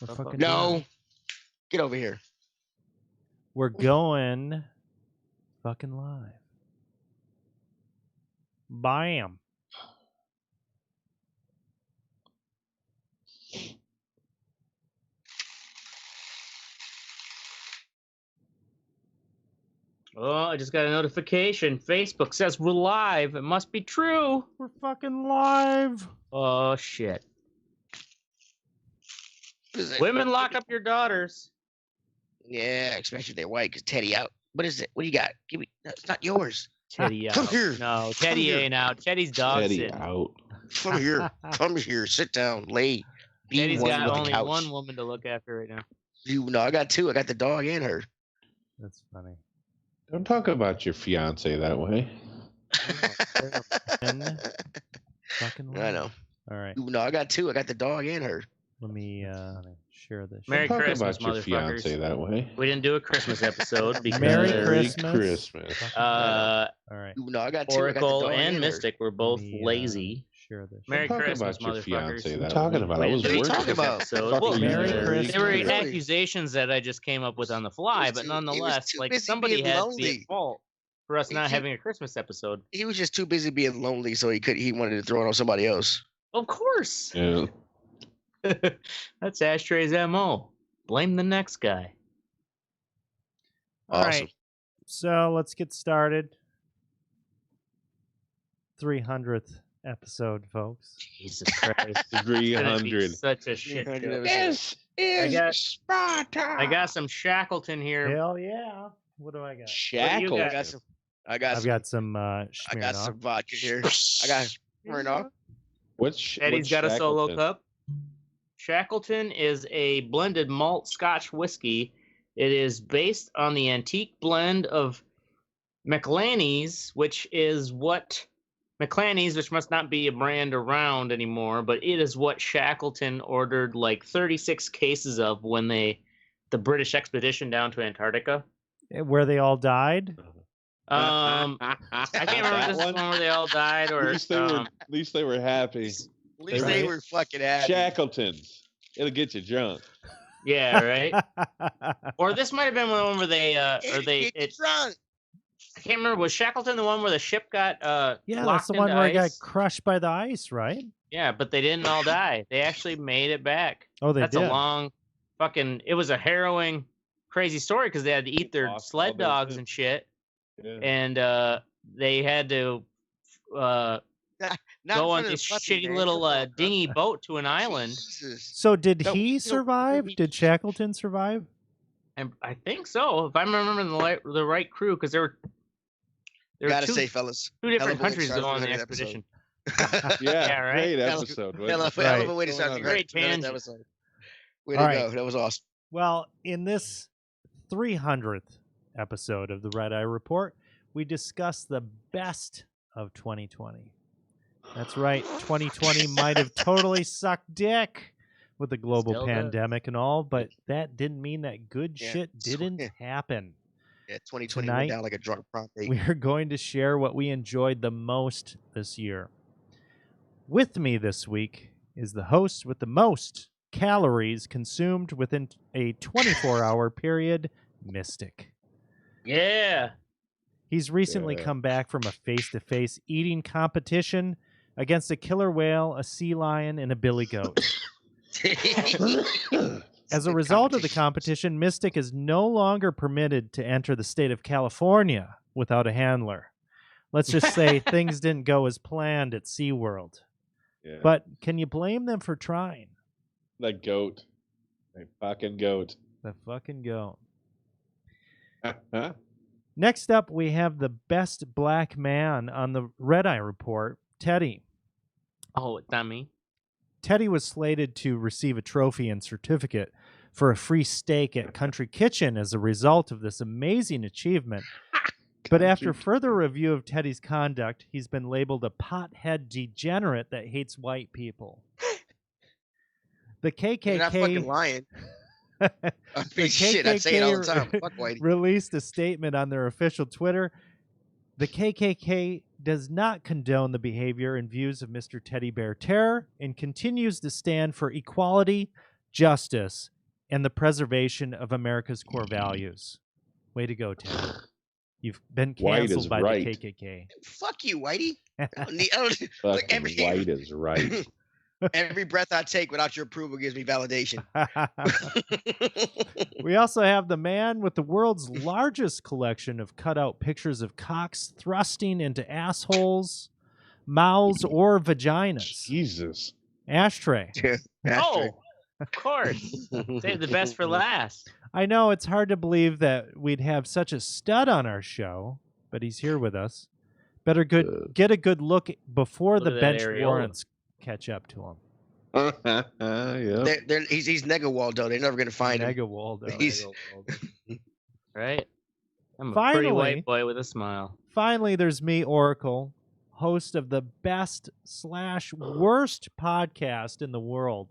We're fucking No. Get over here. We're going fucking live. Bam. Oh, I just got a notification. Facebook says we're live. It must be true. We're fucking live. Oh, shit. Women, lock up your daughters. Yeah, especially if they're white, because Teddy out. What is it? What do you got? Give me. No, it's not yours. Teddy Come out. here. No, Teddy ain't out. Teddy's dog Teddy sitting. out. Come here. Come here. Sit down. Lay. Be Teddy's one got with the only couch. one woman to look after right now. No, I got two. I got the dog and her. That's funny. Don't talk about your fiance that way. Fucking live. I know. All right. No, I got two. I got the dog and her. Let me share this. Merry Don't talk Christmas, about your fiance motherfuckers. that way. We didn't do a Christmas episode because Merry Merry Christmas. Christmas. All right. No, I got two. I got the Oracle dog and her. Mystic were both Let me, lazy. Share this. Merry Don't talk Christmas, about your motherfuckers. fiance What that you talking way. about? I What was are you working. talking about? Episode. Fucking Well, Merry Merry Christmas. They were Really? accusations that I just came up with on the fly, but He was nonetheless, too like busy somebody being had to be lonely. at fault for us not He- having a Christmas episode. He was just too busy being lonely, so he wanted to throw it on somebody else. Of course. Yeah. That's Ashtray's MO. Blame the next guy. All Awesome. right. So let's get started. 300th episode, folks. Jesus Christ. 300. Such a shit 300 show. episodes. This is got- Sparta. I got some Shackleton here. Hell yeah. What do I got? Shackle. I got some. I've got some I got Smirnoff. some vodka here. I got Smirnoff. What's Eddie's got a solo cup. Shackleton is a blended malt Scotch whiskey. It is based on the antique blend of McLaney's, which must not be a brand around anymore, but it is what Shackleton ordered like 36 cases of when the British expedition down to Antarctica. Where they all died? I can't remember if this is the one where they all died or At least they were happy. At least they were fucking happy. Shackletons. It'll get you drunk. yeah, right. Or this might have been one where they drunk. I can't remember. Was Shackleton the one where the ship got Yeah, locked that's the one into where it got ice? crushed by the ice, right? Yeah, but they didn't all die. They actually made it back. Oh, they That's did. a long fucking. It was a harrowing, crazy story because they had to eat their Lost sled all their dogs shit. and shit, Yeah. and they had to Not go in on front of this the puppy, shitty man. little Come on, dinghy bro. boat to an island. Jesus. So did No, he no, survive? he- Did Shackleton survive? And I think so, if I'm remembering the right crew, because there were Gotta two, say, fellas. two different hell of a way to countries start going on the 300 expedition. Yeah, Yeah, right? great Hell of- episode. Hell wasn't of it? hell of a way to Going start on the there. Great 300th tangent. episode. Way All to right. go. That was awesome. Well, in this 300th episode of the Red Eye Report, we discuss the best of 2020. That's right, 2020 might have totally sucked dick with the global Still does. pandemic and all, but that didn't mean that good Yeah. shit didn't happen. Yeah, 2020 Tonight, went down like a drunk prom date. We are going to share what we enjoyed the most this year. With me this week is the host with the most calories consumed within a 24-hour period, Mystic. Yeah. He's recently Yeah. come back from a face-to-face eating competition against a killer whale, a sea lion, and a billy goat. As a result of the competition, Mystic is no longer permitted to enter the state of California without a handler. Let's just say things didn't go as planned at SeaWorld. Yeah. But can you blame them for trying? The goat. The fucking goat. The fucking goat. Huh? Next up, we have the best black man on the Red Eye Report, Teddy. Oh, it's not me. Teddy was slated to receive a trophy and certificate for a free steak at Country Kitchen as a result of this amazing achievement. But after further review of Teddy's conduct, he's been labeled a pothead degenerate that hates white people. The You're not fucking KKK, lying. the I mean, shit, I say it all the time. KKK Fuck Whitey. released a statement on their official Twitter. The KKK does not condone the behavior and views of Mr. Teddy Bear Terror and continues to stand for equality, justice, and the preservation of America's core values. Way to go, Ted. You've been White canceled is by right. the KKK. Fuck you, Whitey. I don't, look, Fucking white is right. every breath I take without your approval gives me validation. We also have the man with the world's largest collection of cutout pictures of cocks thrusting into assholes, mouths, or vaginas. Jesus. Ashtray. Oh, of course. Save the best for last. I know it's hard to believe that we'd have such a stud on our show, but he's here with us. Better get a good look before the Look at that bench areola. warrants catch up to him. Yep. He's Nega Waldo. They're never gonna find him. Mega Waldo. He's- Right? I'm a Finally. pretty white boy with a smile. Finally, there's me, Oracle, host of the best/worst podcast in the world.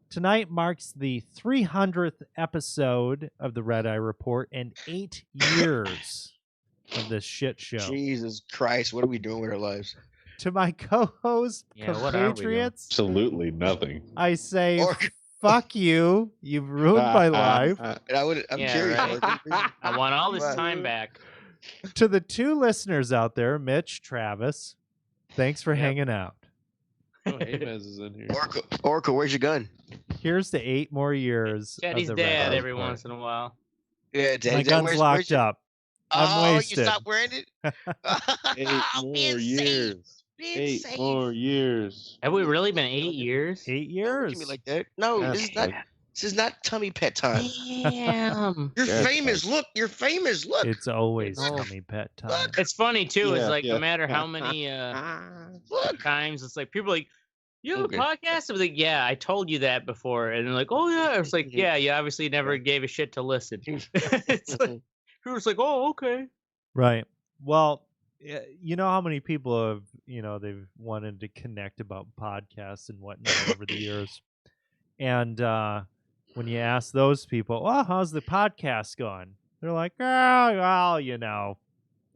Tonight marks the 300th episode of the Red Eye Report and 8 years of this shit show. Jesus Christ, what are we doing with our lives? To my co-host, Yeah, what are we doing? compatriots, Absolutely nothing. I say, Or- fuck you. You've ruined my life. And I'm Yeah, curious. right. Orca. I want all this Right. time back. To the 2 listeners out there, Mitch, Travis, thanks for Yep. hanging out. Oh, Hamez is in here. Oracle, where's your gun? Here's to 8 more years. Daddy's of the Red dad Eye every Report. once in a while. Yeah, Daddy, My gun's locked up. I'm wasted. You stopped wearing it? 8 more Being safe, years. being 8 safe. more years. Have we really been 8 years? 8 Don't look years. at me like that. No, Yeah, this is not. like- This is not tummy pet time. Damn. You're That's famous. like- Look, you're famous. Look. It's always Oh. tummy pet time. It's funny too. Yeah, It's like yeah. no matter how many Look. times, it's like people are like, you have Okay. a podcast? I was like, yeah, I told you that before, and they're like, oh yeah. I was like, yeah, you obviously never gave a shit to listen. It's like people was like, oh okay. Right. Well, you know how many people have, they've wanted to connect about podcasts and whatnot over the years. And when you ask those people, oh, how's the podcast going? They're like, oh, well,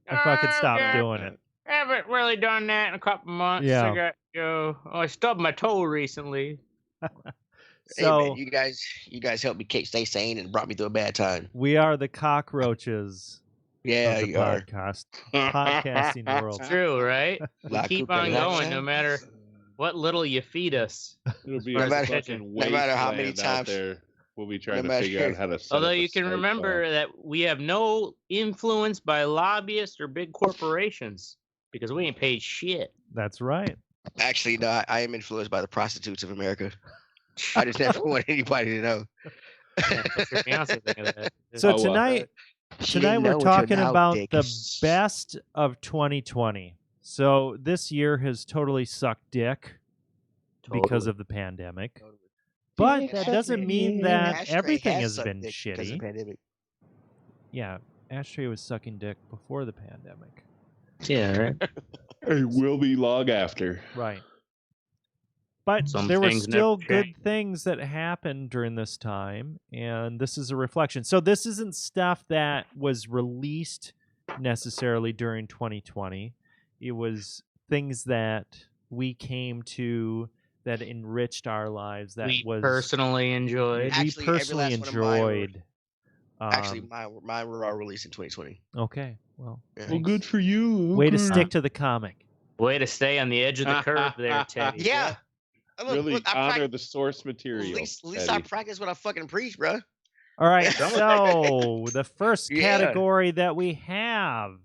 I fucking stopped yeah. doing it. I haven't really done that in a couple months. Yeah. I got I stubbed my toe recently. Hey, So man, you guys helped me stay sane and brought me through a bad time. we are the cockroaches Yeah, of the you are. podcasting world. True, right? We La keep Cucaracha. on going no matter what little you feed us. It'll be No a matter- fucking no matter how many wasteland out times- there. We'll be trying no to matter- figure out how to set Although up a you can Skype remember that we have no influence by lobbyists or big corporations because we ain't paid shit. That's right. Actually, no, I am influenced by the prostitutes of America. I just never want anybody to know. What's your fiance think of that? So Oh, well. tonight She we're didn't know until talking now, about dick. the best of 2020. So this year has totally sucked dick because Totally. of the pandemic. But that doesn't mean that Ashtray everything has sucked been dick because of the shitty. pandemic. Yeah, Ashtray was sucking dick before the pandemic. Yeah, right. It will be long after. Right. But Some there were things never still good change. things that happened during this time, and this is a reflection. So this isn't stuff that was released necessarily during 2020. It was things that we came to that enriched our lives. That We was personally enjoyed. we Actually, every personally last one of mine were- enjoyed. Actually, um, mine were all released in 2020. okay. Well, Yeah. Well, good for you. way to Okay. stick to the comic. Way to stay on the edge of the curve there, Teddy. Yeah. Look, Really look, I honor the source material. at least I Eddie. practice what I fucking preach, bro. All right. Some of So the first Yeah. category that we have.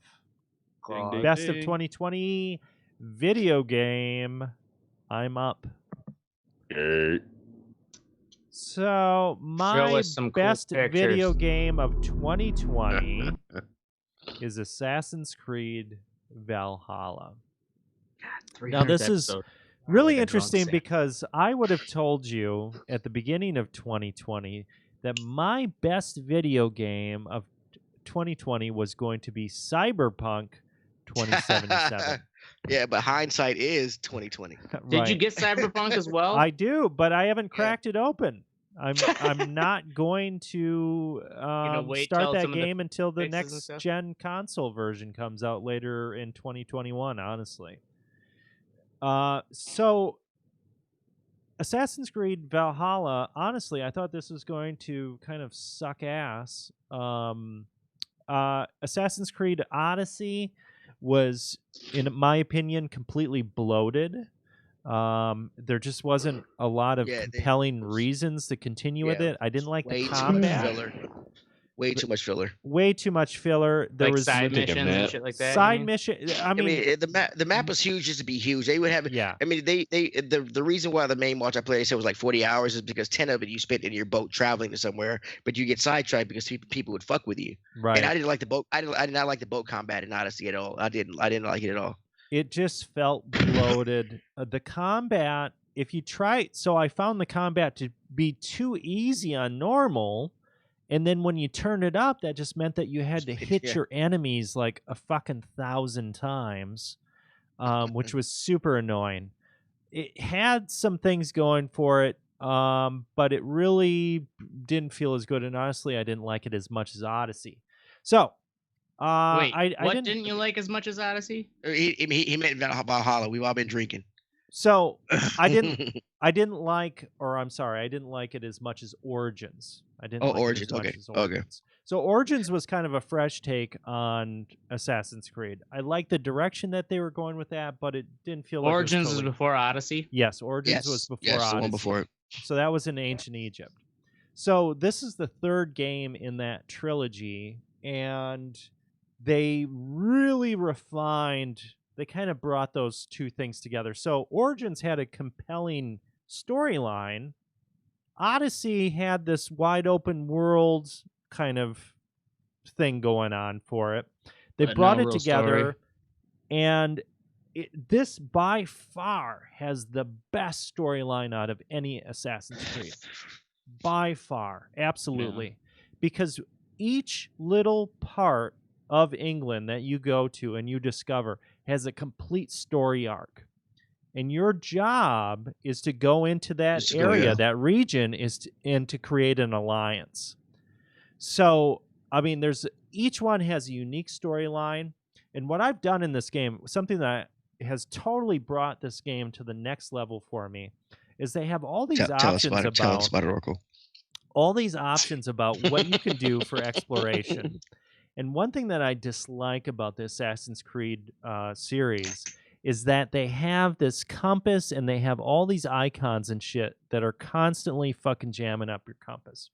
Ding, ding, Best of ding. 2020 video game. I'm up. Okay. So my us some cool best video pictures. game of 2020 is Assassin's Creed Valhalla. Now, this is really Like a drunk interesting Santa. because I would have told you at the beginning of 2020 that my best video game of 2020 was going to be Cyberpunk 2077. Yeah, but hindsight is 2020. Did you Right. get Cyberpunk as well? I do, but I haven't Yeah. cracked it open. I'm not going to wait start till that some of the game until the fixes and next stuff? gen console version comes out later in 2021. Honestly, so Assassin's Creed Valhalla, honestly, I thought this was going to kind of suck ass. Assassin's Creed Odyssey was, in my opinion, completely bloated. There just wasn't a lot of compelling reasons to continue with it. I didn't like the combat. Way too much filler. Way too much filler. There like was side missions and shit like that. side mission. I mean, the map was huge just to be huge. They would have. Yeah. I mean, the reason why the main watch I played, I said was like 40 hours is because 10 of it you spent in your boat traveling to somewhere, but you get sidetracked because people would fuck with you. Right. And I didn't like the boat. I did not like the boat combat in Odyssey at all. I didn't like it at all. It just felt bloated. The combat, if you try, so I found the combat to be too easy on normal. And then when you turn it up, that just meant that you had to hit your enemies like a fucking 1,000 times, which was super annoying. It had some things going for it, but it really didn't feel as good. And honestly, I didn't like it as much as Odyssey. So, wait, what didn't you like as much as Odyssey? He meant Valhalla. We've all been drinking. So I didn't like it as much as Origins. I didn't like Origins. it as much Okay. as Origins. So Origins was kind of a fresh take on Assassin's Creed. I liked the direction that they were going with that, but it didn't feel like Origins was before Odyssey. Yes, Origins was before Odyssey. The one before it. So that was in ancient Egypt. So this is the third game in that trilogy, and they really refined. They kind of brought those two things together. So Origins had a compelling storyline. Odyssey had this wide open world kind of thing going on for it. They brought it together, and this by far has the best storyline out of any Assassin's Creed. By far, absolutely. Because each little part of England that you go to and you discover has a complete story arc. And your job is to go into that area, that region, and to create an alliance. So, I mean, each one has a unique storyline. And what I've done in this game, something that has totally brought this game to the next level for me, is they have all these options tell us about it, Oracle. All these options about what you can do for exploration. And one thing that I dislike about the Assassin's Creed series is that they have this compass and they have all these icons and shit that are constantly fucking jamming up your compass.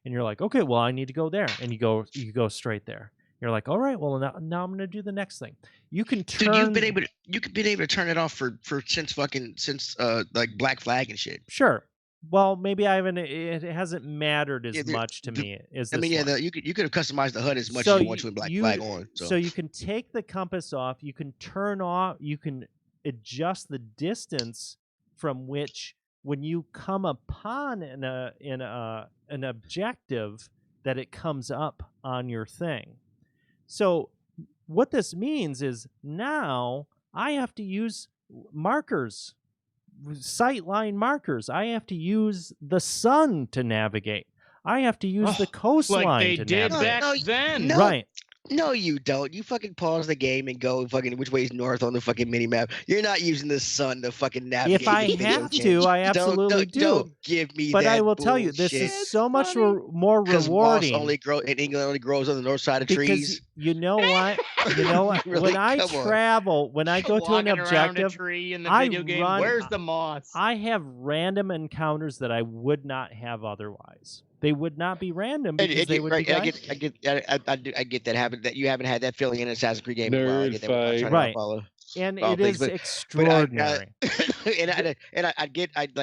And you're like, okay, well, I need to go there. And you go straight there. You're like, all right, well, now I'm gonna do the next thing. You can turn. Dude, you've been able to turn it off for since like Black Flag and shit. Sure. Well, maybe I haven't. It hasn't mattered as much to me as this one. You could have customized the HUD as much as you want to with Black Flag on. So you can take the compass off. You can turn off. You can adjust the distance from which, when you come upon an objective, that it comes up on your thing. So what this means is now I have to use markers. Sightline markers. I have to use the sun to navigate. I have to use the coastline like they to did navigate. back then. Right. No, you don't. You fucking pause the game and go fucking which way is north on the fucking mini map. You're not using the sun to fucking navigate. If I have to, I absolutely do. Don't give me but that I will bullshit. tell you, this is so much more Because rewarding. moss in England only grows on the north side of because trees. You know what? You know what? Really? When I travel, when I go to an objective, a tree in the video game. Where's the moss? I have random encounters that I would not have otherwise. They would not be random because they would be I get that happen. That you haven't had that feeling in an Assassin's Creed game. Nerd fight. Right. And it is extraordinary.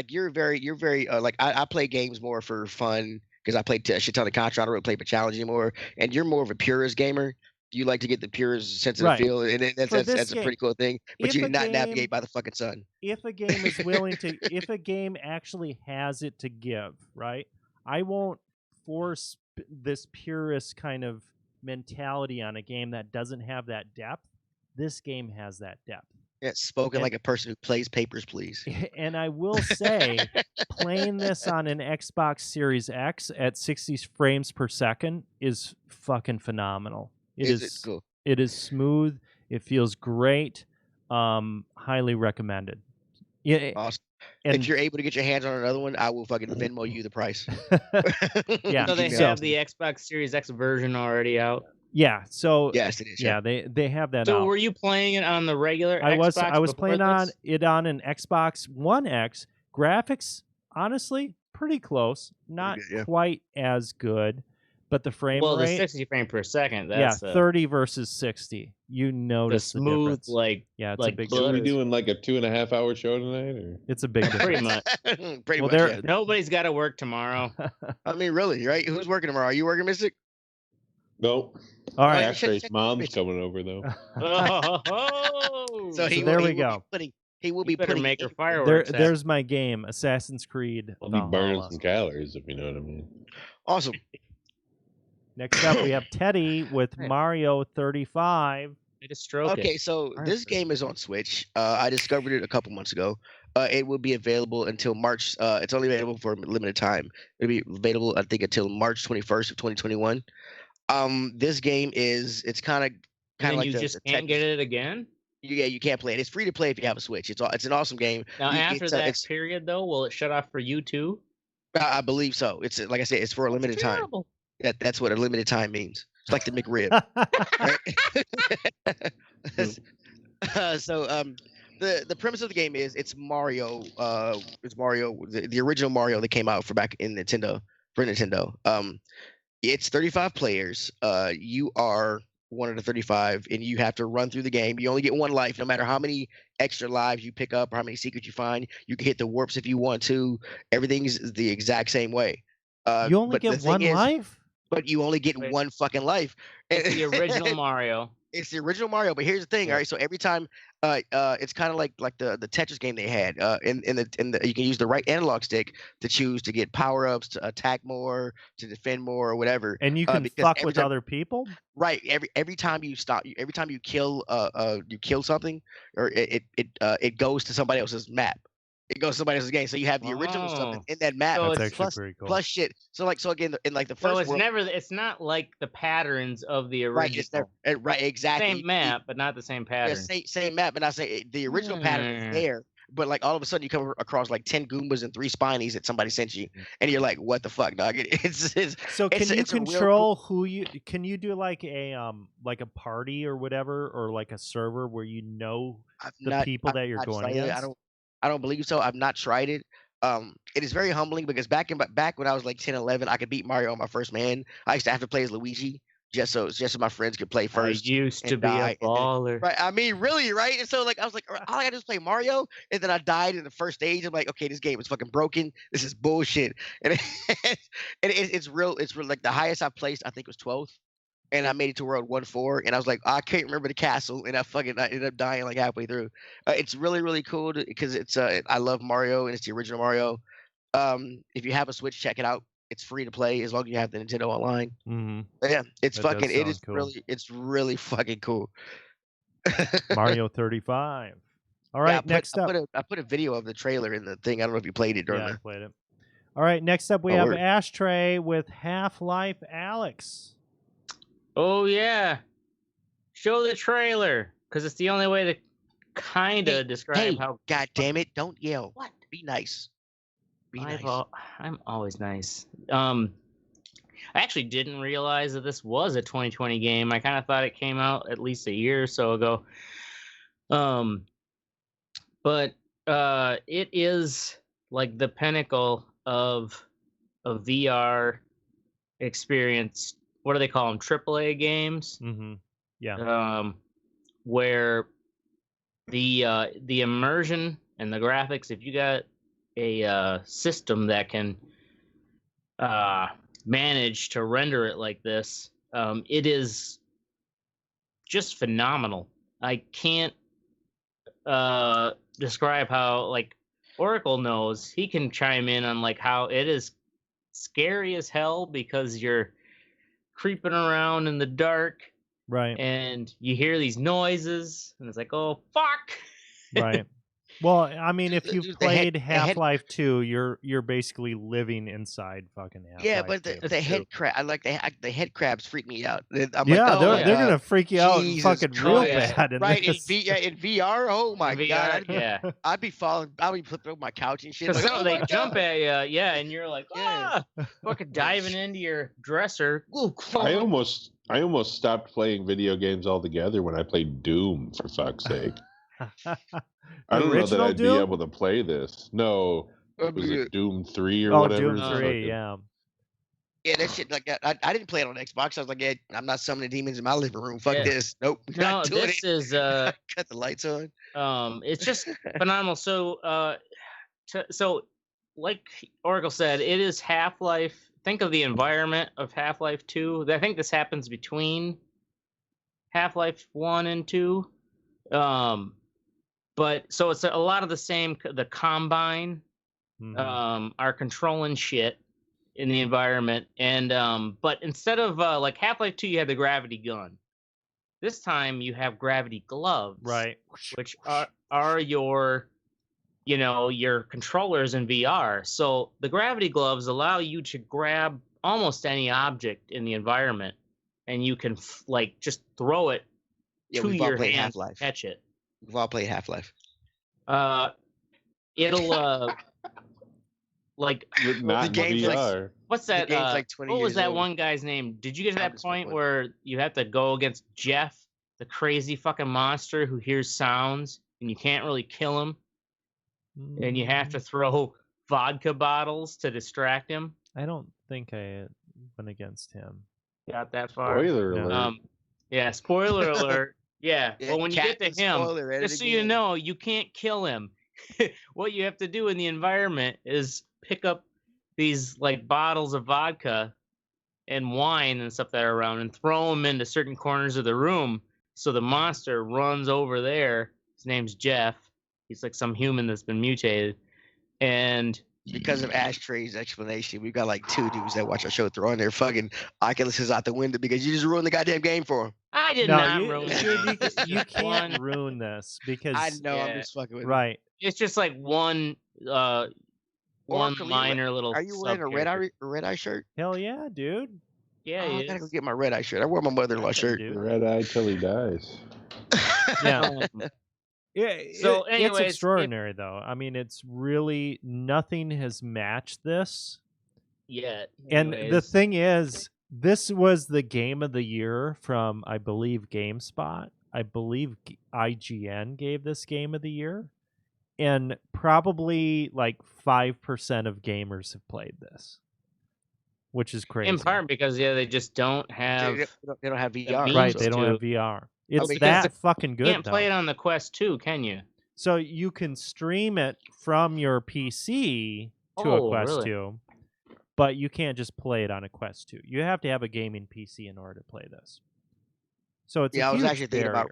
You're very like I play games more for fun because I play a shit ton of Contra. I don't really play for challenge anymore. And you're more of a purist gamer. You like to get the purest sense of the feel, and that's a pretty cool thing. But you not navigate by the fucking sun. If a game is willing to, if a game actually has it to give, right? I won't force this purist kind of mentality on a game that doesn't have that depth. This game has that depth. Yeah, spoken like a person who plays Papers, Please. And I will say, playing this on an Xbox Series X at 60 frames per second is fucking phenomenal. It's cool. It is smooth. It feels great. Highly recommended. Yeah. Awesome. if you're able to get your hands on another one, I will fucking Venmo you the price. Yeah. So they have the Xbox Series X version already out. Yeah. So yes, it is. Yeah, they have that. So out. were you playing it on the regular Xbox? I was playing on this? it on an Xbox One X. Graphics, honestly, pretty close. Not good, yeah. quite as good, but the frame well, rate. the 60 frame per second. That's 30 versus 60. You notice the smooth, difference. it's a big difference. Are we doing like a 2.5 hour show tonight? Or? It's a big difference. Pretty much. Pretty much. There- Yeah. Nobody's got to work tomorrow. I mean, really, right? Who's working tomorrow? Are you working, Mystic? Nope. All right. Ashtray's mom's coming over though. So there we go. He will be better putting make her fireworks. There's my game, Assassin's Creed. I'll be burning some calories, if you know what I mean. Awesome. Next up, we have Teddy with Mario 35. Okay, so this game is on Switch. I discovered it a couple months ago. It will be available until March. It's only available for a limited time. It'll be available, I think, until March 21st of 2021. This game it's kind of like you just can't get it again. Yeah, you can't play it. It's free to play if you have a Switch. It's an awesome game. Now, after that period, though, will it shut off for you too? I believe so. It's like I said, it's for a limited time. That's what a limited time means. It's like the McRib. So the premise of the game is it's Mario. It's Mario, the original Mario that came out for Nintendo. It's 35 players. You are one of the 35, and you have to run through the game. You only get one life, no matter how many extra lives you pick up or how many secrets you find. You can hit the warps if you want to. Everything's the exact same way. You only get one life? But you only get one fucking life. It's the original Mario. It's the original Mario, but here's the thing, all right? So every time, it's kind of like the Tetris game they had. You can use the right analog stick to choose to get power ups, to attack more, to defend more, or whatever. And you can fuck with other people. Right. Every time you stop, every time you kill something, or it goes to somebody else's map. It goes to somebody else's game. So you have the original stuff in that map. So that's actually very cool. Plus shit. So again, in like the first world, it's not like the patterns of the original. Right, exactly. Same map, but not the same pattern. Yeah, same map, and I say the original pattern is there, but like all of a sudden you come across like 10 Goombas and 3 Spinies that somebody sent you, and you're like, what the fuck, dog? So can you control who you? Can you do like a party or whatever, or like a server where you know the people that you're going against? I don't believe so. I've not tried it. It is very humbling because back when I was like 10, 11, I could beat Mario on my first man. I used to have to play as Luigi just so my friends could play first. I used to be a baller. Right. I mean, really, right? And so like I was like, all I gotta do is play Mario, and then I died in the first stage. I'm like, okay, this game is fucking broken. This is bullshit. And it's real. It's real. Like the highest I placed, I think, was 12th. And I made it to World 1-4, and I was like, I can't remember the castle, and I ended up dying like halfway through. It's really, really cool because it's I love Mario, and it's the original Mario. If you have a Switch, check it out. It's free to play as long as you have the Nintendo Online. Mm-hmm. Yeah, it's That it is cool. it's really fucking cool. Mario 35. All right, next up. I put a video of the trailer in the thing. I don't know if you played it or not. I played it. All right, next up we have Ashtray with Half-Life Alyx. Oh, yeah. Show the trailer, because it's the only way to kind of describe how... God damn it, don't yell. What? Be nice. I'm always nice. I actually didn't realize that this was a 2020 game. I kind of thought it came out at least a year or so ago. But it is like the pinnacle of a VR experience. What do they call them? AAA games. Mm-hmm. Yeah. Where the immersion and the graphics, if you got a system that can manage to render it like this, it is just phenomenal. I can't describe how, like, Oracle knows. He can chime in on like how it is scary as hell because you're creeping around in the dark, right? And you hear these noises, and it's like, oh fuck, right? Well, I mean, if you've Dude, played Half-Life 2, you're basically living inside fucking Half-Life. Yeah, but 2. the head crab, I like the head crabs freak me out. I'm yeah, like, oh, they're gonna freak you out Jesus fucking real Christ. bad. Right in VR. Oh my God, VR, I'd be flipping over my couch and shit. Because Like, they jump at you, and you're like, fucking diving into your dresser. Ooh, I almost stopped playing video games altogether when I played Doom, for fuck's sake. I don't know that I'd be able to play this. No, was it Doom 3 or whatever? Doom 3, yeah. Yeah, that shit, like, I didn't play it on Xbox. I was like, yeah, I'm not summoning demons in my living room. Fuck this. Nope. No, this is cut the lights on. It's just phenomenal. So like Oracle said, it is Half-Life. Think of the environment of Half-Life 2. I think this happens between Half-Life 1 and 2. But so it's a lot of the same. The Combine are controlling shit in the environment, and but instead of like Half-Life 2, you had the gravity gun. This time you have gravity gloves, right? Which are your your controllers in VR. So the gravity gloves allow you to grab almost any object in the environment, and you can like just throw it to your hand, catch it. We've all played Half-Life. It'll like not the game's VR. What's that? Like 20 what was that old. one guy's name? Did you get to that point where you have to go against Jeff, the crazy fucking monster who hears sounds, and you can't really kill him, and you have to throw vodka bottles to distract him? I don't think I went against him. Got that far? Spoiler alert. Yeah, spoiler alert. Yeah. Well, when you get to him, just so you know, you can't kill him. What you have to do in the environment is pick up these like bottles of vodka and wine and stuff that are around and throw them into certain corners of the room. So the monster runs over there. His name's Jeff. He's like some human that's been mutated. And because of Ashtray's explanation, we've got like 2 dudes that watch our show throwing their fucking Oculuses out the window because you just ruined the goddamn game for them. I did not ruin it. You can't ruin this because I know I'm just fucking with right. It's just like one minor little. Are you wearing a red eye shirt? Hell yeah, dude. Yeah, I gotta go get my red eye shirt. I wore my mother-in-law shirt. Red eye till he dies. Yeah. Yeah, so anyways, it's extraordinary though. I mean, it's really nothing has matched this yet. And the thing is, this was the game of the year from, I believe, GameSpot. I believe IGN gave this game of the year, and probably like 5% of gamers have played this, which is crazy. In part because they just don't have they don't have VR. Right, they don't have VR. It's that fucking good. You can't play it on the Quest 2, can you? So you can stream it from your PC to a Quest 2, but you can't just play it on a Quest 2. You have to have a gaming PC in order to play this. So it's I was actually thinking about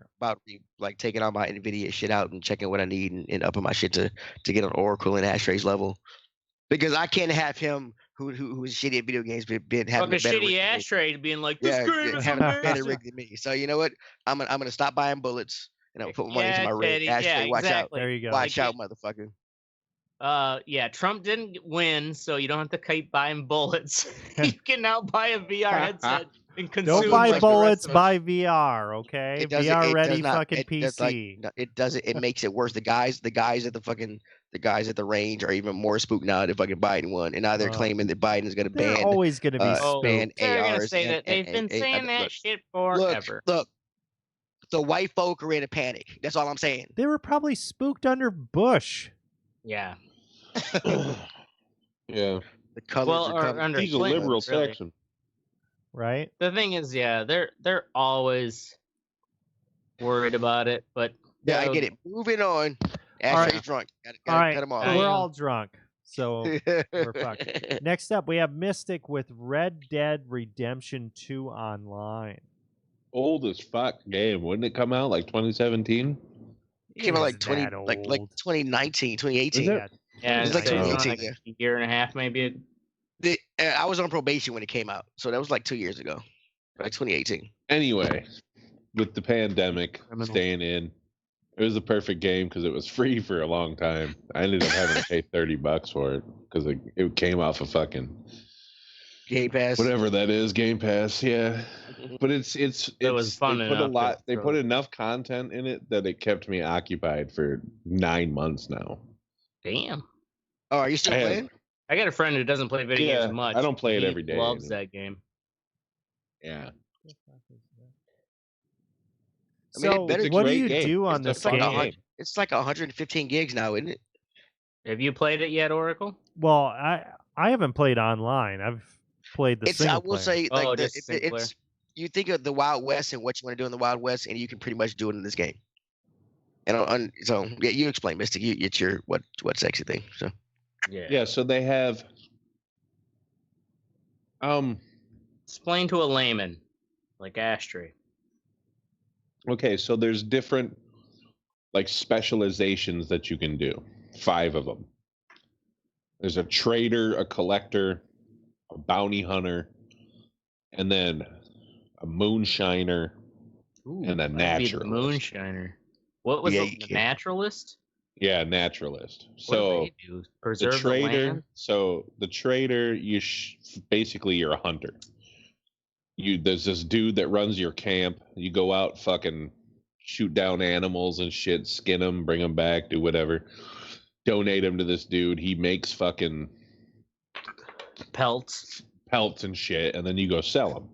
like taking all my NVIDIA shit out and checking what I need and upping my shit to get on Oracle and Ashtray's level, because I can't have him who's shitty at video games been having a better shitty Ashtray being like, this game is having a better rig than me. So you know what? I'm gonna stop buying bullets and I'll put money into my rig. Ashtray, watch out. There you go. Watch out, motherfucker. Trump didn't win, so you don't have to keep buying bullets. You can now buy a VR headset and consume. Don't buy bullets, buy VR, okay? VR ready fucking PC. It doesn't. It makes it worse. The guys at the range are even more spooked now that fucking Biden won, and now they're claiming that Biden is going to ban. They're always going to be spooked. They're going to say that they've been saying that shit forever. Look, the white folk are in a panic. That's all I'm saying. They were probably spooked under Bush. Yeah. Yeah. The colors are under he's a liberal section. Right? The thing is, they're always worried about it, but I get it. Moving on. Ashtray's drunk. Got him off. We're all drunk, so we're fucked. Next up, we have Mystic with Red Dead Redemption 2 Online. Old as fuck game. Wouldn't it come out like 2017? It came out like 2019, 2018. Yeah, it's like 2018. A year and a half, maybe. I was on probation when it came out, so that was like 2 years ago, like 2018. Anyway, with the pandemic staying in, It was the perfect game because it was free for a long time. I ended up having to pay $30 for it because it came off of fucking Game Pass, whatever that is, Game Pass. Yeah, but it was fun. They put a lot. They put enough content in it that it kept me occupied for 9 months now. Damn. Oh, are you still playing? I got a friend who doesn't play video games much. I don't play it every day. He loves that game. Yeah. I mean, what do you do on this game? It's like 115 gigs now, isn't it? Have you played it yet, Oracle? Well, I haven't played online. I've played the single player. I will say, like, you think of the Wild West and what you want to do in the Wild West, and you can pretty much do it in this game. And so, yeah, you explain, Mystic. It's your what sexy thing. So, yeah. So they have. Explain to a layman, like Ashtray. Okay, so there's different like specializations that you can do. 5 of them. There's a trader, a collector, a bounty hunter, and then a moonshiner, and a naturalist. Moonshiner. What was the naturalist? Yeah, naturalist. So what do? Preserve the trader. Land? So the trader, basically you're a hunter. There's this dude that runs your camp. You go out, fucking shoot down animals and shit, skin them, bring them back, do whatever. Donate them to this dude. He makes fucking pelts and shit, and then you go sell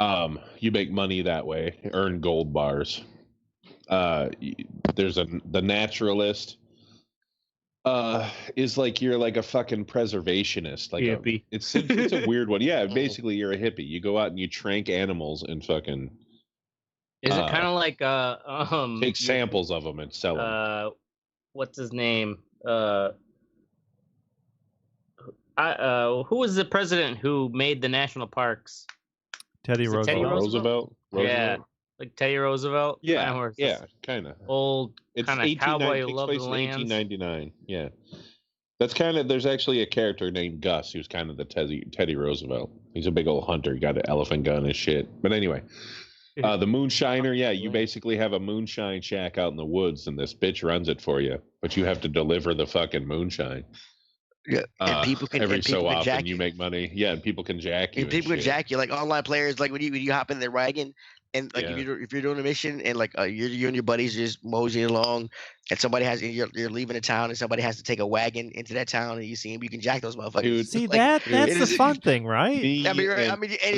them. You make money that way, earn gold bars. There's the naturalist. Is like you're like a fucking preservationist, like hippie. It's a weird one. Yeah, basically you're a hippie. You go out and you trank animals and fucking. Is it kind of like take samples of them and sell them? What's his name? Who was the president who made the national parks? Teddy Roosevelt. Yeah, like Teddy Roosevelt. Yeah, kind of old. It's kind of cowboy who loved the lands. 1899. Yeah, that's kind of. There's actually a character named Gus who's kind of the Teddy Roosevelt. He's a big old hunter. He got an elephant gun and shit. But anyway, the moonshiner. Yeah, you basically have a moonshine shack out in the woods, and this bitch runs it for you. But you have to deliver the fucking moonshine. Yeah, and people can every so often you make money. Yeah, and people can jack you. And people can jack you, like online players. Like when you hop in their wagon. And like if you're doing a mission and like you and your buddies just moseying along, and somebody you're leaving a town and somebody has to take a wagon into that town and you see him, you can jack those motherfuckers. Dude, see that's the fun thing, right? Me and Hayrod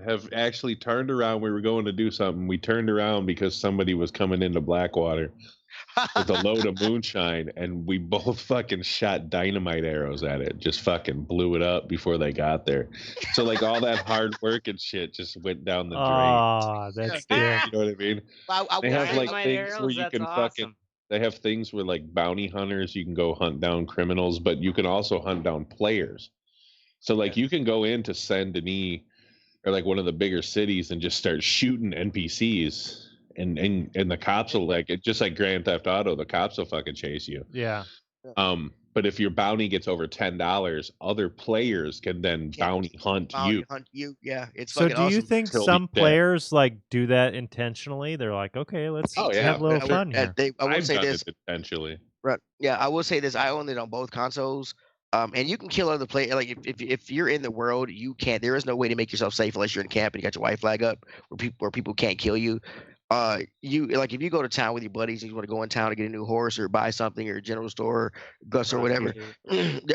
have actually turned around. We were going to do something. We turned around because somebody was coming into Blackwater with a load of moonshine, and we both fucking shot dynamite arrows at it. Just fucking blew it up before they got there. So like all that hard work and shit just went down the drain. Oh, that's good. You know what I mean? They have like things where you can fucking. They have things where like bounty hunters, you can go hunt down criminals, but you can also hunt down players. So like you can go into Saint Denis or like one of the bigger cities and just start shooting NPCs. And the cops will like it, just like Grand Theft Auto. The cops will fucking chase you. Yeah. But if your bounty gets over $10, other players can then bounty hunt you. Yeah, it's so. Do you think some players like do that intentionally? They're like, okay, let's have a little fun here. I will say this intentionally. Right. Yeah, I will say this. I own it on both consoles. And you can kill other players. Like if you're in the world, you can't. There is no way to make yourself safe unless you're in camp and you got your white flag up, where people can't kill you. You like if you go to town with your buddies and you want to go in town to get a new horse or buy something or a general store, Gus or whatever.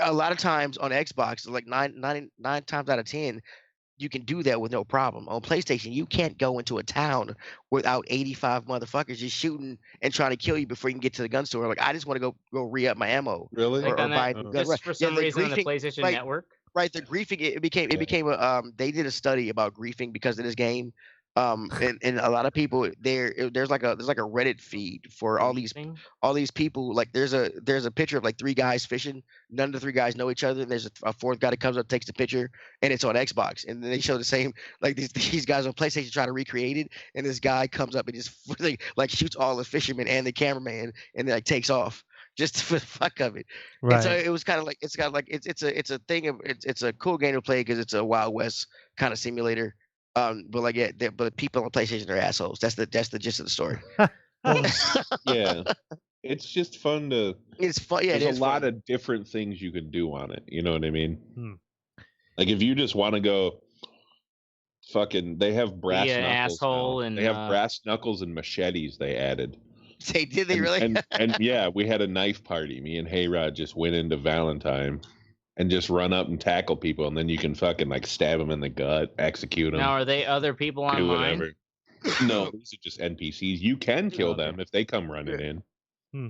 A lot of times on Xbox, like nine times out of 10, you can do that with no problem. On PlayStation, you can't go into a town without 85 motherfuckers just shooting and trying to kill you before you can get to the gun store. Like I just want to go re-up my ammo. Really? Or buy new guns. Just for some reason on the PlayStation Network. Right, the griefing it became a they did a study about griefing because of this game. And a lot of people there's like a Reddit feed for all these people. Like there's a picture of like 3 guys fishing. None of the 3 guys know each other. And there's a 4th guy that comes up, takes the picture, and it's on Xbox. And then they show the same like these guys on PlayStation try to recreate it, and this guy comes up and just like shoots all the fishermen and the cameraman, and then like takes off just for the fuck of it. Right. And so it was kind of like it's a thing of it's a cool game to play because it's a Wild West kind of simulator. But like, yeah, but people on PlayStation are assholes. That's the gist of the story. Yeah, it's just fun to. It's fun. Yeah, there's a lot of different things you can do on it. You know what I mean? Like if you just want to go, fucking, they have brass knuckles. Now. And, they have brass knuckles and machetes. They added. Did they really? and yeah, we had a knife party. Me and Hayrod just went into Valentine. And just run up and tackle people, and then you can fucking like stab them in the gut, execute them. Now, are they other people online? Whatever. No, these are just NPCs. You can kill them if they come running in.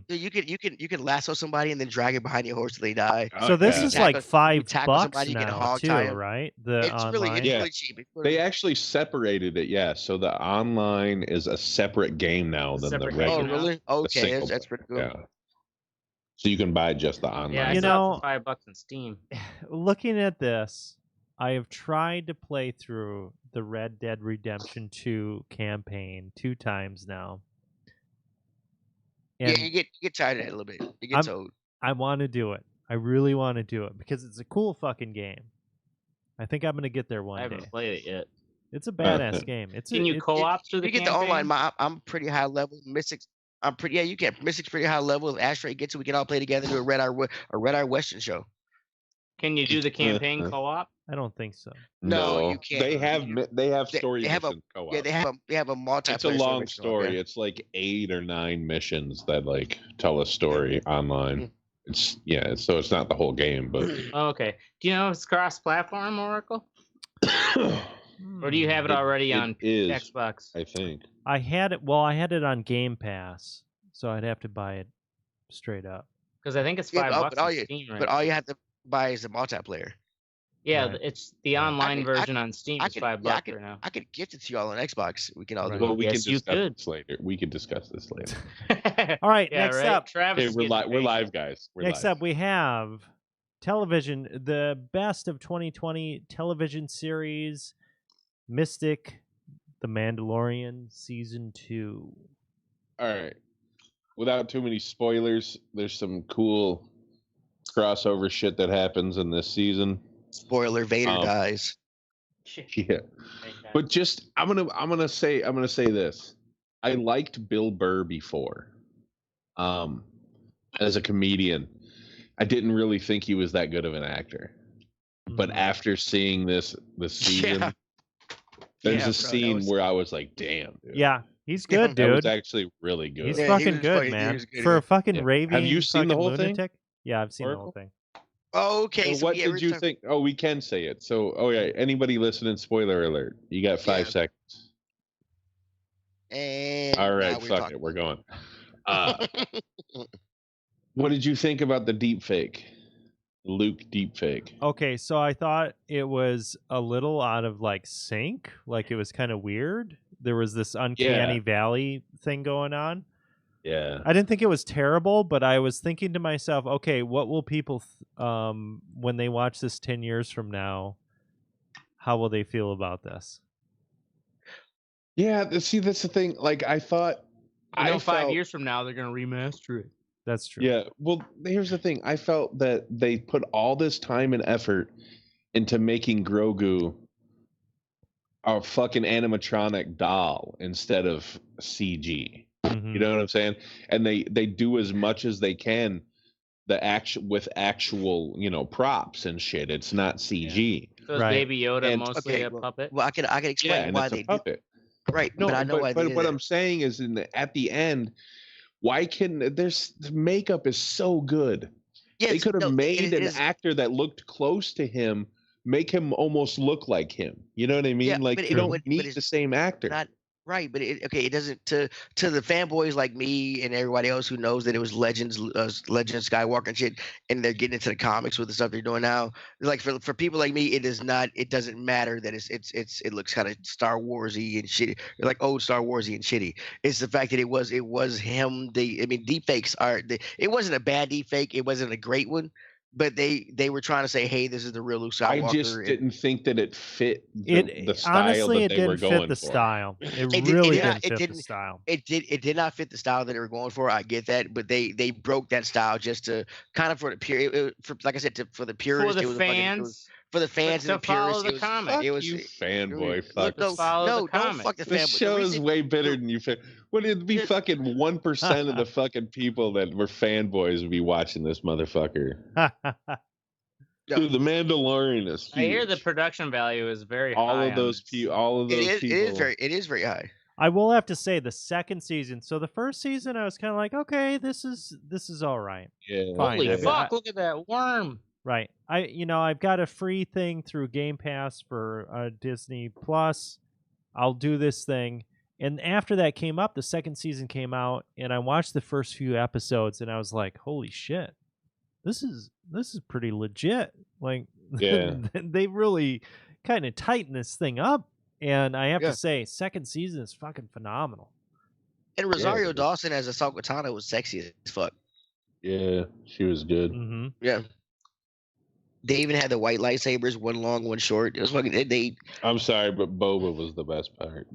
You can lasso somebody and then drag it behind your horse till they die. So this is like $5 now too, right? It's really cheap. They actually separated it, yeah. So the online is a separate game now than the regular. Oh, really? Okay, that's pretty cool. Yeah. So you can buy just the online. Yeah, I saw it for $5 on Steam. Looking at this, I have tried to play through the Red Dead Redemption 2 campaign 2 times now. And you get tired of it a little bit. It gets old. I want to do it. I really want to do it because it's a cool fucking game. I think I'm going to get there one day. I haven't played it yet. It's a badass game. Can you co-op through the campaign? You get the online. I'm pretty high level. Mystics. You can. Mystic's pretty high level. If Ashtray gets it, we can all play together and do a Red Eye Western show. Can you do the campaign co-op? I don't think so. No, you can't. They have story missions co-op. Yeah, they have a multiplayer. It's a long story. It's like 8 or 9 missions that like tell a story online. It's so it's not the whole game, but okay. Do you know if it's cross-platform, Oracle? Or do you have it already on Xbox? I think. I had it. Well, I had it on Game Pass, so I'd have to buy it straight up. Because I think it's $5 on Steam, right? But all you have to buy is the multiplayer. Yeah, right. It's the online version on Steam. Is $5 right now. I could gift it to y'all on Xbox. We can all do it. Well, we can discuss this later. We can discuss this later. All right, next up. Travis, we're live, guys. Next up, we have television, the best of 2020 television series, Mystic, The Mandalorian Season 2. All right. Without too many spoilers, there's some cool crossover shit that happens in this season. Spoiler: Vader dies. Yeah. But just I'm gonna say this. I liked Bill Burr before. As a comedian. I didn't really think he was that good of an actor. But after seeing this season, there's a scene where I was like, damn, dude. Yeah, he's good, dude. That was actually really good. He's fucking good, man. For a fucking raving Have you seen the whole lunatic? thing? Yeah, I've seen the whole thing. Oh, okay. So what did you think? Oh, we can say it. So, anybody listening, spoiler alert. You got 5 seconds. And all right, fuck it. We're going. What did you think about the deepfake? Luke deepfake. Okay, so I thought it was a little out of sync. Like it was kind of weird. There was this uncanny valley thing going on. Yeah. I didn't think it was terrible, but I was thinking to myself, okay, what will people, when they watch this 10 years from now, how will they feel about this? Yeah, see, that's the thing. Like, I thought... 5 years from now, they're going to remaster it. That's true. Yeah, well, here's the thing. I felt that they put all this time and effort into making Grogu a fucking animatronic doll instead of CG. Mm-hmm. You know what I'm saying? And they do as much as they can with actual props and shit. It's not CG. Yeah. So is Baby Yoda mostly a puppet? Well, I can explain why they puppet. Right, no, but I know why. But what I'm saying is, at the end, why the makeup is so good? Yes, they could have made an actor that looked close to him, make him almost look like him. You know what I mean? Yeah, like you don't need the same actor. Not right, but it doesn't to the fanboys like me and everybody else who knows that it was Legends Skywalker and shit, and they're getting into the comics with the stuff they're doing now. Like for people like me, it doesn't matter that it looks kind of Star Warsy and shitty, like old Star Warsy and shitty. It's the fact that it was him. Deepfakes it wasn't a bad deepfake. It wasn't a great one. But they were trying to say, hey, this is the real Luke Skywalker. I just didn't think that it fit the style honestly, that they were going for. It didn't fit the style. It really didn't fit the style. It did not fit the style that they were going for. I get that, but they broke that style just to kind of for the period. Like I said, for the purists, for the fans. for the fans and the purists. Follow the comic. It was you fanboy. Fuck. No, don't fuck the fanboy. This show is way better than you. Would it be fucking 1% of the fucking people that were fanboys would be watching this motherfucker? Dude, The Mandalorian is huge. I hear the production value is very high. All of those people. It is very high. I will have to say the second season. So the first season, I was kind of like, okay, this is all right. Yeah. Fine. Holy fuck! Look at that worm. Right. I've got a free thing through Game Pass for Disney Plus. I'll do this thing. And after that came up, the second season came out, and I watched the first few episodes, and I was like, holy shit, this is pretty legit. Like, yeah. They really kind of tightened this thing up. And I have to say, second season is fucking phenomenal. And Rosario Dawson as Ahsoka Tano was sexy as fuck. Yeah, she was good. Mm-hmm. Yeah. They even had the white lightsabers, one long, one short. It was fucking. I'm sorry, but Boba was the best part.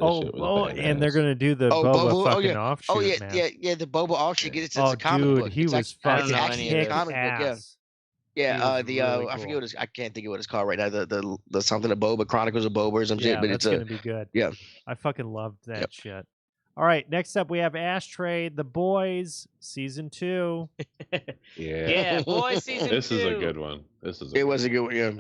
And they're gonna do the Boba fucking offshoot. Yeah. The Boba offshoot. It's a comic book. He was fucking actually a comic book. Yeah. I forget what I can't think of what it's called right now. The something of Boba, Chronicles of Boba or some shit. But it's gonna be good. Yeah. I fucking loved that shit. All right, next up we have Ashtray, The Boys, Season 2. Yeah, Boys Season 2. This is a good one. It was a good one, yeah.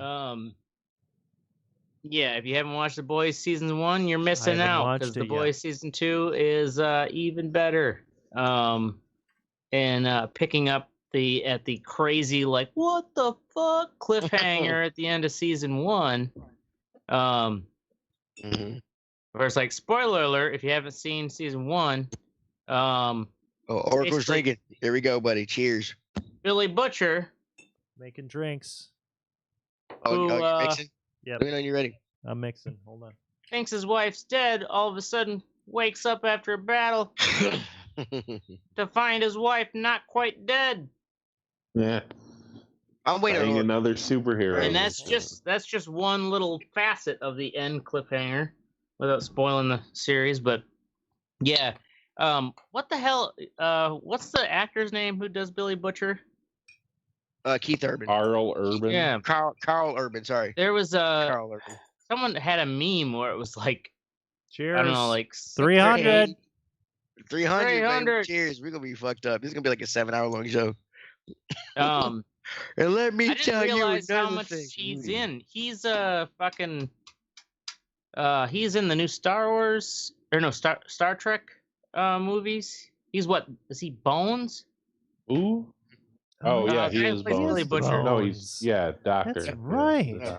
Yeah, if you haven't watched The Boys Season 1, you're missing out, because The Boys Season 2 is even better. And picking up at the crazy, like, what the fuck cliffhanger at the end of Season 1. Where it's like, spoiler alert, if you haven't seen Season 1. Oracle's drinking. Here we go, buddy. Cheers. Billy Butcher. Making drinks. You're mixing? Yeah. Let me know when you're ready. I'm mixing. Hold on. Thinks his wife's dead. All of a sudden, wakes up after a battle to find his wife not quite dead. Yeah. I'm waiting on another superhero. And that's just one little facet of the end cliffhanger, without spoiling the series. But yeah, what the hell? What's the actor's name who does Billy Butcher? Keith Urban. Carl Urban. Yeah, Carl Urban. Sorry. There was Carl Urban. Someone had a meme where it was like, cheers. I don't know, like 300. 300. Cheers. We're gonna be fucked up. This is gonna be like a 7-hour long show. And let me tell you how much thing. he's in. He's fucking. He's in the new Star Wars Star Trek movies. He's what? Is he Bones? Ooh. Oh yeah, he is Bones. Butcher. No, he's Doctor. That's right.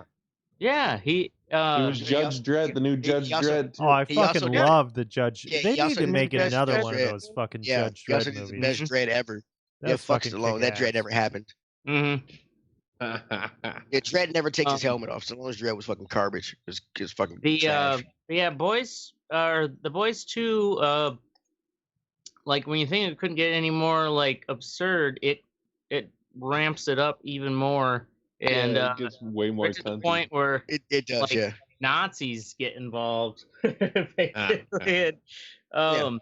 Yeah, he was Judge Dredd, the new Judge Dredd. Oh, I fucking love the Judge. They need to make another one of Dredd. those fucking Judge Dredd movies. The best Dredd ever. Yeah, fuck Stallone. That Dredd never happened. Mm-hmm. Dredd never takes his helmet off. Stallone's Dredd was fucking garbage. It was fucking trash. The Boys 2, like when you think it couldn't get any more like absurd, it ramps it up even more. And it gets way more to the point where it does, like, Nazis get involved. Basically. Well,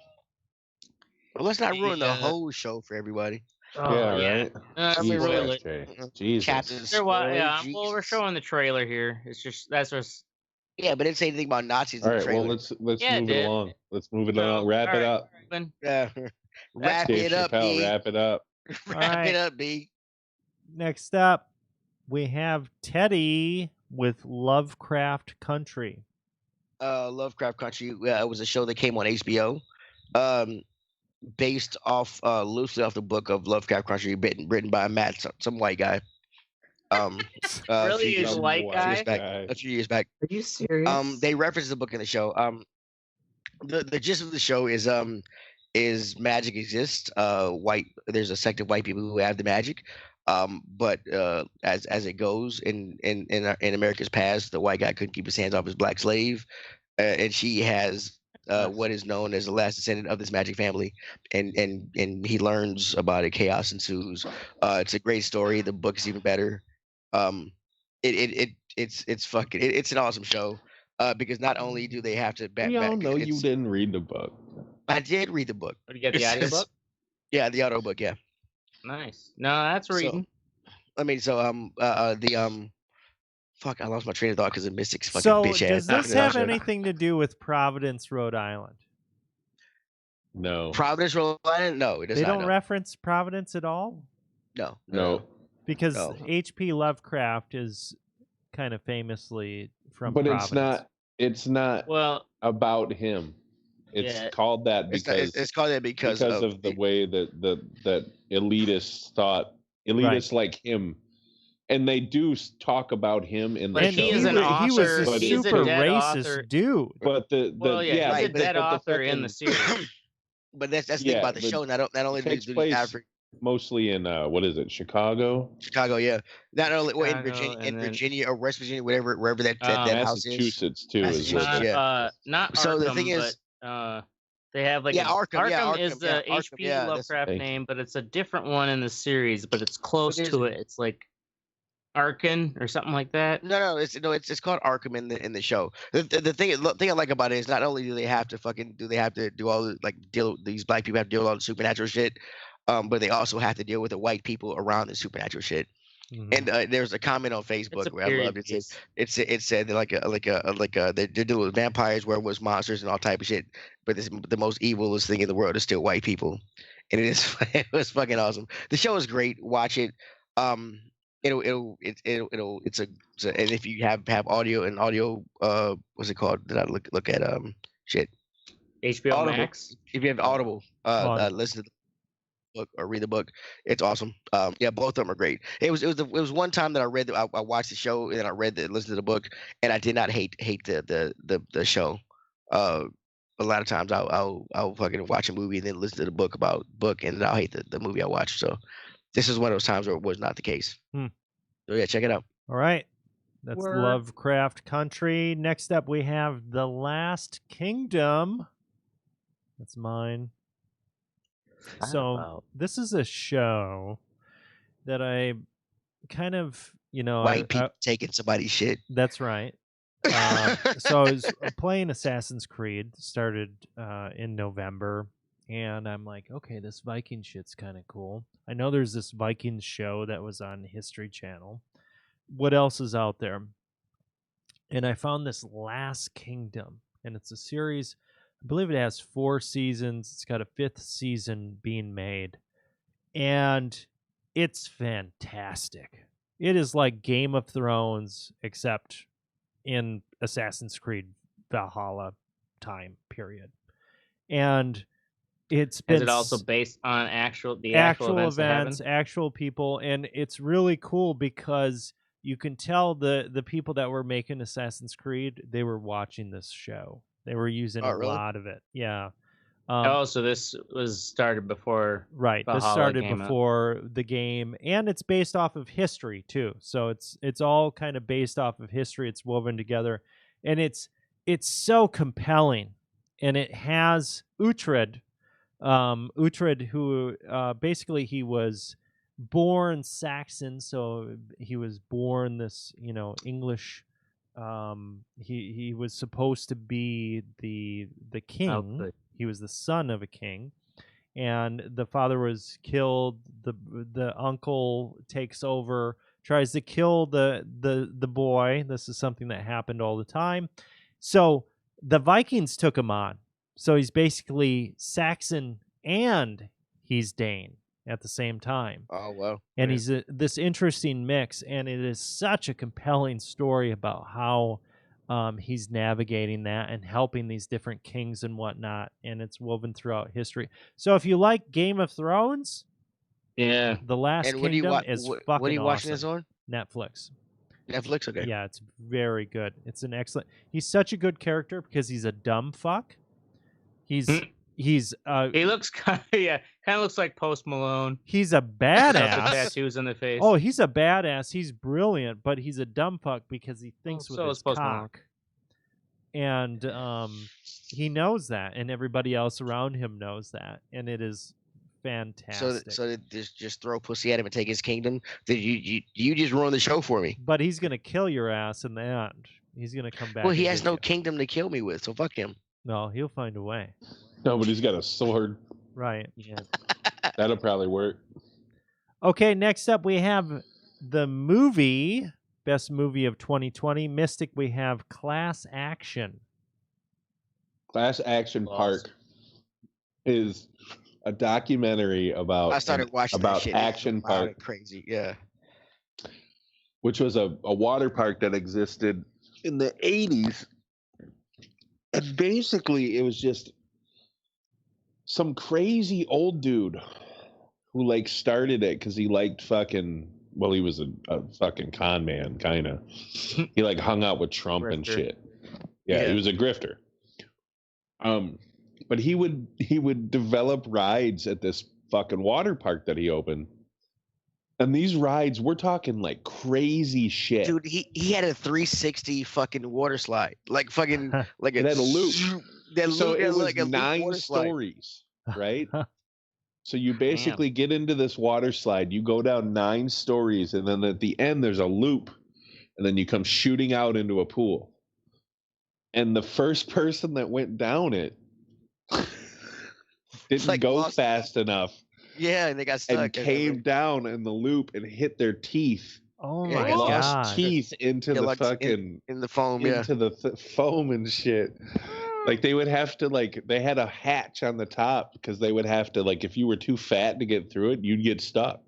let's not ruin the whole show for everybody. Right. Jesus. We're showing the trailer here. It's just that's what's. Yeah, but it didn't say anything about Nazis in the trailer. Well, let's move it along. Let's move it along. Wrap it up. Yeah. Wrap it up, B. Wrap it up. Wrap it up, B. Next up, we have Teddy with Lovecraft Country. Lovecraft Country was a show that came on HBO, based off loosely off the book of Lovecraft Country, written by Matt, some white guy. Really, a white guy? A few years back. Are you serious? They reference the book in the show. The gist of the show is magic exists. There's a sect of white people who have the magic. But as it goes in America's past, the white guy couldn't keep his hands off his black slave, and she has what is known as the last descendant of this magic family, and he learns about it. Chaos ensues. It's a great story. The book is even better. It's an awesome show. Because not only do they have to we all know you didn't read the book. I did read the book. Did you get the audiobook? Yeah, the audiobook. Yeah. Nice. No, that's reading. The Fuck, I lost my train of thought because of Mystic's fucking so bitch does ass. this have anything to do with Providence, Rhode Island? No. Providence, Rhode Island? No, it does They not. don't reference Providence at all? No. Because H.P. Lovecraft is kind of famously from Providence. But it's not about him. It's called that because it's called that because of the way that elitists thought, elitists like him. And they do talk about him in the show. He is an author. He was a super racist dude. But he's a dead author in the series. But that's the thing about the show. Not only takes place mostly in what is it, Chicago? Chicago, yeah. Not only in Virginia or West Virginia, wherever that house is. Massachusetts too. Not so Arkham, the thing is, they have like Arkham is the H.P. Lovecraft name, but it's a different one in the series, but it's close to it. It's like Arkin or something like that. No, it's called Arkham in the show. The thing I like about it is not only do they have to do all these black people have to deal with all the supernatural shit, but they also have to deal with the white people around the supernatural shit. Mm-hmm. And there's a comment on Facebook where I loved it. It said they're dealing with vampires, werewolves, monsters, and all type of shit. But the most evilest thing in the world is still white people, and it was fucking awesome. The show is great. Watch it. And if you have audio and audio, what's it called? Did I look at shit? HBO Audible. Max. If you have Audible, listen to the book or read the book. It's awesome. Yeah, both of them are great. It was one time that I watched the show and I listened to the book, and I did not hate the show. A lot of times I'll fucking watch a movie and then listen to the book and I'll hate the movie I watched. So. This is one of those times where it was not the case. So yeah, check it out. All right. That's Lovecraft Country. Next up, we have The Last Kingdom. That's mine. So this is a show that I kind of, white people taking somebody's shit. That's right. So I was playing Assassin's Creed, started in November. And I'm like, okay, this Viking shit's kind of cool. I know there's this Viking show that was on History Channel. What else is out there? And I found this Last Kingdom. And it's a series, I believe it has 4 seasons. It's got a 5th season being made. And it's fantastic. It is like Game of Thrones, except in Assassin's Creed Valhalla time period. And it's been. Is it also based on actual events, actual people, and it's really cool because you can tell the people that were making Assassin's Creed, they were watching this show. They were using lot of it. Yeah. So this was started before. Right. This started before the game, and it's based off of history too. So it's all kind of based off of history. It's woven together, and it's so compelling, and it has Uhtred. Uhtred, who basically he was born Saxon, so he was born this, English. He was supposed to be the king. He was the son of a king, and the father was killed. The uncle takes over, tries to kill the boy. This is something that happened all the time. So the Vikings took him on. So he's basically Saxon and he's Dane at the same time. Oh, wow. And he's this interesting mix, and it is such a compelling story about how he's navigating that and helping these different kings and whatnot, and it's woven throughout history. So if you like Game of Thrones, The Last Kingdom is fucking awesome. What are you watching this on? Netflix. Netflix, okay. Yeah, it's very good. It's an excellent. He's such a good character because he's a dumb fuck. He looks kind of looks like Post Malone. He's a badass. Tattoos in the face. Oh, he's a badass. He's brilliant, but he's a dumb fuck because he thinks with his cock. And he knows that, and everybody else around him knows that, and it is fantastic. So just throw pussy at him and take his kingdom. You just ruined the show for me. But he's gonna kill your ass in the end. He's gonna come back. Well, he has no kingdom to kill me with, so fuck him. No, he'll find a way. No, but he's got a sword. Right. Yeah. That'll probably work. Okay, next up we have the movie best movie of 2020. Mystic, we have Class Action. Class Action Park is a documentary about I started watching about that shit. Action Park, crazy, yeah. Which was a water park that existed in the 80s. And basically, it was just some crazy old dude who like started it because he liked fucking. Well, he was a fucking con man, kind of. He like hung out with Trump and shit. Yeah, he was a grifter. But he would develop rides at this fucking water park that he opened. And these rides, we're talking like crazy shit. Dude, he had a 360 fucking water slide. Like fucking like it had a loop. So it was like 9 stories, right? So you basically get into this water slide, you go down 9 stories, and then at the end there's a loop, and then you come shooting out into a pool. And the first person that went down it didn't like go fast enough. Yeah, and they got stuck. And came down in the loop and hit their teeth. Oh my god! Lost teeth into the fucking in the foam, into the foam and shit. Like they would have to they had a hatch on the top because they would have to if you were too fat to get through it, you'd get stuck.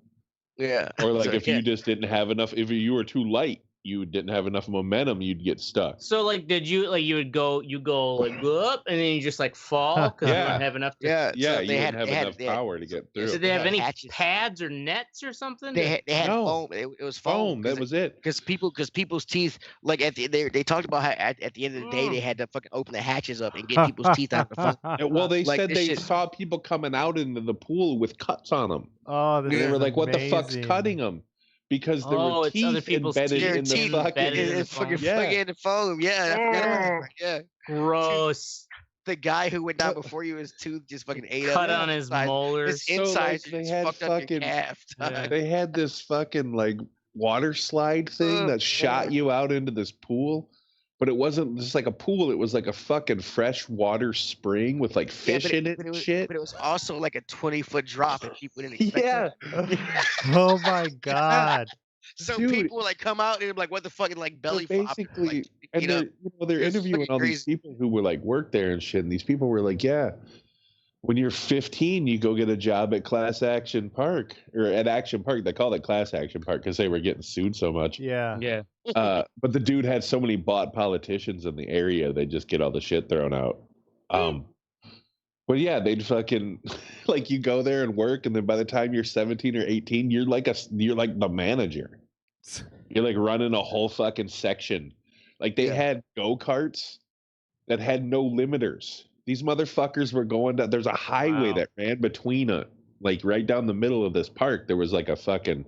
Yeah. Or if you just didn't have enough, if you were too light, you didn't have enough momentum, you'd get stuck. So did you you would go up and then you just fall because you didn't have enough so you didn't have enough power to get through. Did they have any pads or nets or something? They had foam. It was foam. That was it. Because people's teeth they talked about how at the end of the day they had to fucking open the hatches up and get people's teeth out of the foam. Well, they said they saw people coming out into the pool with cuts on them. Oh, they were like, "What the fuck's cutting them?" Because there were teeth embedded in the fucking foam. Yeah. Yeah. Gross. The guy who went down before you, his tooth just fucking ate cut on his molars. His insides they had fucking. They had this fucking water slide thing that shot you out into this pool. But it wasn't just like a pool. It was like a fucking freshwater spring with fish in it and shit. But it was also like a 20-foot drop, and people didn't expect it. Oh my god! So people come out and what the fucking belly flop. Basically, and they're interviewing all these people who were work there and shit. And these people were like, yeah. When you're 15, you go get a job at Class Action Park or at Action Park. They called it Class Action Park because they were getting sued so much. Yeah. Yeah. But the dude had so many bought politicians in the area, they just get all the shit thrown out. But yeah, they'd fucking you go there and work, and then by the time you're 17 or 18, you're like the manager. You're running a whole fucking section. They had go-karts that had no limiters. These motherfuckers were going down. There's a highway that ran between right down the middle of this park. There was a fucking,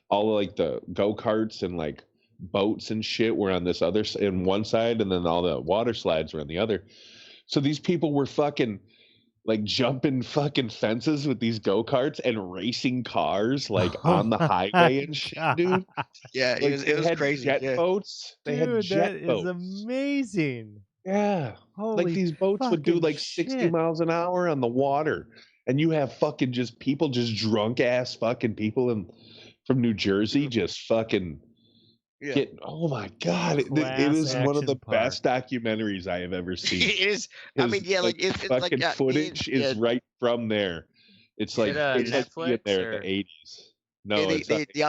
all the go-karts and boats and shit were on this other in one side, and then all the water slides were on the other. So these people were fucking jumping fucking fences with these go-karts and racing cars on the highway and shit, dude. Yeah, it was crazy. Jet boats. They had jet boats. That is amazing. Yeah. Holy these boats would do 60 miles an hour on the water. And you have fucking just drunk ass fucking people from New Jersey just fucking getting, oh my God. It is one of the best documentaries I have ever seen. It is. I mean, yeah, it's fucking footage is right from there. It's it's Netflix there in the 80s. No, they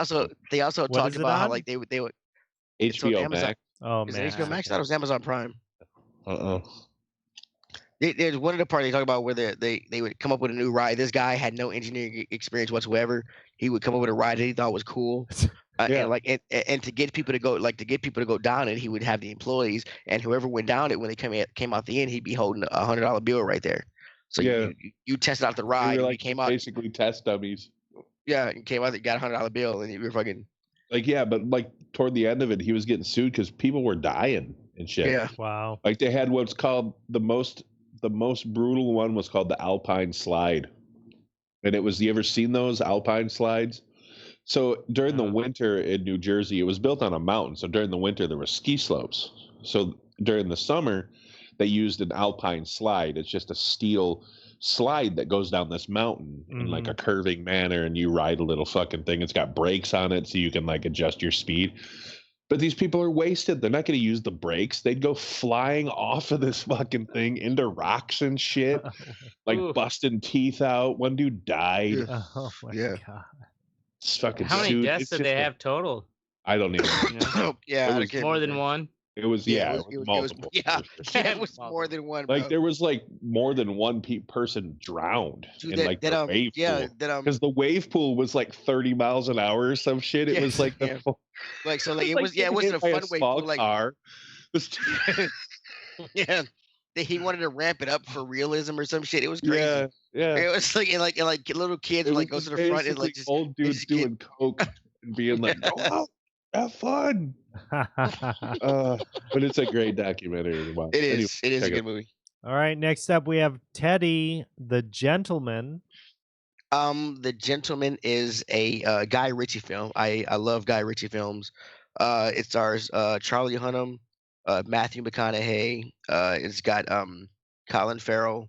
also talked about how they would HBO Max. Oh man, Max. HBO Max. That was Amazon Prime. Uh-oh. There's one of the parts they talk about where they would come up with a new ride. This guy had no engineering experience whatsoever. He would come up with a ride that he thought was cool, and to get people to go down it, he would have the employees, and whoever went down it when they came out the end, he'd be holding a $100 bill right there. So you tested out the ride, and you came out basically test dummies. Yeah, you came out, you got a $100 bill, and you were fucking but toward the end of it, he was getting sued because people were dying and shit. Yeah, wow. They had what's called the most brutal one was called the Alpine Slide, and it was. You ever seen those Alpine slides? So during the winter in New Jersey, it was built on a mountain. So during the winter, there were ski slopes. So during the summer, they used an Alpine Slide. It's just a steel slide that goes down this mountain in a curving manner, and you ride a little fucking thing. It's got brakes on it, so you can adjust your speed. But these people are wasted. They're not going to use the brakes. They'd go flying off of this fucking thing into rocks and shit, like busting teeth out. One dude died. Oh my god! It's fucking How many deaths did they have total? I don't even know. Yeah, it was more than one. It was it was multiple. It was more than one. Bro. Like there was like more than one person drowned in like the wave pool. Because the wave pool was like 30 miles an hour or some shit. It was like it wasn't a fun wave pool. Like car. Yeah. He wanted to ramp it up for realism or some shit. It was crazy. Yeah. It was like little kids would like go to the front and like just old dudes doing coke and being like, "Go out, have fun." But it's a great documentary. Wow. It is. It is a good movie. All right. Next up, we have Teddy the Gentleman. The Gentleman is a Guy Ritchie film. I love Guy Ritchie films. It stars Charlie Hunnam, Matthew McConaughey. It's got Colin Farrell.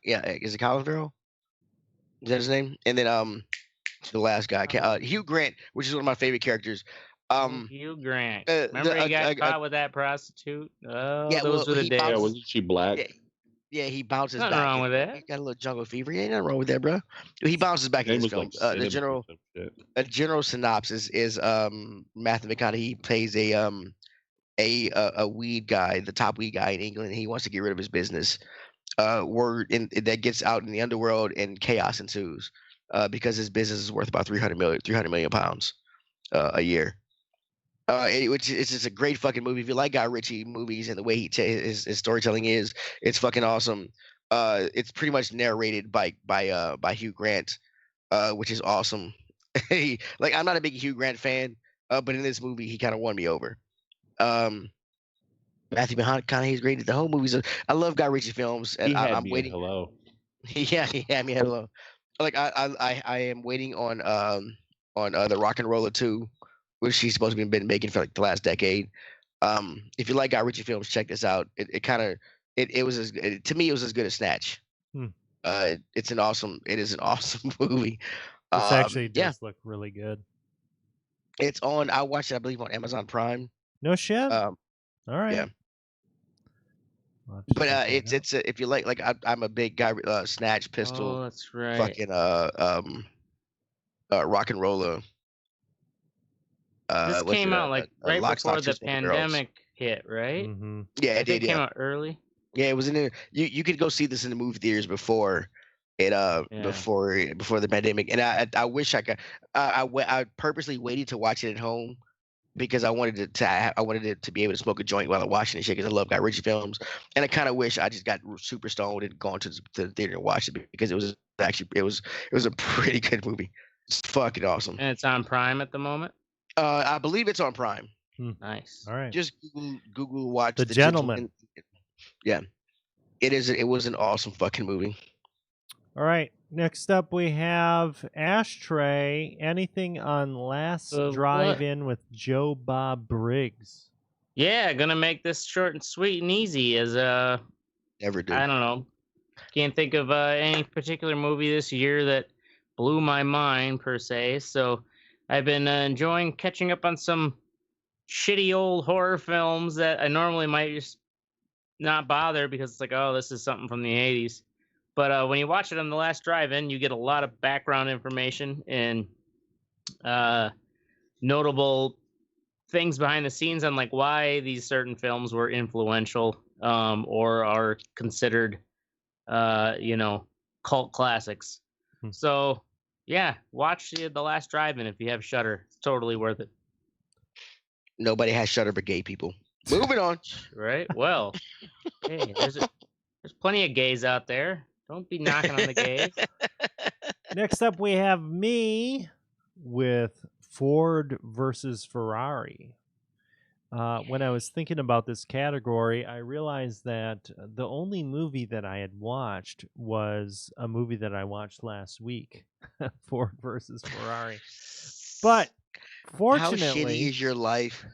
Is it Colin Farrell? Is that his name? And then the last guy, Hugh Grant, which is one of my favorite characters. Hugh Grant. Remember he got caught with that prostitute? Oh, those were the days. Yeah, wasn't she black? Yeah, he bounces back. Nothing wrong with that. He got a little jungle fever. Ain't nothing wrong with that, bro. He bounces back in his films. The general synopsis is Matthew McConaughey plays a weed guy, the top weed guy in England. And he wants to get rid of his business. That gets out in the underworld and chaos ensues because his business is worth about 300 million pounds a year. Which is just a great fucking movie. If you like Guy Ritchie movies and the way his storytelling is, it's fucking awesome. It's pretty much narrated by Hugh Grant, which is awesome. I'm not a big Hugh Grant fan, but in this movie he kind of won me over. Matthew McConaughey is great. The whole movie's I love Guy Ritchie films, and I'm waiting. Hello. Yeah, he had me at hello. Like I am waiting on the Rock and Roller 2. Which she's supposed to been making for like the last decade. If you like Guy Ritchie films, check this out. To me it was as good as Snatch. It is an awesome movie. This actually does look really good. It's on. I watched it, I believe, on Amazon Prime. No shit. All right. Yeah. But it's if you like I'm a big guy. Snatch, Pistol. Oh, that's right. Fucking Rock and Roller. This came out right before the pandemic hit, right? Mm-hmm. Yeah, it did. It came out early. Yeah, it was in there. You could go see this in the movie theaters before it before the pandemic. And I wish I could. I purposely waited to watch it at home because I wanted it to be able to smoke a joint while I'm watching it shit because I love Guy Ritchie films. And I kind of wish I just got super stoned and gone to the theater and watched it because it was a pretty good movie. It's fucking awesome. And it's on Prime at the moment. I believe it's on Prime. Nice. All right. Just Google watch The Gentleman. Yeah, it was an awesome fucking movie. All right. Next up, we have Ashtray. Anything on Last Drive-In with Joe Bob Briggs? Yeah, gonna make this short and sweet and easy. Never do. I don't know. Can't think of any particular movie this year that blew my mind per se. So I've been enjoying catching up on some shitty old horror films that I normally might just not bother because it's like, oh, this is something from the 80s. But when you watch it on The Last Drive-In, you get a lot of background information and notable things behind the scenes on like why these certain films were influential or are considered, cult classics. So yeah, watch The Last Drive-In if you have Shudder. It's totally worth it. Nobody has Shudder but gay people. Moving on. Right? Well, hey, there's plenty of gays out there. Don't be knocking on the gays. Next up, we have me with Ford versus Ferrari. When I was thinking about this category, I realized that the only movie that I had watched was a movie that I watched last week, Ford versus Ferrari. But fortunately, how shitty is your life?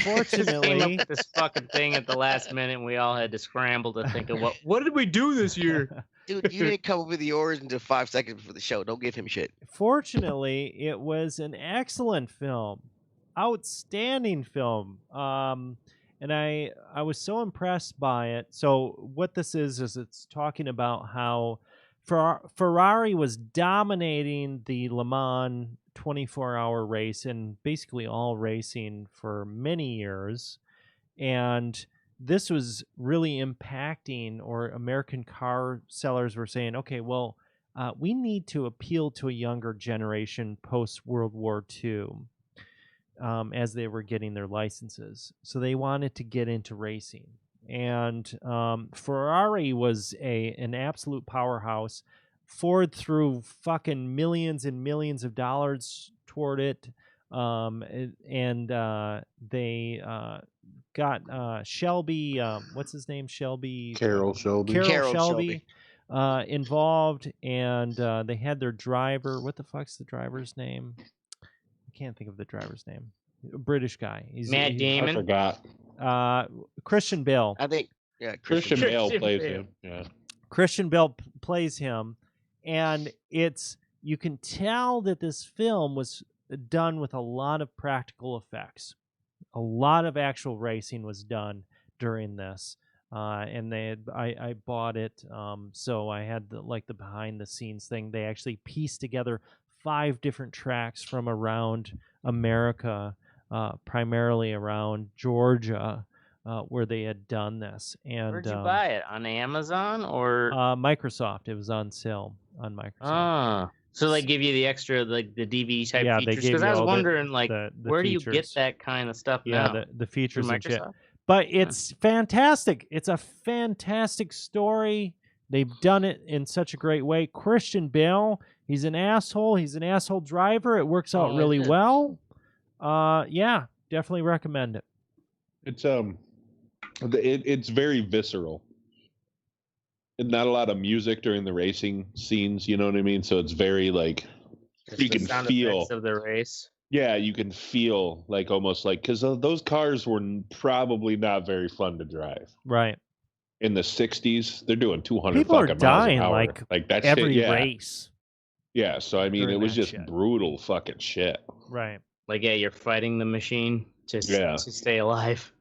Fortunately, came up with this fucking thing at the last minute, and we all had to scramble to think of what did we do this year? Dude, you didn't come up with yours until 5 seconds before the show. Don't give him shit. Fortunately, it was an excellent film. outstanding film. And I was so impressed by it. So what this is it's talking about how Ferrari was dominating the Le Mans 24-hour race and basically all racing for many years. And this was really impacting, or American car sellers were saying, okay, well, we need to appeal to a younger generation post-World War II as they were getting their licenses. So they wanted to get into racing. And Ferrari was an absolute powerhouse. Ford threw fucking millions and millions of dollars toward it. And they got Shelby, what's his name? Shelby? Carroll Shelby. Carroll Shelby. Involved, and they had their driver. What the fuck's the driver's name? I can't think of the driver's name. British guy. Matt Damon. I forgot. Christian Bale. I think, yeah, Christian Bale plays him. Yeah. Christian Bale plays him, and you can tell that this film was done with a lot of practical effects. A lot of actual racing was done during this. And I bought it, so I had the behind the scenes thing. They actually pieced together 5 different tracks from around America, primarily around Georgia, where they had done this. And where'd you buy it? On Amazon or Microsoft? It was on sale on Microsoft. Ah, so they give you the extra, like the DVD type features. Because I was wondering, the where features. Do you get that kind of stuff now? Yeah, the features and shit. But it's fantastic. It's a fantastic story. They've done it in such a great way. Christian Bale, he's an asshole. He's an asshole driver. It works out really well. Yeah, definitely recommend it. It's very visceral. And not a lot of music during the racing scenes, you know what I mean? So it's very you can feel of the race. Yeah, you can feel almost because those cars were probably not very fun to drive. Right. In the 60s, they're doing 200 People fucking are dying miles an hour. like that every shit, yeah. race. Yeah, so I mean, it was just brutal fucking shit. Right. You're fighting the machine to stay alive.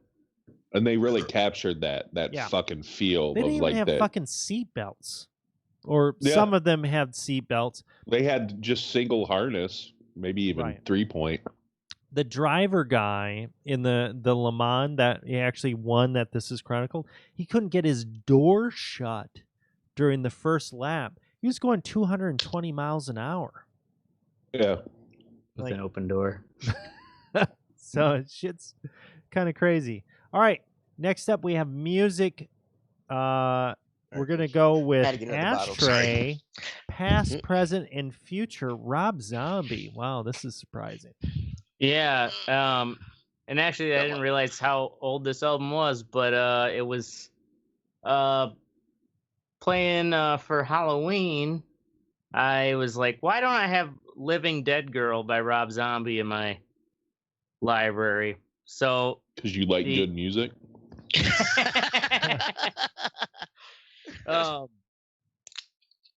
And they really captured that fucking feel. They didn't even have fucking seat belts. Or some of them had seat belts. They had just single harness. Maybe even 3-point. The driver guy in the Le Mans that he actually won that This Is Chronicled, he couldn't get his door shut during the first lap. He was going 220 miles an hour. Yeah. With an open door. So shit's kind of crazy. All right. Next up, we have music. We're going to go with Ashtray, Past, Present, and Future, Rob Zombie. Wow, this is surprising. Yeah, and actually I didn't realize how old this album was, but it was playing for Halloween. I was like, why don't I have Living Dead Girl by Rob Zombie in my library? So because you like good music?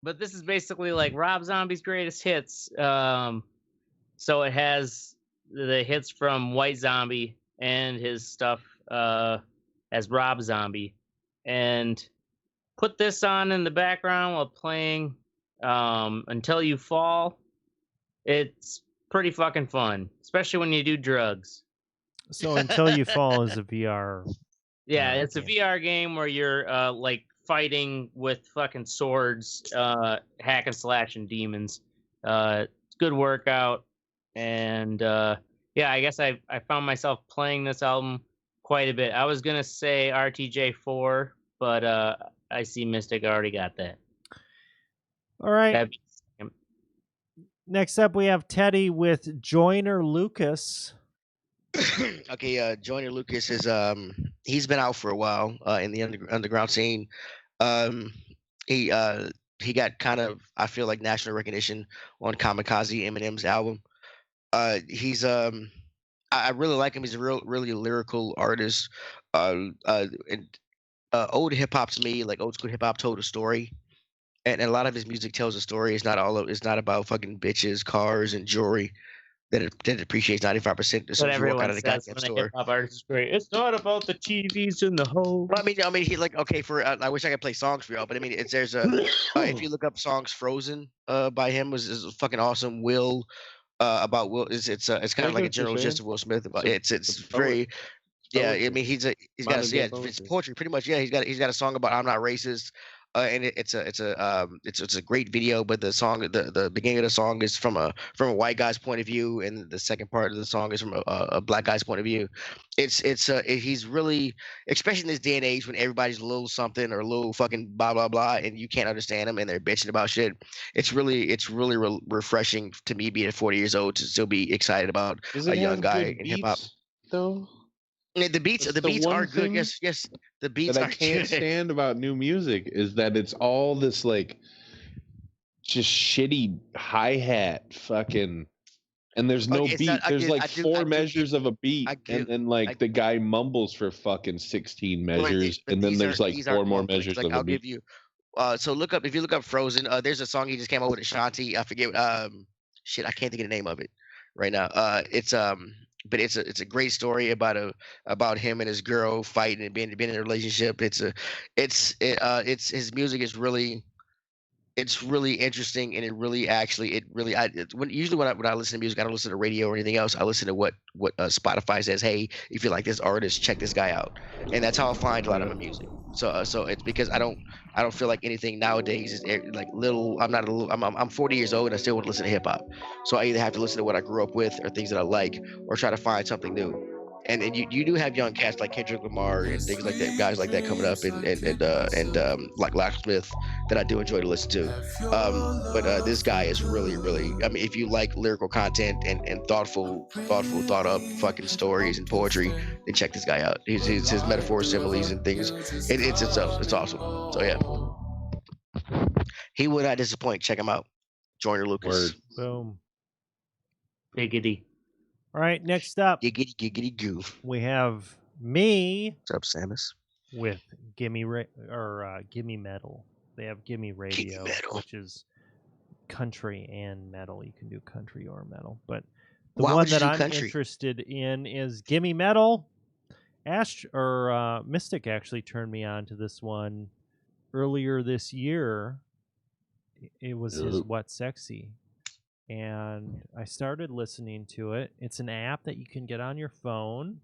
But this is basically Rob Zombie's greatest hits. So it has the hits from White Zombie and his stuff as Rob Zombie, and put this on in the background while playing Until You Fall. It's pretty fucking fun, especially when you do drugs. So Until You Fall is a VR. Yeah, it's a VR game where you're fighting with fucking swords, hack and slash and demons. It's good workout, and I guess I found myself playing this album quite a bit. I was gonna say RTJ4, but I see Mystic already got that. All right. Next up, we have Teddy with Joyner Lucas. Okay, Joyner Lucas is he's been out for a while in the underground scene. He got kind of, I feel like, national recognition on Kamikaze, Eminem's album. He's I really like him. He's a really lyrical artist. And old hip hop to me, old school hip hop, told a story, and a lot of his music tells a story. It's not about fucking bitches, cars, and jewelry. that it appreciates 95% as soon as you walk out of the goddamn store. Hip hop artist is great. It's not about the TVs and the hoes. Well, I mean, he like okay for. I wish I could play songs for y'all, but I mean, there's a if you look up songs "Frozen" by him is fucking awesome. Will about Will it's kind of like a general gist of Will Smith. About it's very. Yeah, I mean he's got it's poetry pretty much. Yeah, he's got a song about I'm not racist, and it's a great video. But the song, the beginning of the song is from a white guy's point of view, and the second part of the song is from a black guy's point of view. He's really, especially in this day and age when everybody's a little something or a little fucking blah blah blah, and you can't understand them and they're bitching about shit. It's really refreshing to me being 40 years old to still be excited about a young guy in hip hop. Though. Yeah, the beats are good. Yes, the beats that are I can't stand about new music is that it's all this like just shitty hi-hat fucking, and there's no beat. There's like four measures of a beat, and then like the guy mumbles for fucking 16 measures, and then there's like four more measures of a beat. I'll give you. So if you look up Frozen, there's a song he just came out with Ashanti. I forget. Shit, I can't think of the name of it right now. But it's a great story about him and his girl fighting and being in a relationship. His music is really interesting, and usually when I listen to music, I don't listen to radio or anything else. I listen to what Spotify says. Hey, if you like this artist, check this guy out, and that's how I find a lot of my music. So it's because I don't feel like anything nowadays is like little. I'm 40 years old and I still want to listen to hip hop. So I either have to listen to what I grew up with or things that I like, or try to find something new. And you do have young cats like Kendrick Lamar and things like that, guys like that coming up, and like Locksmith that I do enjoy to listen to. But this guy is really, I mean, if you like lyrical content and thoughtful, thought up fucking stories and poetry, then check this guy out. His metaphors, similes, and things. It's awesome. So yeah, he would not disappoint. Check him out. Joyner Lucas. Boom. Biggity. All right, next up, giggity goo. We have me. What's up, Samus? With Gimme Metal. They have Gimme Radio, which is country and metal. You can do country or metal, but the one that I'm interested in is Gimme Metal. Mystic actually turned me on to this one earlier this year. It was his What Sexy. And I started listening to it. It's an app that you can get on your phone.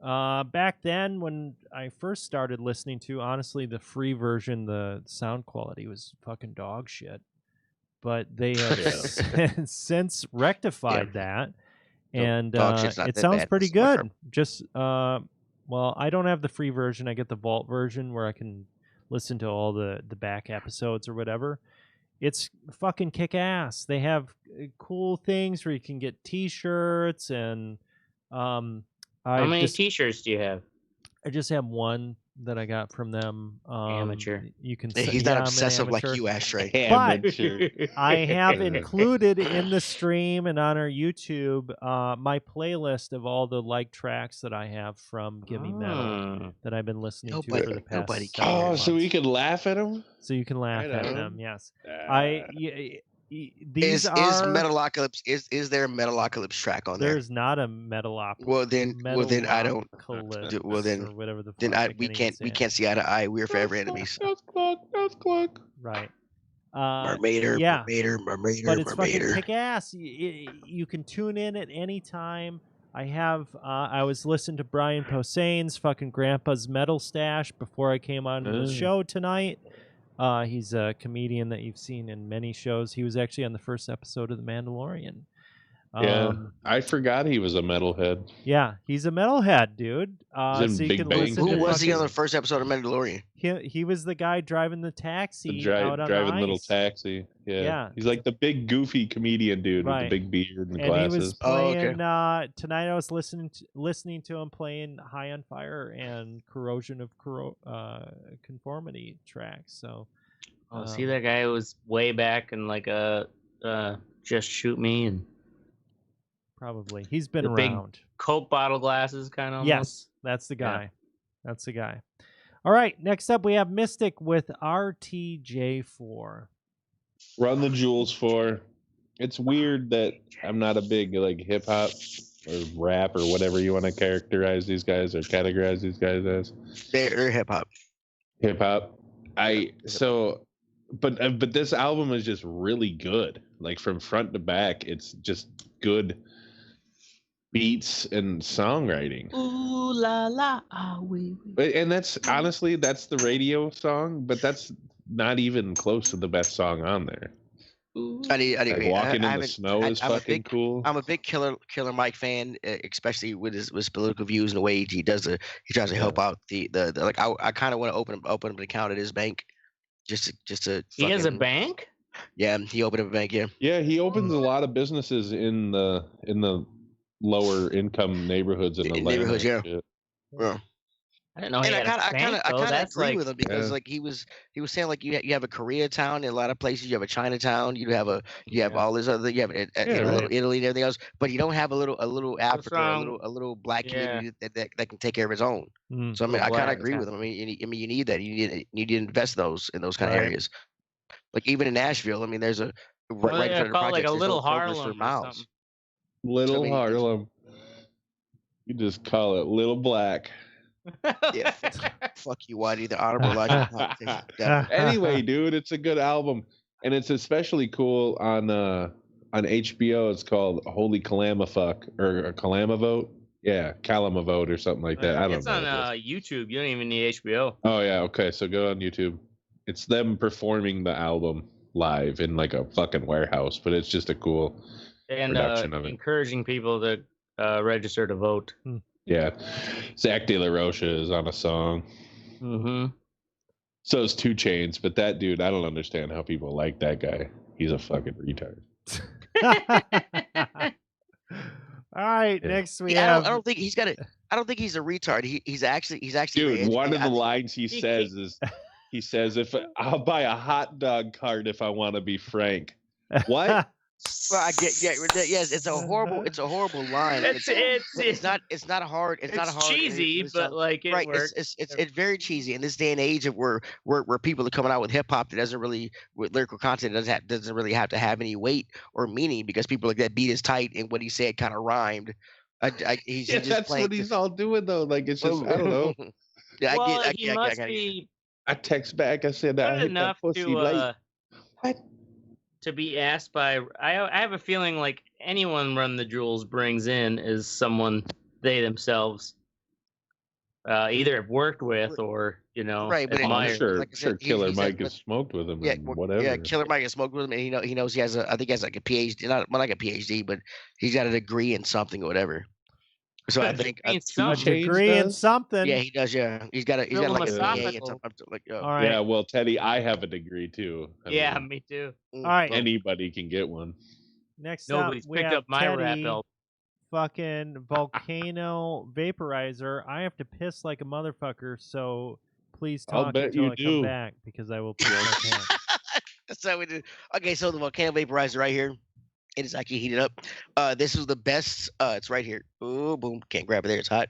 Back then, when I first started listening to, honestly, the free version, the sound quality was fucking dog shit. But they have since rectified that, and it sounds pretty good. Just well, I don't have the free version. I get the Vault version where I can listen to all the back episodes or whatever. It's fucking kick-ass. They have cool things where you can get T-shirts and how many T-shirts do you have? I just have one that I got from them. Amateur. You can. He's not obsessive like you, Ashtray. But I have included in the stream and on our YouTube my playlist of all the tracks that I have from Gimme Metal that I've been listening to for the past. Months. So we can laugh at them. So you can laugh at them. Yes. Is Metalocalypse is there a Metalocalypse track on there? There's not a Metalocalypse. Well then I don't. Well then or whatever the. Then we can't see eye to eye. We're forever enemies. That's clock. Right. Mermaider. But it's fucking kick ass. You can tune in at any time. I was listening to Brian Posehn's fucking Grandpa's Metal Stash before I came on the show tonight. He's a comedian that you've seen in many shows. He was actually on the first episode of The Mandalorian. I forgot he was a metalhead. Yeah, he's a metalhead, dude. So you can listen Who was he on the first episode of Mandalorian? He was the guy driving the taxi out on driving the little taxi. Yeah, he's like the big goofy comedian dude with the big beard and the glasses. He was playing, tonight I was listening to him playing High on Fire and Corrosion of Conformity tracks. So, see, that guy was way back in like Just Shoot Me and. Probably. He's been around. Big Coke bottle glasses kind of. Yes, that's the guy. Yeah. That's the guy. All right, next up we have Mystic with RTJ4. Run the Jewels 4. it's weird that I'm not a big like hip hop or rap or whatever you want to characterize these guys or categorize these guys as. They're hip hop. Hip hop. But this album is just really good. Like from front to back, it's just good beats and songwriting. Ooh la la, ah oui. And that's honestly that's the radio song, but that's not even close to the best song on there. Like Walking in the Snow is fucking cool. I'm a big Killer Mike fan, especially with his political views and the way he tries to help out the like I kind of want to open up an account at his bank, just to. He has a bank. Yeah, he opened up a bank. Yeah, he opens a lot of businesses in the lower income neighborhoods in the neighborhoods. Yeah. I didn't know. And I kind of agree with him because like he was saying like you have a Koreatown in a lot of places, you have a Chinatown, you have all this other, you have little Italy and everything else, but you don't have a little Africa, a little black community that can take care of its own. So I mean, I kind of agree with him. I mean, you need that. You need to invest in those kind of areas. Like even in Nashville, I mean, there's a right in front of the project, like a little Harlem for miles. Little Harlem. You just call it Little Black. Yeah, fuck you, Whitey, the honorable Elijah. Anyway, dude, it's a good album, and it's especially cool on HBO. It's called Holy Calamafuck or Calamavote. Yeah, Calamavote or something like that. I don't know. It's on YouTube. You don't even need HBO. Oh yeah, okay. So go on YouTube. It's them performing the album live in like a fucking warehouse, but it's just a cool production of it. Encouraging people to register to vote. Yeah, Zach De La Rocha is on a song. Mm-hmm. So is 2 Chainz, but that dude, I don't understand how people like that guy. He's a fucking retard. All right, next we have. I don't think he's got it. I don't think he's a retard. He's actually. Dude, one of the lines he says is, he says, "If I'll buy a hot dog cart if I want to be frank." What? Well, I get yes. It's a horrible line. It's not hard. It's not hard. Cheesy, but like it works. It's very cheesy in this day and age of where people are coming out with hip hop that doesn't really, with lyrical content doesn't really have to have any weight or meaning because people like that beat is tight and what he said kind of rhymed. He's just that's what he's all doing though. Like it's just I don't know. Yeah, well, I must be. I text back. I said I hit that pussy late. What? To be asked by, I have a feeling like anyone Run the Jewels brings in is someone they themselves either have worked with or right. But I'm sure Killer Mike has smoked with him. Whatever. Yeah, Killer Mike has smoked with him, and he knows he has I think he has like a PhD, not like a PhD, but he's got a degree in something or whatever. So I think a degree in something. Yeah, he does. Yeah, he's got like a BA in something. Like, all right. Yeah, well, Teddy, I have a degree too. I mean, me too. All right, anybody can get one. Next Nobody's up, we picked have up my Teddy, rap belt. Fucking volcano vaporizer. I have to piss like a motherfucker, so please talk until I come back because I will piss my pants. That's how we do. Okay, so the volcano vaporizer right here. It is actually heated up. This was the best. It's right here. Oh, boom! Can't grab it there. It's hot.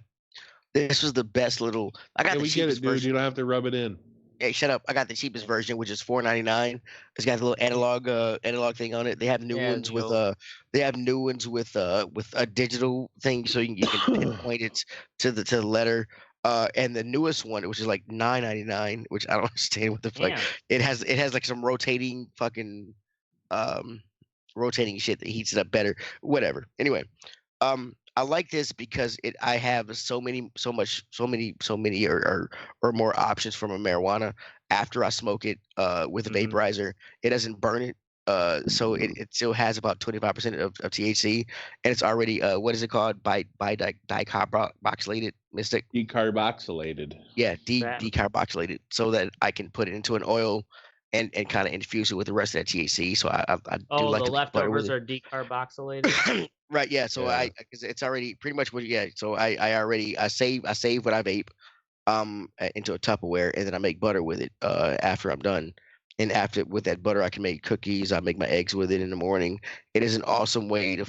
This was the best little. I got the cheapest version. You don't have to rub it in. Hey, shut up! I got the cheapest version, which is $4.99. It's got a little analog thing on it. They have new ones with a digital thing, so you can pinpoint it to the letter. And the newest one, which is like $9.99, which I don't understand what the fuck. It has like some rotating fucking rotating shit that heats it up better. Whatever. Anyway, I like this because I have so many or more options from a marijuana after I smoke it with a vaporizer. It doesn't burn it. So it still has about 25% of THC, and it's already what is it called? Decarboxylated, Mystic. Decarboxylated. Yeah, decarboxylated, so that I can put it into an oil and kind of infuse it with the rest of that THC. So I do like the leftovers are decarboxylated. Right. Yeah. So because it's already pretty much what. Yeah. So I save what I vape into a Tupperware, and then I make butter with it after I'm done. And after with that butter, I can make cookies. I make my eggs with it in the morning. It is an awesome way to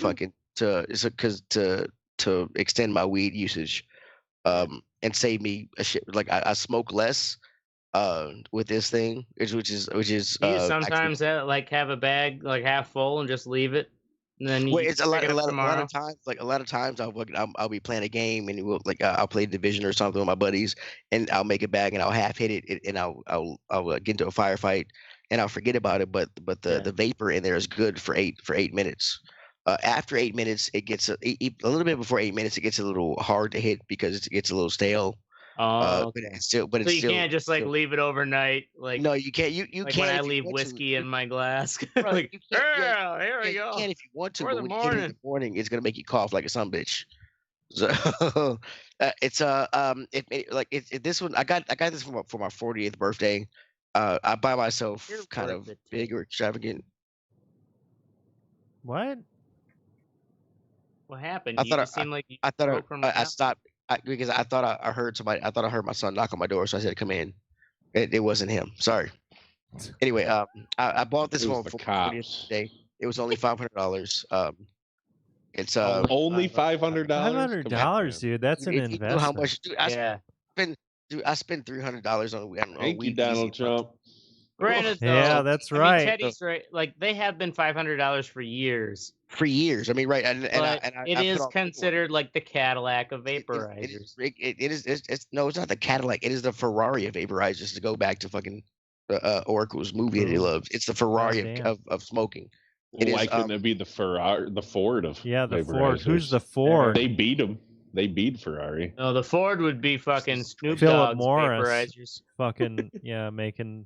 to extend my weed usage, and save me a shit. Like I smoke less, with this thing, which is you sometimes have a bag like half full and just leave it, and then you it's a pick it up tomorrow. a lot of times I'll be playing a game and I'll play Division or something with my buddies, and I'll make a bag and I'll half hit it, and I'll get into a firefight and I'll forget about it, but the vapor in there is good for 8 minutes. After 8 minutes, it gets a little bit before 8 minutes, it gets a little hard to hit because it gets a little stale. Oh, but it's still, so you can't just leave it overnight. Like, no, you can't. You like can when I if you leave want whiskey in my glass. Right, Like, you can't, here we go. You can if you want to, For but the when you get it in the morning, it's gonna make you cough like a son bitch. So it's this one I got this for my 40th birthday. I buy myself kind of big or extravagant. What happened? I You thought seemed like you I thought I stopped. stopped because I thought I heard somebody. I thought I heard my son knock on my door, so I said, "Come in." It wasn't him. Sorry. Anyway, I bought this one for my 40th birthday. It was only $500. It's only $500. $500, dude. That's an investment. You know how much? Dude, I spend $300 on weed. Thank you, Donald Trump. Granted, yeah, that's right. Teddy's right. Like, they have been $500 for years. For years, I mean, right? It is considered like the Cadillac of vaporizers. It's not the Cadillac. It is the Ferrari of vaporizers. To go back to fucking Oracle's movie that he loves, it's the Ferrari of smoking. Why couldn't it be the Ferrari, the Ford of the Ford? Who's the Ford? They beat him. They beat Ferrari. No, the Ford would be fucking Snoop Philip Dogg's Morris. vaporizers. Fucking making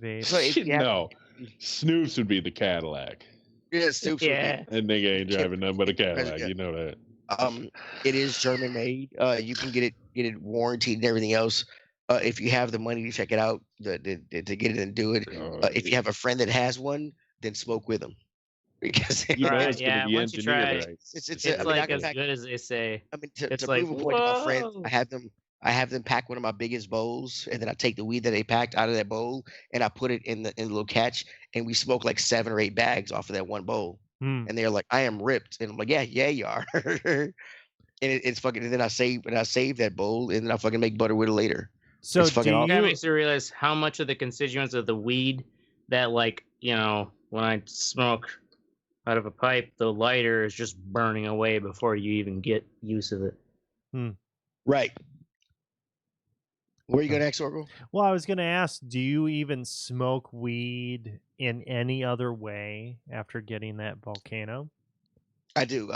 vape. So no, Snoop's would be the Cadillac. Yeah, Snoop's would be. And nigga ain't driving nothing but a Cadillac. You know that. It is German made. You can get it warranted and everything else. If you have the money to check it out, to get it and do it. If you have a friend that has one, then smoke with them. Because once you try it, it's like as good as they say. I mean, to prove a point to my friends, I have them pack one of my biggest bowls, and then I take the weed that they packed out of that bowl, and I put it in the little catch, and we smoke like 7 or 8 bags off of that one bowl. And they're like, "I am ripped," and I'm like, "Yeah, you are." And it's fucking. And then I save that bowl, and then I fucking make butter with it later. So that makes you realize how much of the constituents of the weed that, like, when I smoke out of a pipe, the lighter is just burning away before you even get use of it. Right. Where you go next, Oracle? Well, I was going to ask, do you even smoke weed in any other way after getting that volcano? I do.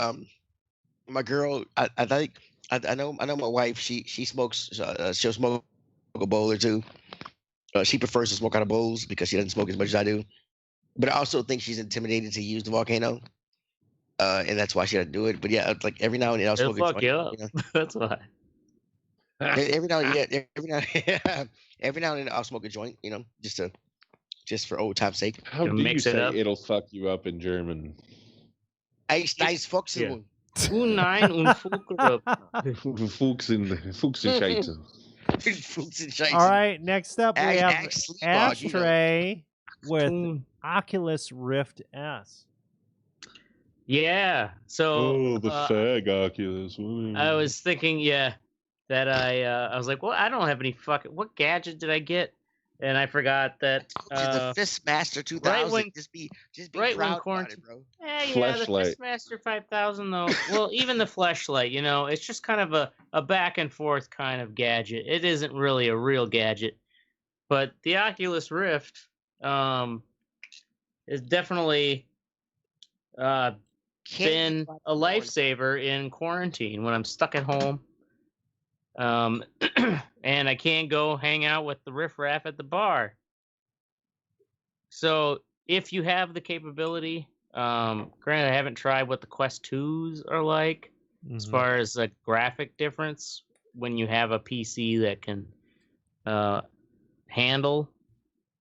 My girl, I know my wife. She smokes. She'll smoke a bowl or two. She prefers to smoke out of bowls because she doesn't smoke as much as I do. But I also think she's intimidated to use the volcano, and that's why she doesn't do it. But yeah, like every now and then I'll smoke a joint. That's why. Every now and then I'll smoke a joint, just for old time's sake. How do you say it'll fuck you up in German? Nice Fuchsen. Nein und Fuchsen. All right, next up we have Ashtray with Oculus Rift S. Yeah. So the fag Oculus. I was thinking, that I was like, well, I don't have any what gadget did I get? And I forgot that the Fistmaster 2000. Just be right proud when quarantine, about it, bro. The Fistmaster 5000 though. Well, even the fleshlight, it's just kind of a back and forth kind of gadget. It isn't really a real gadget, but the Oculus Rift is definitely been a lifesaver in quarantine when I'm stuck at home. And I can't go hang out with the riffraff at the bar. So if you have the capability, granted, I haven't tried what the Quest 2s are like as far as a graphic difference when you have a PC that can handle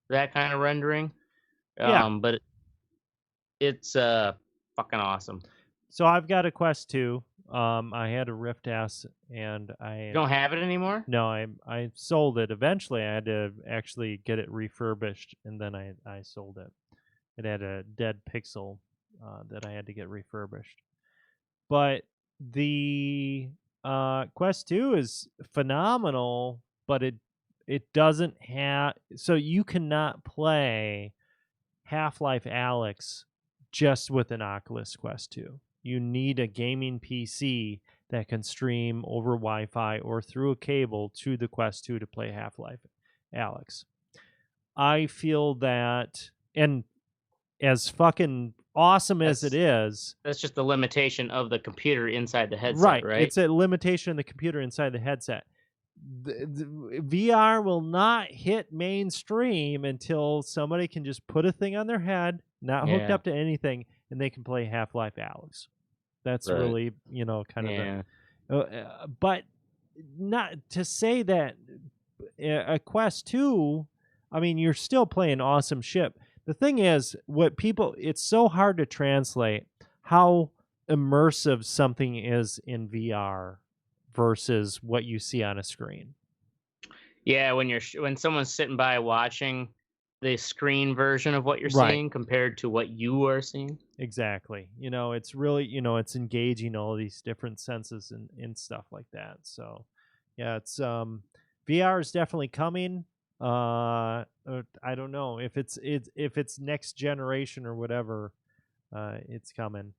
that kind of rendering. But it's fucking awesome. So I've got a Quest 2. I had a Rift S, and You don't have it anymore? No, I sold it. Eventually, I had to actually get it refurbished, and then I sold it. It had a dead pixel that I had to get refurbished. But the Quest 2 is phenomenal, but it it doesn't have, so you cannot play Half-Life Alyx just with an Oculus Quest 2. You need a gaming PC that can stream over Wi-Fi or through a cable to the Quest 2 to play Half-Life Alyx. I feel that, and as fucking awesome as it is, that's just the limitation of the computer inside the headset, right? It's a limitation of the computer inside the headset. The VR will not hit mainstream until somebody can just put a thing on their head, not hooked up to anything, and they can play Half-Life Alyx. That's really, kind of the... but not to say that a Quest 2, I mean, you're still playing awesome shit. The thing is, it's so hard to translate how immersive something is in VR versus what you see on a screen. Yeah, when someone's sitting by watching the screen version of what you're seeing compared to what you are seeing. Exactly. It's really, it's engaging all these different senses and stuff like that. So, yeah, it's VR is definitely coming. I don't know if it's next generation or whatever. It's coming.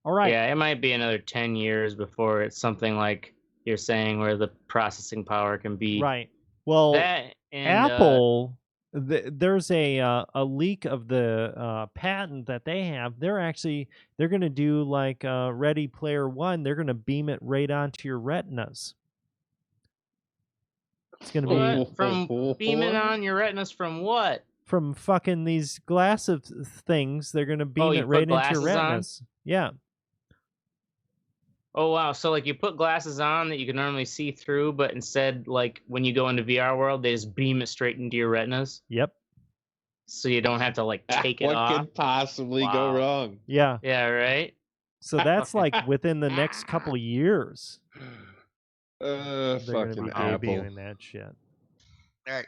All right. Yeah, it might be another 10 years before it's something like you're saying, where the processing power can be right. Well, that, and Apple, there's a leak of the patent that they have. They're going to do like Ready Player One. They're going to beam it right onto your retinas. It's going to be from beaming on your retinas from what? From fucking these glasses things. They're going to beam it right into your retinas. Yeah. Oh, wow. So, like, you put glasses on that you can normally see through, but instead, like, when you go into VR world, they just beam it straight into your retinas? Yep. So you don't have to, like, take it off? What could possibly go wrong? Yeah. Yeah, right? So that's, like, within the next couple of years. They're going to be debuting that shit. All right.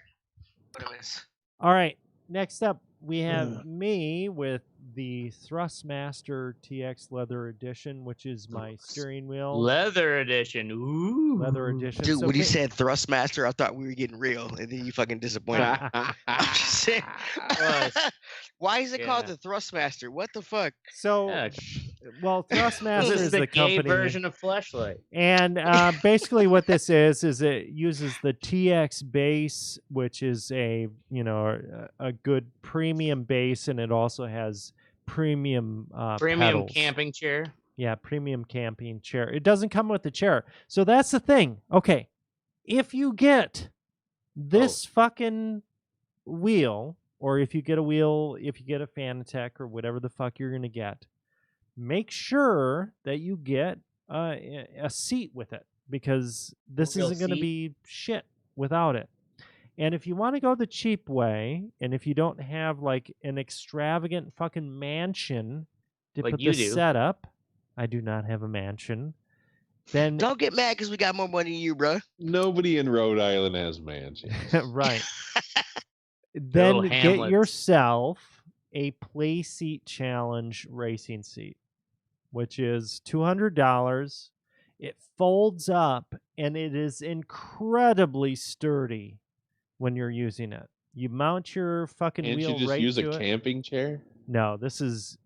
What it is. All right. Next up, we have me with the Thrustmaster TX Leather Edition, which is my steering wheel. Leather Edition. Ooh. Leather Edition. Dude, when you said Thrustmaster, I thought we were getting real, and then you fucking disappointed. I'm just saying. Why is it called the Thrustmaster? What the fuck? So, well, Thrustmaster is the company version of Fleshlight. And basically what this is it uses the TX base, which is a good premium base, and it also has premium pedals. Camping chair. Yeah, premium camping chair. It doesn't come with the chair. So that's the thing. Okay, if you get this fucking wheel, or if you get a Fanatec or whatever the fuck you're going to get, make sure that you get a seat with it, because this isn't going to be shit without it. And if you want to go the cheap way, and if you don't have like an extravagant fucking mansion to put this setup, I do not have a mansion. Then don't get mad because we got more money than you, bro. Nobody in Rhode Island has mansions. Right. Then get yourself a Playseat Challenge racing seat, which is $200. It folds up, and it is incredibly sturdy when you're using it. You mount your fucking wheel right to it. Can't you just use a camping chair? No, this is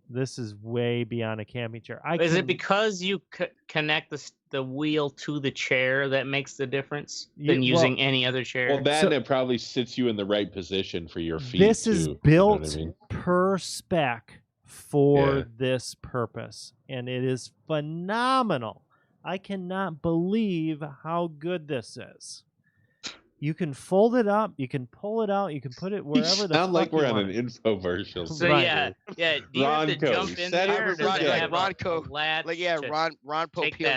way beyond a camping chair. Is it because you connect the wheel to the chair that makes the difference than using any other chair? Well, and it probably sits you in the right position for your feet. This is built per spec for this purpose, and it is phenomenal. I cannot believe how good this is. You can fold it up, you can pull it out, you can put it wherever the fuck like we're on an infomercial. So yeah. Do you have to jump in there? Ron Popeil's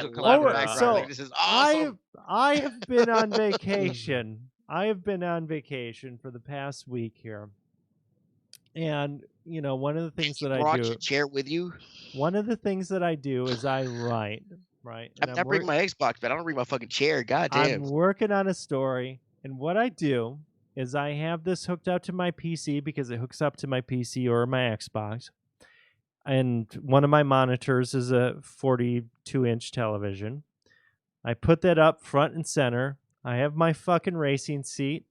will come back. So this is awesome. I have been on vacation. I have been on vacation for the past week here. And, one of the things that I do... brought your chair with you? One of the things that I do is I write, right? I bring my Xbox, but I don't bring my fucking chair. God damn. I'm working on a story, and what I do is I have this hooked up to my PC because it hooks up to my PC or my Xbox. And one of my monitors is a 42-inch television. I put that up front and center. I have my fucking racing seat,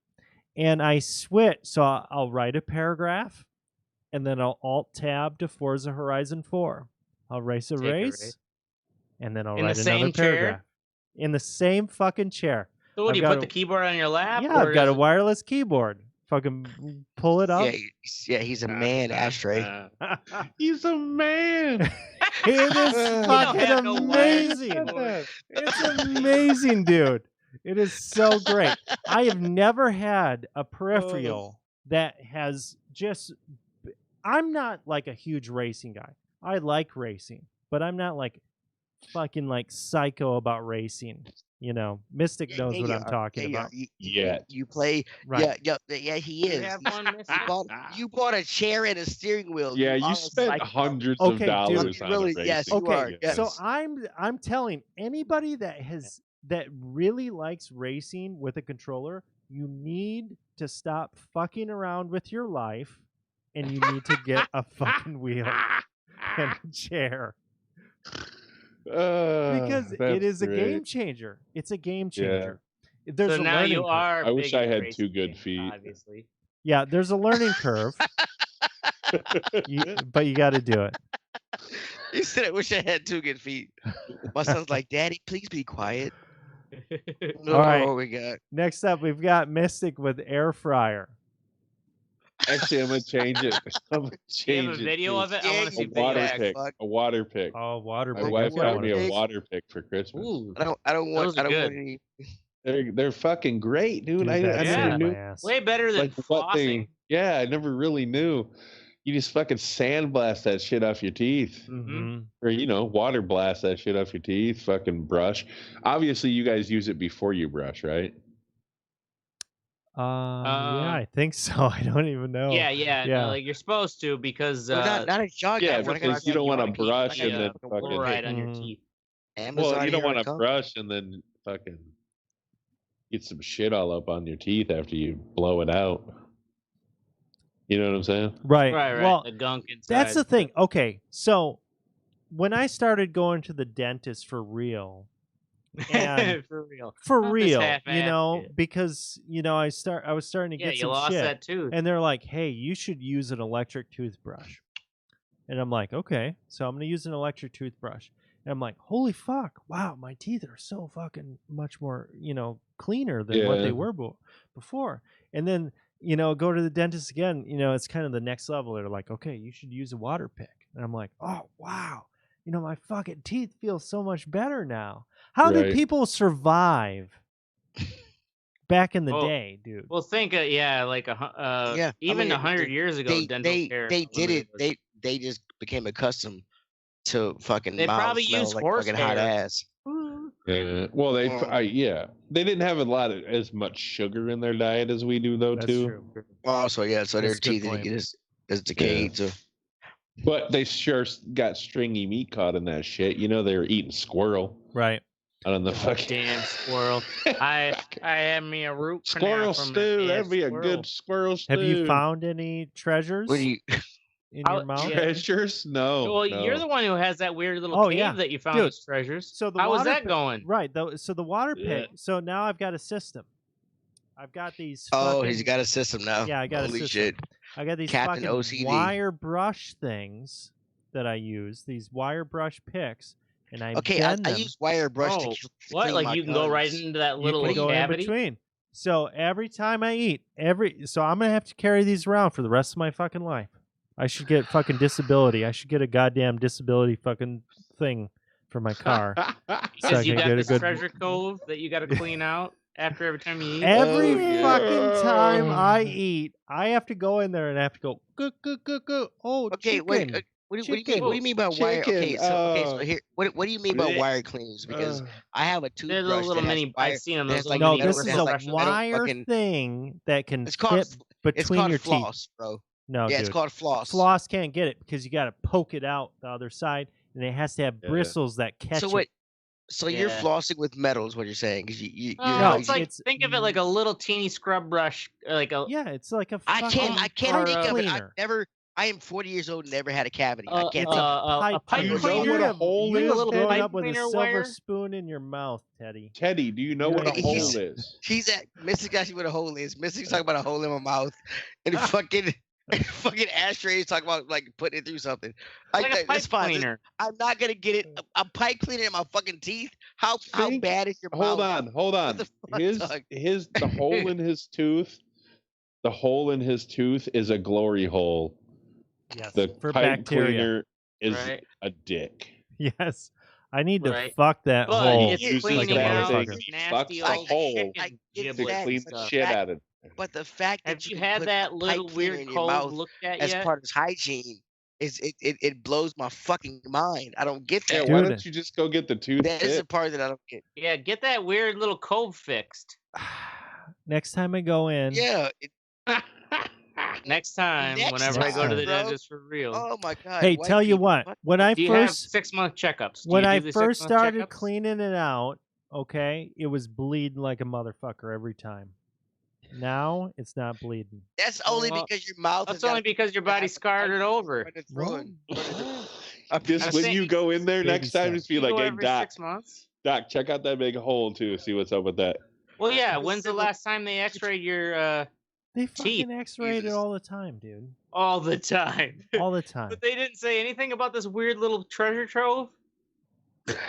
and I switch. So I'll write a paragraph, and then I'll Alt-Tab to Forza Horizon 4. I'll race a race, and then I'll write another paragraph. In the same fucking chair. So what, do you put the keyboard on your lap? Yeah, I've got a wireless keyboard. Fucking pull it up. Yeah, he's a man, Ashtray. He's a man. It is fucking amazing. It's amazing, dude. It is so great. I have never had a peripheral that has just... I'm not like a huge racing guy. I like racing, but I'm not like fucking like psycho about racing. You know, Mystic knows what I'm talking about. You play, right? Yeah. He is. You bought a chair and a steering wheel. Yeah, you spent hundreds of dollars on racing. Yes, you are. Yes. So I'm telling anybody that really likes racing with a controller, you need to stop fucking around with your life, and you need to get a fucking wheel and a chair. Because it is a game changer. It's a game changer. Yeah. There's so now you are. I wish I had 2 good feet. Obviously. Yeah, there's a learning curve, but you got to do it. You said, "I wish I had 2 good feet." My son's like, "Daddy, please be quiet." All right. What we got? Next up, we've got Mystic with air fryer. Actually, I'm gonna change it. I'm gonna change you have a video of it? I want to see a water pick. A water pick. Oh, water pick. My wife got me a water pick for Christmas. Ooh, I don't want any. They're fucking great, dude. I never knew. Way better than flossing. I never really knew. You just fucking sandblast that shit off your teeth, or water blast that shit off your teeth. Fucking brush. Obviously, you guys use it before you brush, right? Yeah, I think so. I don't even know. Yeah. No, like you're supposed to because not a jog. Yeah, because you don't want to brush and then fucking right on your teeth. Well, you don't want to brush and then fucking get some shit all up on your teeth after you blow it out. You know what I'm saying? Right. Well, the gunk inside. That's the thing. Okay, so when I started going to the dentist for real. And for real, because I was starting to get some lost shit, that tooth. And they're like, "Hey, you should use an electric toothbrush," and I'm like, "Okay," so I'm gonna use an electric toothbrush, and I'm like, "Holy fuck, wow, my teeth are so fucking much more, cleaner than what they were before," and then go to the dentist again, it's kind of the next level. They're like, "Okay, you should use a water pick," and I'm like, "Oh wow, my fucking teeth feel so much better now." How did people survive back in the day, dude? Well, think, even 100 years ago, dental care. They did it. They just became accustomed to fucking. They probably used horse fucking hot ass. Well, they didn't have as much sugar in their diet as we do, though. That's too. True. Also, so their teeth didn't get as decayed. So. But they sure got stringy meat caught in that shit. They were eating squirrel. Right. On the fucking damn squirrel. I had me a root squirrel stew. That'd be a good squirrel stew. Have you found any treasures in your mouth? Treasures? No. Well, you're the one who has that weird little cave that you found as treasures. So how was that going? Right. So the water pit. So now I've got a system. I've got these. He's got a system now. Yeah, I got Holy a system. Shit. I got these Captain fucking OCD. wire brush things that I use. These wire brush picks. And I use wire brush to what? Like you can go right into that little cavity? In between. So every time I eat, so I'm gonna have to carry these around for the rest of my fucking life. I should get fucking disability. I should get a goddamn disability fucking thing for my car. Because you got this treasure cove that you got to clean out after every time you eat. Every fucking time I eat, I have to go in there and I have to go go. Oh, okay, chicken. Wait. What do you mean by wire? Okay, so here, what do you mean by wire cleans? Because I have a toothbrush. There's a little mini. I've seen them. This is a wire thing that can fit between your floss, teeth, bro. No, it's called floss. Floss can't get it because you got to poke it out the other side, and it has to have bristles that catch it. So you're flossing with metal, is what you're saying? Because it's like think of it like a little teeny scrub brush, like a it's like a. I can't think of it. I am 40 years old and never had a cavity. I can't a pipe Do you know cleaner. what a hole is? A little grown pipe up with a cleaner silver wire. spoon in your mouth, Teddy. Teddy, do you know what a hole is? He's at Mystic actually what a hole is. Mystic's talking about a hole in my mouth, and fucking ashtrays talking about like putting it through something. Like a pipe cleaner. I'm not gonna get it. A pipe cleaner in my fucking teeth. How bad is your hold mouth? Hold on. The hole in his tooth. The hole in his tooth is a glory hole. Yes, the for pipe bacteria. Cleaner is a dick. Yes. I need to fuck that hole. It's like a motherfucker. Fuck the hole I to get clean the shit out of it. But the fact have that you had that little weird cold looked at as part of hygiene is it blows my fucking mind. I don't get that. Yeah, why don't you just go get the tooth? That is the part that I don't get. Yeah, get that weird little cove fixed. Next time I go in. Yeah. Next time, whenever I go to the dentist for real. Oh my god! Hey, tell you what. When I first 6-month checkups. When I first started cleaning it out, okay, it was bleeding like a motherfucker every time. Now it's not bleeding. That's only because your mouth. That's only because your body scarred it over. Just when you go in there next time, just be like, "Hey, Doc, 6 months. Doc, check out that big hole too. See what's up with that." Well, yeah. When's the last time they X-rayed your They fucking X-rayed it all the time, dude. All the time. All the time. But they didn't say anything about this weird little treasure trove.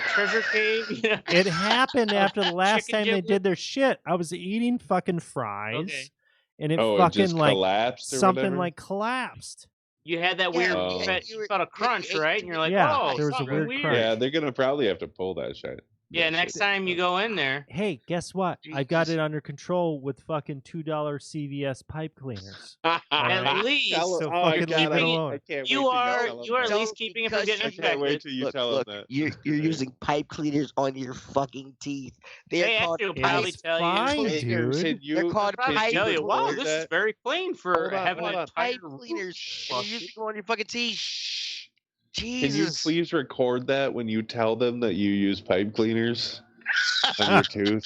Treasure cave. Yeah. It happened after the last time they did their shit. I was eating fucking fries, and it fucking like collapsed something like collapsed. You had that weird, you felt a crunch, right? And you're like, oh, there was a weird crunch. Yeah, they're gonna probably have to pull that shit. Yeah, next time you go in there. Hey, guess what? I got it under control with fucking $2 CVS pipe cleaners. At least, so fucking leave it alone. You are at least keeping it from getting infected. I can't wait till you tell them that. You're using pipe cleaners on your fucking teeth. They actually probably tell you. They're called pipe cleaners. Wow, this is very clean for having a pipe cleaners. You're using them on your fucking teeth. Jesus. Can you please record that when you tell them that you use pipe cleaners on your tooth?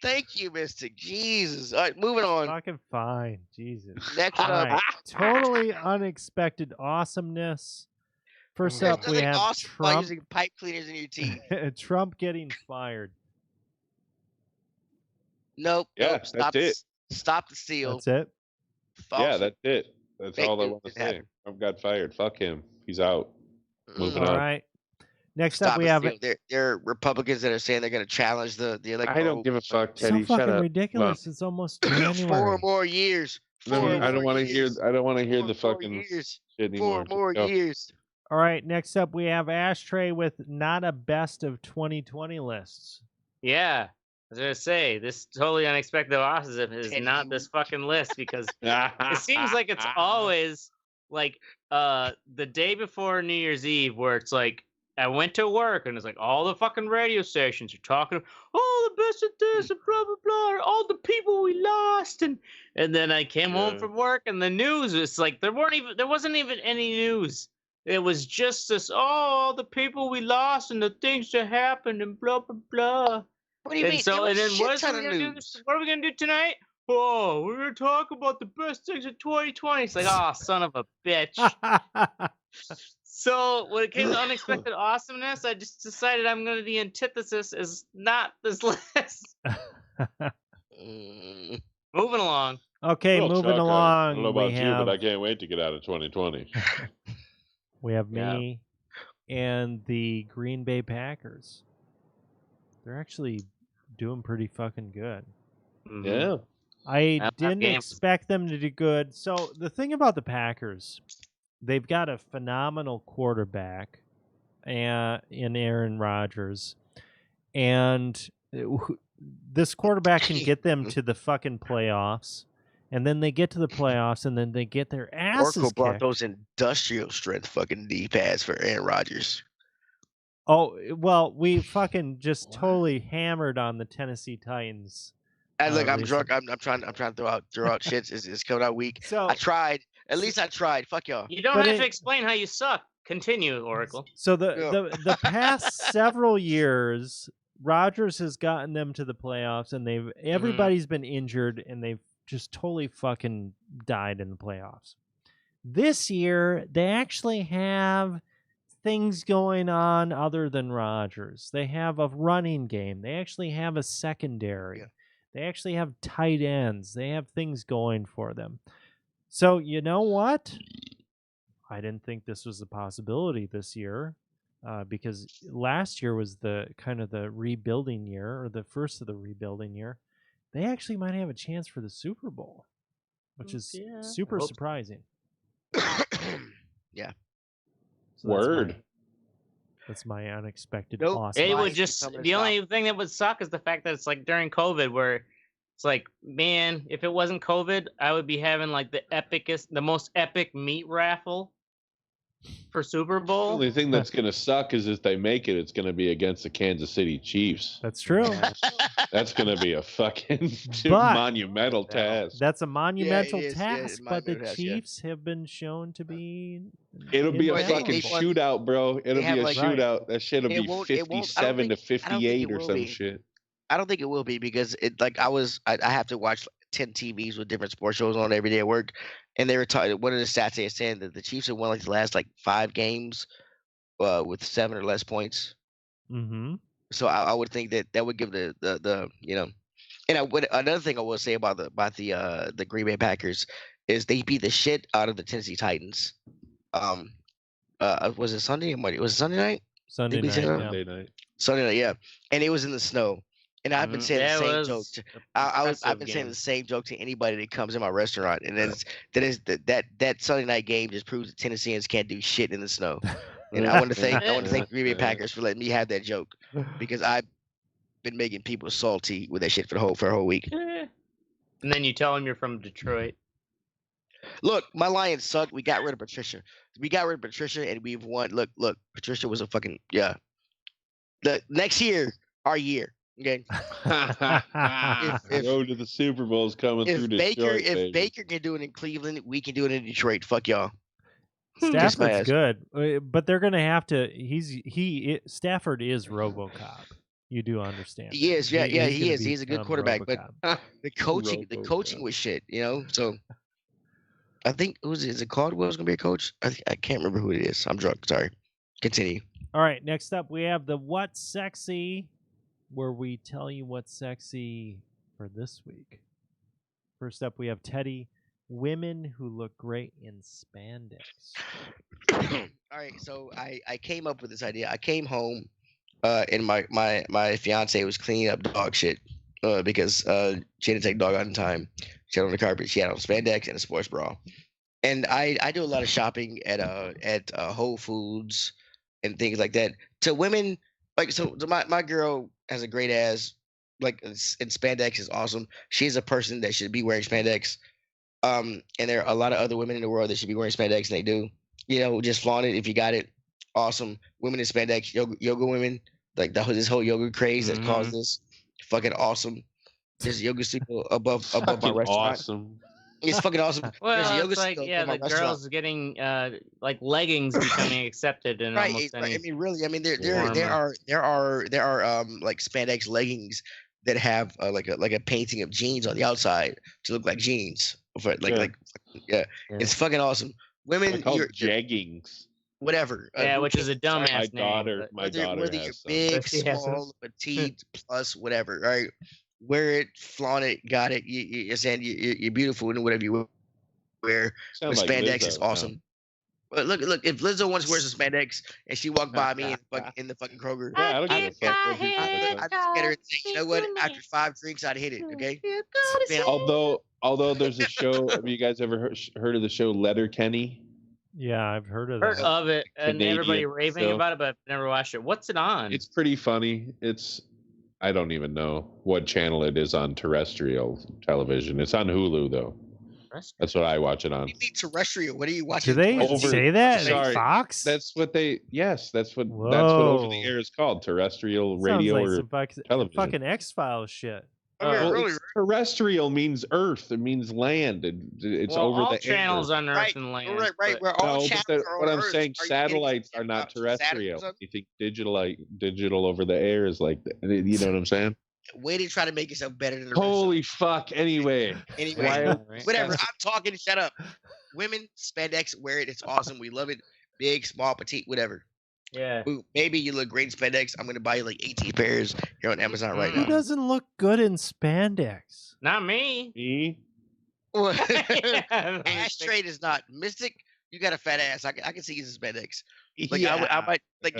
Thank you, Mystic. Jesus. All right, moving on. Fucking fine. Jesus. Next up. Right. Totally unexpected awesomeness. First up, we have awesome Trump using pipe cleaners in your teeth. Trump getting fired. Nope. Yeah, nope. that's it. Stop the steal. That's it? Yeah, that's it. That's all I want to say. Trump got fired. Fuck him. He's out. Moving on. All right. Next up, we have there are Republicans that are saying they're going to challenge the electoral. I don't give a fuck, Teddy. So fucking Shut up. ridiculous. It's almost January. 4 more years. I don't want to hear. I don't want to hear the fucking shit anymore. 4 more years. All right. Next up, we have Ashtray with not a best of 2020 lists. Yeah. I was gonna say this totally unexpected awesome is not this fucking list because it seems like it's always like the day before New Year's Eve where it's like I went to work and it's like all the fucking radio stations are talking the best of this and blah blah blah, all the people we lost and then I came home from work and the news it's like there wasn't even any news. It was just this all the people we lost and the things that happened and blah blah blah. What do you mean? So, and then what are we going to do tonight? Oh, we're going to talk about the best things of 2020. It's like, oh, son of a bitch. So when it came to unexpected awesomeness, I just decided I'm going to the antithesis is not this list. Moving along. Okay, moving along. I don't know about you, but I can't wait to get out of 2020. We have me and the Green Bay Packers. They're actually doing pretty fucking good. Yeah. I didn't expect them to do good. So the thing about the Packers, they've got a phenomenal quarterback in Aaron Rodgers. And this quarterback can get them to the fucking playoffs. And then they get to the playoffs, and then they get their asses Oracle brought kicked. those industrial strength fucking knee pads for Aaron Rodgers. Oh, well, we fucking just totally hammered on the Tennessee Titans. And look, I'm drunk. I'm trying to throw out shits. It's coming out weak. So I tried. At least I tried. Fuck y'all. You don't have to explain how you suck. Continue, Oracle. So the past several years, Rodgers has gotten them to the playoffs, and everybody's been injured, and they've just totally fucking died in the playoffs. This year, they actually have things going on other than Rodgers. They have a running game. They actually have a secondary. Yeah. They actually have tight ends. They have things going for them. So, you know what? I didn't think this was a possibility this year because last year was the kind of the rebuilding year, or the first of the rebuilding year. They actually might have a chance for the Super Bowl, which is super surprising. Yeah. So Word. That's my unexpected Nope. awesome. It would just, the only thing that would suck is the fact that it's like during COVID, where it's like, man, if it wasn't COVID, I would be having like the most epic meat raffle for Super Bowl. The only thing that's going to suck is if they make it, it's going to be against the Kansas City Chiefs. That's true. That's going to be a fucking monumental task. That's a monumental task, but the Chiefs have been shown to be... It'll be a fucking shootout, bro. It'll be a shootout. Right. That shit'll be 57 to 58 or some shit. I don't think it will be because I have to watch 10 TVs with different sports shows on every day at work, and they were talking. One of the stats they were saying that the Chiefs have won like the last 5 games with 7 or less points. Mm-hmm. So I would think that would give the you know, and another thing I will say about the Green Bay Packers is they beat the shit out of the Tennessee Titans. Was it Sunday or Monday? Was it Sunday night? Sunday night. Sunday night, yeah. And it was in the snow. And I've been saying the same joke. I've been saying the same joke to anybody that comes in my restaurant, and that Sunday night game just proves that Tennesseans can't do shit in the snow. And I want to thank the Green Bay Packers for letting me have that joke, because I've been making people salty with that shit for a whole week. And then you tell them you're from Detroit. Look, my Lions suck. We got rid of Patricia. And we've won. Look, Patricia was a fucking The next year, our year. Okay. Road to the Super Bowl is coming through Detroit. If Baker can do it in Cleveland, we can do it in Detroit. Fuck y'all. Stafford's good, but they're gonna have to. Stafford is RoboCop. You do understand? He is. Yeah, he is. He's a good quarterback, RoboCop. But the coaching was shit. You know, so. I think is it Caldwell's gonna be a coach? I can't remember who it is. I'm drunk. Sorry. Continue. All right. Next up, we have the What's Sexy, where we tell you what's sexy for this week. First up, we have Teddy. Women who look great in spandex. All right. So I came up with this idea. I came home, and my fiance was cleaning up dog shit because she didn't take dog out in time. She had on the carpet. She had on spandex and a sports bra. And I do a lot of shopping at Whole Foods and things like that. To women, so my girl has a great ass, and spandex is awesome. She's a person that should be wearing spandex. And there are a lot of other women in the world that should be wearing spandex, and they do. You know, just flaunt it if you got it. Awesome. Women in spandex, yoga women, this whole yoga craze that caused this. Fucking awesome. There's a yoga studio above my restaurant. Awesome. It's fucking awesome. Well, it's like the girls getting leggings becoming accepted in almost any. I mean, really. I mean, there are spandex leggings that have like a painting of jeans on the outside to look like jeans. It's fucking awesome. Women, you're jeggings. Whatever. Yeah, which is a dumbass name. My daughter whether you're big, small, petite, plus whatever, right? Wear it, flaunt it, got it. You're saying you're beautiful in whatever you wear. But spandex is awesome. But look, if Lizzo once wears a spandex and she walked by me in the fucking Kroger, I don't give a fuck. I'd just get her and say, you know what? After 5 drinks, I'd hit it. Okay. Although there's a show. Have you guys ever heard of the show Letterkenny? Yeah, I've heard of that. Heard of it, and everybody raving about it, but I've never watched it. What's it on? It's pretty funny. I don't even know what channel it is on terrestrial television. It's on Hulu though. That's what I watch it on. What do you mean terrestrial? What are you watching? Do they say that? Sorry, Fox? That's what over the air is called. Terrestrial radio or television. Fucking X-Files shit. Terrestrial means Earth. It means land. It's over the air. All channels on Earth and land. Right. What I'm saying, satellites are not terrestrial. You think digital over the air is like that? You know what I'm saying? way to try to make yourself better than the Holy fuck! Anyway, whatever. I'm talking. Shut up. Women, spandex, wear it. It's awesome. We love it. Big, small, petite, whatever. Yeah. Maybe you look great in spandex. I'm gonna buy you like 18 pairs here on Amazon right now. Who doesn't look good in spandex? Not me. Me? Ashtray is not. Mystic, you got a fat ass. I can see you in spandex. Like I might like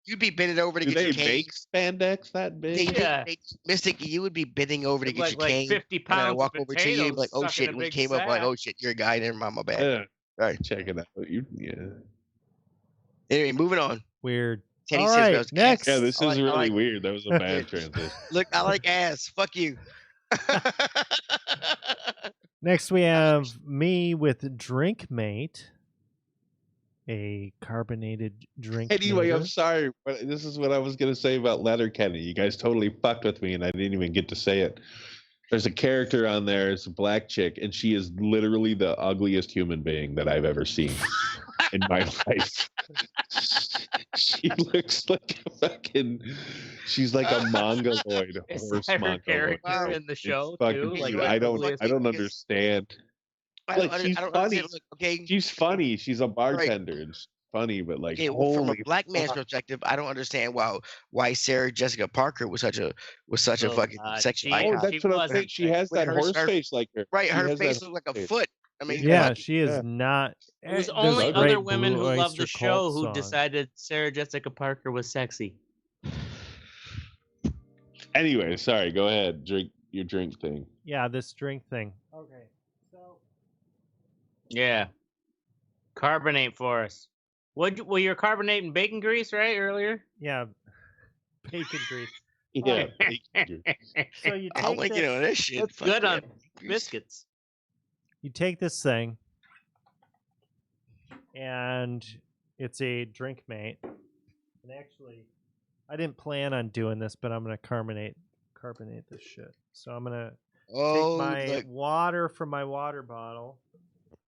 you'd be bending over to get your cane. Do they make spandex that big? Mystic, you would be bending over to get your cane. 50 pounds. And I walk over to you, like, oh shit. When you came up, like, oh shit, you're a guy. Never mind, my bad. All right, check it out. Anyway, moving on. Weird. Teddy All says right, next. Yeah, this is really weird. That was a bad transition. Look, I like ass. Fuck you. Next, we have me with Drink Mate, a carbonated drink. Anyway, I'm sorry, but this is what I was going to say about Letterkenny. You guys totally fucked with me, and I didn't even get to say it. There's a character on there. It's a black chick, and she is literally the ugliest human being that I've ever seen in my life. She looks like a fucking. She's like a mongoloid, horse mongoloid. Character in the show too. Like, I don't understand. She's funny. Okay. She's funny. She's a bartender and she's funny, but like, from a black man's perspective, I don't understand why Sarah Jessica Parker was such a fucking sexual icon. That's what I'm saying. She has that horse face like her. Right, her face looks like a foot. I mean, yeah, she is not. It was only other women who loved the show who decided Sarah Jessica Parker was sexy. Anyway, sorry. Go ahead. Drink your drink thing. Yeah, this drink thing. Okay, so. Yeah, carbonate for us. Well, you're carbonating bacon grease, right? Earlier. Yeah, bacon grease. Yeah, bacon grease. So you take I like this shit. It's good on biscuits. You take this thing, and it's a drink mate. And actually, I didn't plan on doing this, but I'm gonna carbonate this shit. So I'm gonna take my water from my water bottle.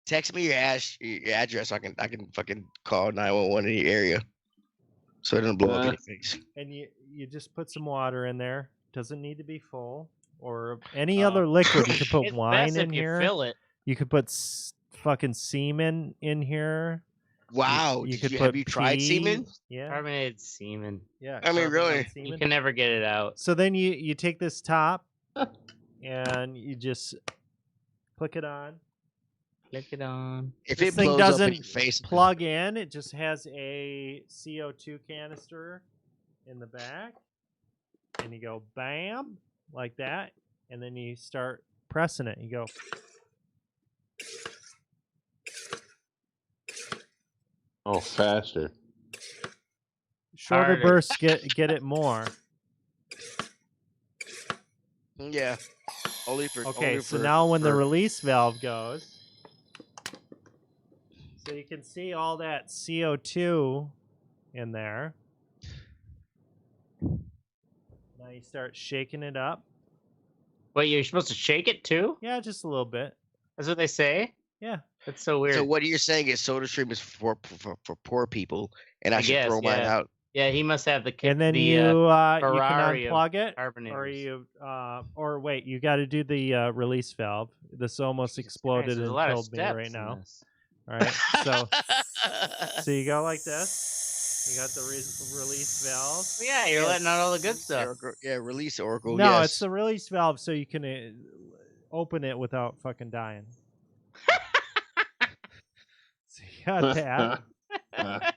Text me your address. So I can fucking call 911 in your area, so it doesn't blow up in your face. And you just put some water in there. Doesn't need to be full or any other liquid. You could put wine in here. You fill it. You could put fucking semen in here. Wow. Have you tried semen? Yeah. Carbonated semen. Yeah. I mean, really? Semen. You can never get it out. So then you take this top and you just click it on. Click it on. If this it thing blows doesn't up in your face, plug in, it just has a CO2 canister in the back. And you go bam, like that. And then you start pressing it. You go. Oh, faster. Shorter bursts get it more. Yeah. So now when the release valve goes, so you can see all that CO2 in there. Now you start shaking it up. Wait, you're supposed to shake it too? Yeah, just a little bit. That's what they say? Yeah. That's so weird. So what you're saying is SodaStream is for poor people, and I should throw mine out. Yeah, he must have the. And then you can unplug it, or wait, you got to do the release valve. This almost exploded and killed me right now. All right, so you go like this. You got the release valve. Yeah, you're letting out all the good stuff. Release Oracle. No, it's the release valve, so you can open it without fucking dying. So you got that.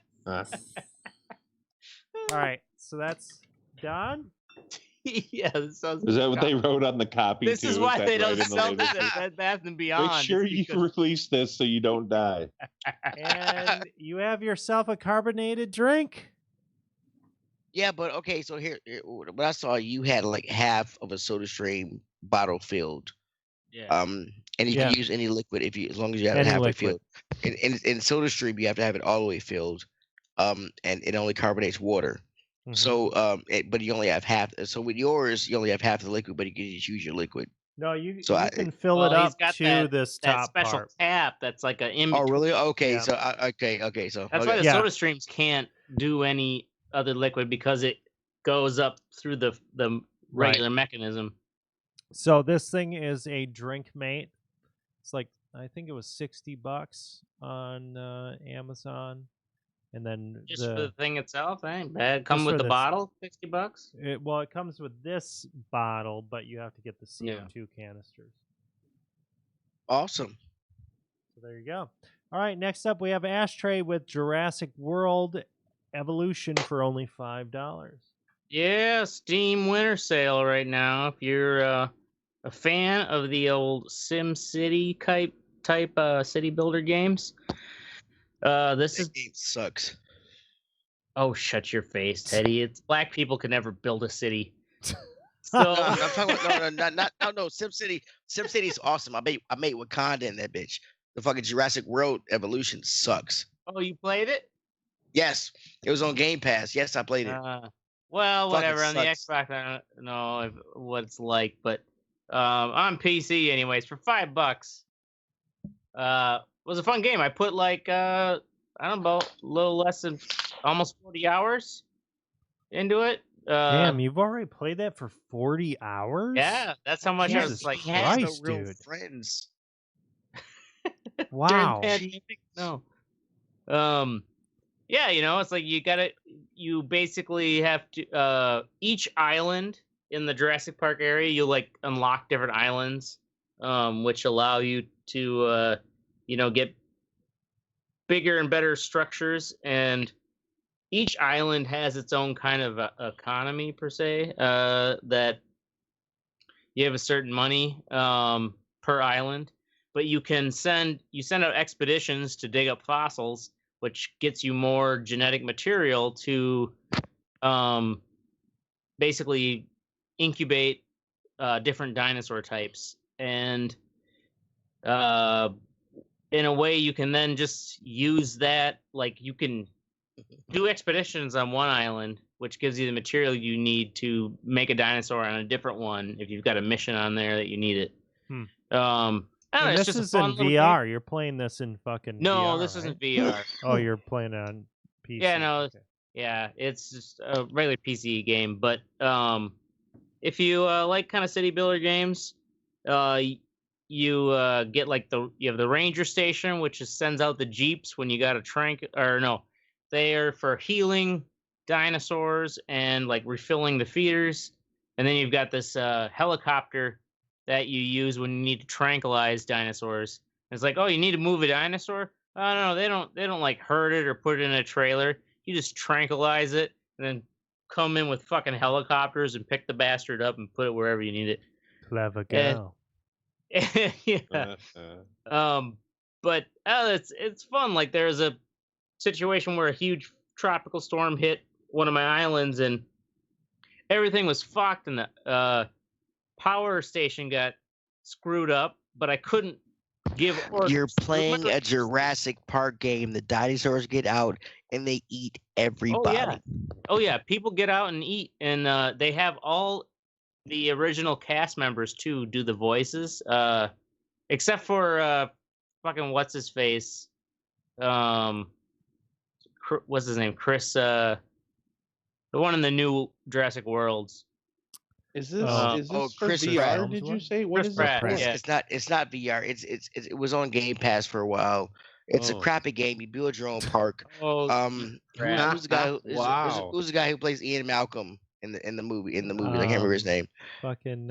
All right, so that's done. Yeah, this sounds. Is that what they wrote on the copy? This is why they don't sell this at Bed Bath & Beyond. Make sure you release this so you don't die. And you have yourself a carbonated drink. Yeah, but okay. So here, what I saw, you had like half of a SodaStream bottle filled. Yeah. And you can use any liquid as long as you have it halfway filled. In SodaStream, you have to have it all the way filled. And it only carbonates water. Mm-hmm. So, but you only have half. So with yours, you only have half the liquid, but you can just use your liquid. No, you can fill it up to this top that special part. tap that's like an in. Oh, really? Okay. Yeah. So okay. So that's why the SodaStreams can't do any other liquid because it goes up through the regular mechanism. So this thing is a drink mate. It's like, I think it was $60 on Amazon. And then just for the thing itself, ain't bad. Come with the bottle, $60. It comes with this bottle, but you have to get the CO2 canisters. Awesome. So there you go. All right, next up we have Ashtray with Jurassic World Evolution for only $5. Yeah, Steam winter sale right now. If you're a fan of the old Sim City type city builder games, this game sucks. Oh, shut your face, Teddy! It's black people can never build a city. So no, I'm talking about no. SimCity's awesome. I made Wakanda in that bitch. The fucking Jurassic World Evolution sucks. Oh, you played it? Yes, it was on Game Pass. Yes, I played it. Well, whatever. On the Xbox, I don't know what it's like, but on PC, anyways, for $5, was a fun game. I put like I don't know, a little less than almost 40 hours into it. Damn, you've already played that for 40 hours? Yeah, that's how much I was like. Christ, no real dude. friends. Wow. No. Yeah, it's like you basically have to each island in the Jurassic Park area, you like unlock different islands, which allow you to get bigger and better structures, and each island has its own kind of economy per se, that you have a certain money per island, but you send out expeditions to dig up fossils, which gets you more genetic material to basically incubate different dinosaur types. And in a way, you can then just use that, like you can do expeditions on one island, which gives you the material you need to make a dinosaur on a different one if you've got a mission on there that you need it. I don't know, this is in VR. You're playing this in fucking No, VR, this right? isn't VR. Oh, you're playing it on PC. Yeah, no. Okay. Yeah, it's just a regular PC game. But if you like kind of city builder games, you get like you have the ranger station, which sends out the jeeps when you got a they are for healing dinosaurs and like refilling the feeders. And then you've got this helicopter that you use when you need to tranquilize dinosaurs. And it's like, oh, you need to move a dinosaur? Oh no, they don't like hurt it or put it in a trailer. You just tranquilize it and then come in with fucking helicopters and pick the bastard up and put it wherever you need it. Clever girl. Yeah. But it's fun. Like there's a situation where a huge tropical storm hit one of my islands and everything was fucked, and the power station got screwed up, but I couldn't give orders. You're playing a Jurassic Park game. The dinosaurs get out and they eat everybody. Oh yeah, people get out and eat, and they have all the original cast members too do the voices, except for fucking what's his face, what's his name, Chris, the one in the new Jurassic Worlds. Is this Chris VR? Pratt. Did you say what Chris is Pratt, it? Yeah. It's not VR. It was on Game Pass for a while. It's a crappy game. You build your own park. Who's the guy? Who's the guy who plays Ian Malcolm in the movie? I can't remember his name. Fucking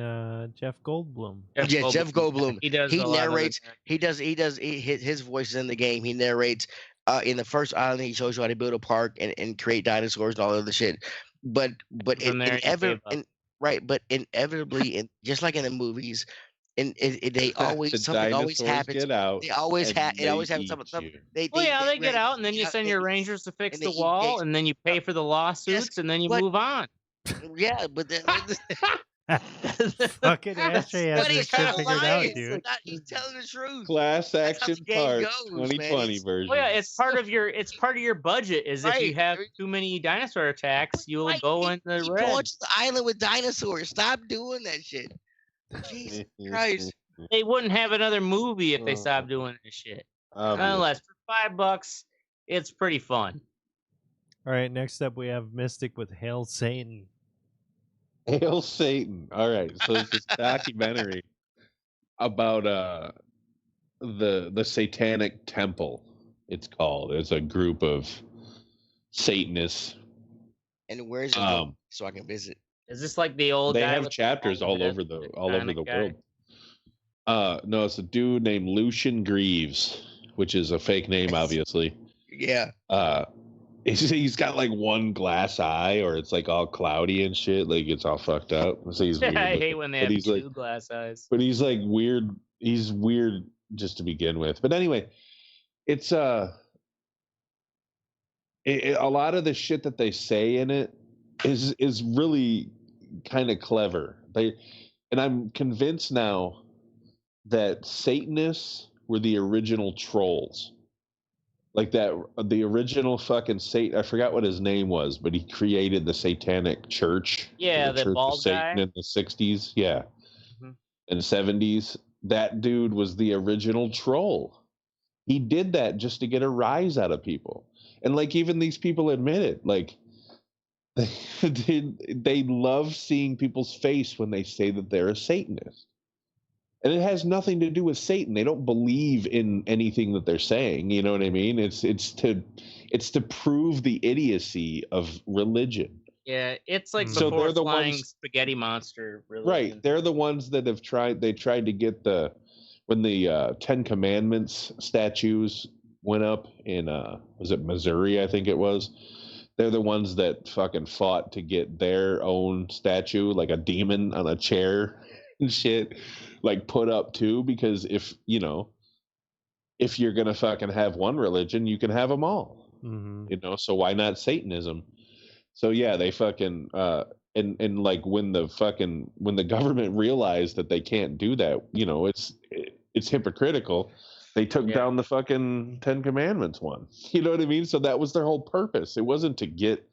Jeff Goldblum. Jeff Goldblum. He does. He narrates. He does. His voice is in the game. He narrates. In the first island, he shows you how to build a park and create dinosaurs and all of the shit. But inevitably, just like in the movies, they always something always happens. Get out they always have. It always happens. They get out, and then you send your rangers to fix the wall, and then you pay for the lawsuits, and then you move on. Yeah, but then. Fucking Ashley has this shit figured out, dude. He's telling the truth. Class action part 2020 version. Oh yeah, it's part of your budget. Is if you have too many dinosaur attacks, you will go in the red. Launch the island with dinosaurs. Stop doing that shit. Jesus Christ. They wouldn't have another movie if they stopped doing this shit. Nonetheless, for $5, it's pretty fun. All right, next up we have Mystic with Hail Satan. Hail Satan. All right. So it's this documentary about the Satanic Temple, it's called. It's a group of Satanists. And where's it so I can visit? Is this like the old They guy have chapters all over the world. No, it's a dude named Lucian Greaves, which is a fake name, obviously. Yeah. He's got like one glass eye, or it's like all cloudy and shit. Like it's all fucked up. So he's weird I hate when they have two glass eyes. But he's like weird. He's weird just to begin with. But anyway, it's a lot of the shit that they say in it is really kind of clever. And I'm convinced now that Satanists were the original trolls. Like that, the original fucking Satan. I forgot what his name was, but he created the Satanic Church. Yeah, the Church bald of Satan guy in the 60s. Yeah, and 70s. That dude was the original troll. He did that just to get a rise out of people, and like even these people admit it. Like they love seeing people's face when they say that they're a Satanist. And it has nothing to do with Satan. They don't believe in anything that they're saying. You know what I mean? It's to prove the idiocy of religion. Yeah, it's like before flying spaghetti monster religion. Right. They're the ones that have tried. They tried to get when the 10 Commandments statues went up in was it Missouri? I think it was. They're the ones that fucking fought to get their own statue, like a demon on a chair and shit, like put up too, because if you're gonna fucking have one religion, you can have them all. So why not Satanism? So yeah, they fucking and like when the government realized that they can't do that, it's hypocritical. They took down the fucking 10 Commandments one. You know what I mean? So that was their whole purpose. It wasn't to get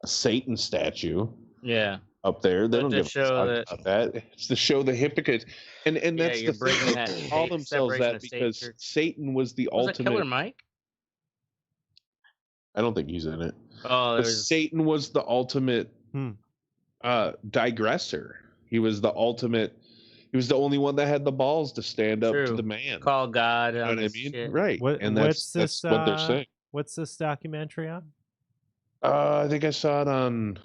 a Satan statue. Yeah. Up there, they don't give a fuck about that. It's to show the hypocrites, and that's the thing. They call themselves that because Satan was the ultimate. Killer Mike? I don't think he's in it. Oh, Satan was the ultimate digressor. He was the ultimate. He was the only one that had the balls to stand up to the man. Call God. You know what I mean? Shit. Right. That's what they're saying. What's this documentary on? I think I saw it on.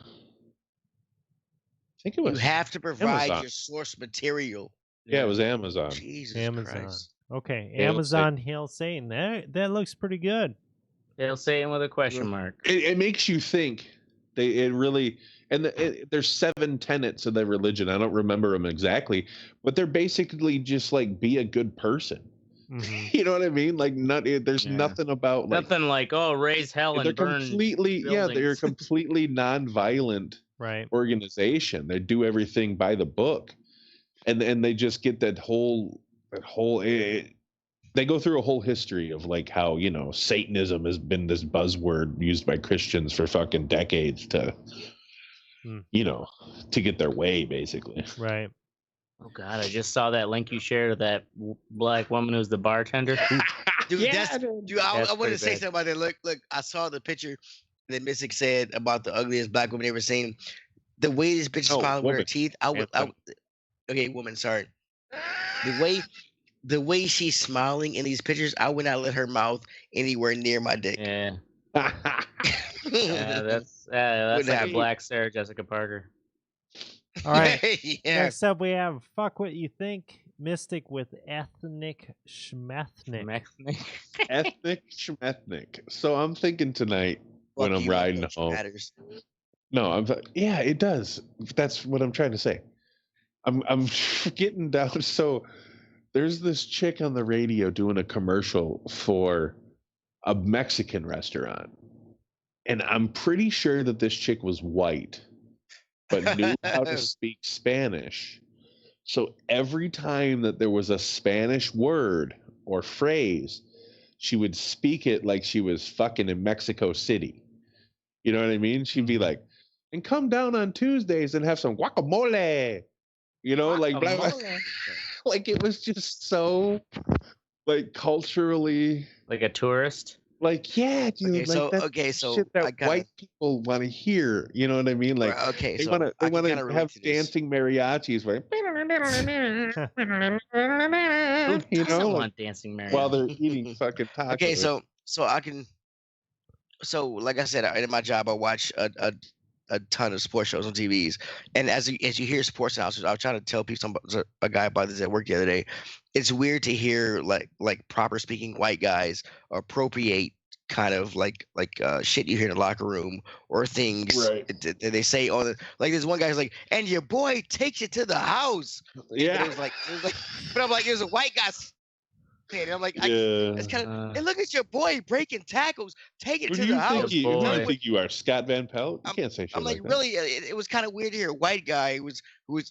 I think it was. You have to provide Amazon. your source material. Yeah, it was Amazon. Jesus Amazon. Christ. Okay, Amazon Hail Satan. That looks pretty good. Hail Satan with a question mark. It makes you think. It really, and there's 7 tenets of their religion. I don't remember them exactly, but they're basically just like be a good person. You know what I mean? Like there's nothing about nothing like raise hell and burn. They're completely non-violent. Right. Organization. They do everything by the book, and they just get that whole they go through a whole history of like how Satanism has been this buzzword used by Christians for fucking decades to to get their way, basically. Right. Oh God, I just saw that link you shared of that black woman who's the bartender. Dude, I wanted to say something about that. Look, I saw the picture that Mystic said about the ugliest black woman ever seen. The way this bitch is smiling with her teeth, okay, woman, sorry. The way she's smiling in these pictures, I would not let her mouth anywhere near my dick. Yeah. That's like a black Sarah Jessica Parker. All right. Next up, we have Fuck What You Think, Mystic with Ethnic Schmethnick. Ethnic Schmethnick. So I'm thinking tonight when I'm riding home. No, it does. That's what I'm trying to say. I'm getting down. So there's this chick on the radio doing a commercial for a Mexican restaurant. And I'm pretty sure that this chick was white, but knew how to speak Spanish. So every time that there was a Spanish word or phrase, she would speak it like she was fucking in Mexico City. You know what I mean? She'd be like, and come down on Tuesdays and have some guacamole. Like blah, blah. Like it was just so like culturally like a tourist. Like, yeah, dude. Okay, that's shit that white people want to hear. You know what I mean? Like, they want to have dancing mariachis, right? You know, want dancing mariachis while they're eating fucking tacos. Okay, so I can. So, like I said, in my job, I watch a ton of sports shows on TVs, and as you hear sports announcers, I was trying to tell people, a guy about this at work the other day. It's weird to hear like proper speaking white guys appropriate kind of like shit you hear in the locker room or things that they say on the, like there's one guy's like, and your boy takes it to the house. Yeah, but it was like, but I'm like, there's a white guy. And I'm like, it's kind of. And look at your boy breaking tackles, take it to the house. Who do you think you are, Scott Van Pelt? You can't say shit I'm like that. really. It was kind of weird to hear a white guy who was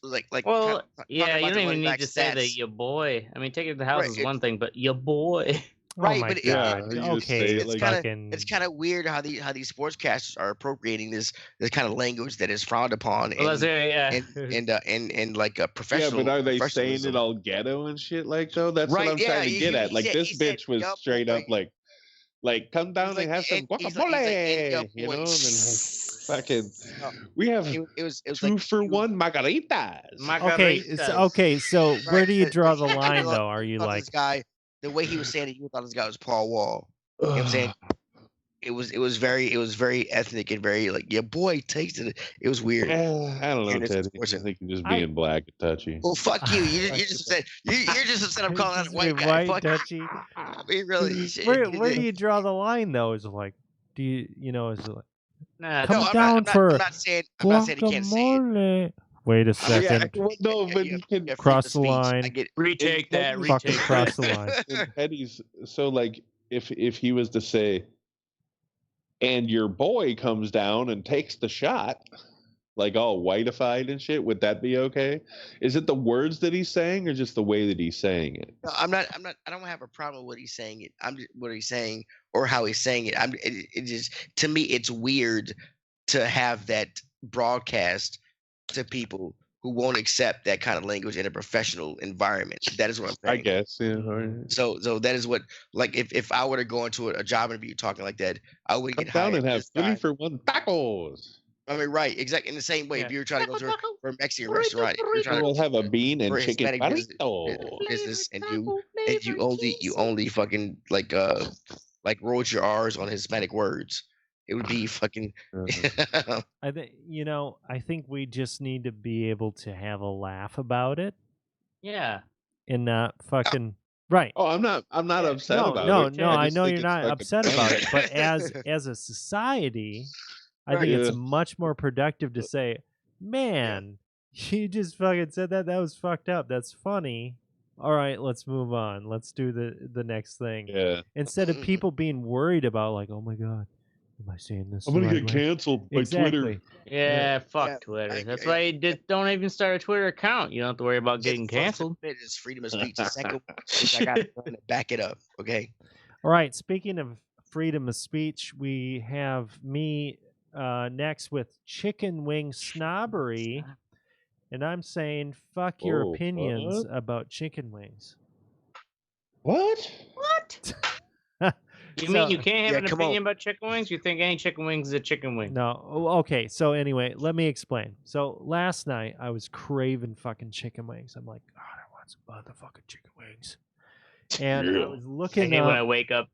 like. Well, yeah, you don't even need to say that your boy. I mean, take it to the house is one thing, but your boy. Right, oh but okay, it's kind of weird how these sportscasters are appropriating this kind of language that is frowned upon and like a professional. Yeah, but are they saying it all ghetto and shit like though? That's what I'm trying to get at. Like this bitch was straight up like come down and have some guacamole, you know, and fucking we have it was 2 for 1 margaritas. Okay, so where do you draw the line though? Are you like this guy? The way he was saying it, you thought this guy was Paul Wall. You know what I'm saying? It was very ethnic and very like your boy takes it. It was weird. I don't know, Teddy. I think you're just being black and touchy. Well, fuck you. You're just upset. You're just upset. I'm calling out a white guy. Fuck touchy. I mean, really. Where do you draw the line though? Is it like, do you know? Is it like, nah, come down for? I'm not saying he can't say it. Wait a second. Yeah, no, but you can cross the line. Retake that. Fucking cross the line. Eddie's so like if he was to say, and your boy comes down and takes the shot, like all whiteified and shit, would that be okay? Is it the words that he's saying or just the way that he's saying it? No, I'm not. I don't have a problem with what he's saying. What he's saying or how he's saying it. It just, to me, it's weird to have that broadcast to people who won't accept that kind of language in a professional environment. That is what I'm saying. I guess, yeah. So that is what, like, if I were to go into a job interview talking like that, I would get down hired and have 3 for 1 tacos. I mean, right, exactly. In the same way, if you were trying to go to a Mexican restaurant, we'll have a bean and chicken burrito business, and you only fucking like rolled your R's on Hispanic words. It would be fucking. I think we just need to be able to have a laugh about it. Yeah. And not fucking right. Oh, I'm not upset about it. No, I know you're not upset about it, but as a society, I think it's much more productive to say, "Man, you just fucking said that. That was fucked up. That's funny. All right, let's move on. Let's do the next thing." Yeah. Instead of people being worried about like, "Oh my god, am I saying this? I'm gonna get canceled by Twitter." Yeah, fuck Twitter. That's why you don't even start a Twitter account. You don't have to worry about getting canceled. It's freedom of speech. The second I got to back it up. Okay. All right. Speaking of freedom of speech, we have me next with chicken wing snobbery, and I'm saying fuck your opinions about chicken wings. What? You mean you can't have an opinion about chicken wings? You think any chicken wings is a chicken wing? No. Okay. So anyway, let me explain. So last night I was craving fucking chicken wings. I'm like, God, I want some motherfucking chicken wings. And I was looking up when I wake up,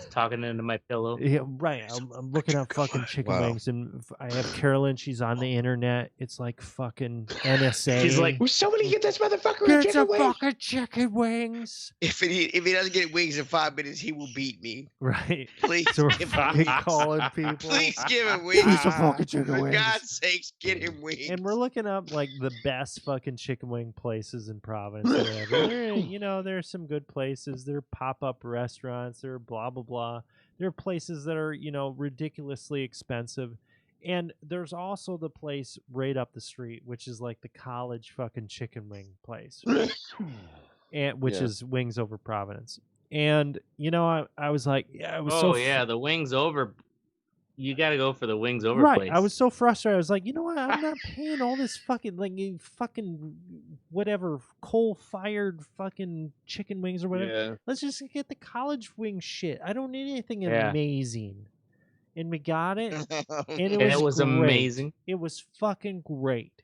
talking into my pillow. Yeah, right. I'm looking up fucking chicken wings, and I have Carolyn. She's on the internet. It's like fucking NSA. She's like, somebody get this motherfucker get some fucking chicken wings. If he doesn't get wings in 5 minutes, he will beat me. Right. Please, so we're calling people. Please give him wings. Get some fucking chicken wings. For God's sakes, get him wings. And we're looking up like the best fucking chicken wing places in Providence. There's some good places. There are pop-up restaurants. There are blah blah blah. There are places that are ridiculously expensive, and there's also the place right up the street, which is like the college fucking chicken wing place, and which is Wings Over Providence. And I was like, the Wings Over. you got to go for the wings over right. place. I was so frustrated. I was like, you know what? I'm not paying all this fucking whatever coal-fired fucking chicken wings or whatever. Yeah. Let's just get the college wing shit. I don't need anything amazing. And we got it, and it was great. Amazing. It was fucking great.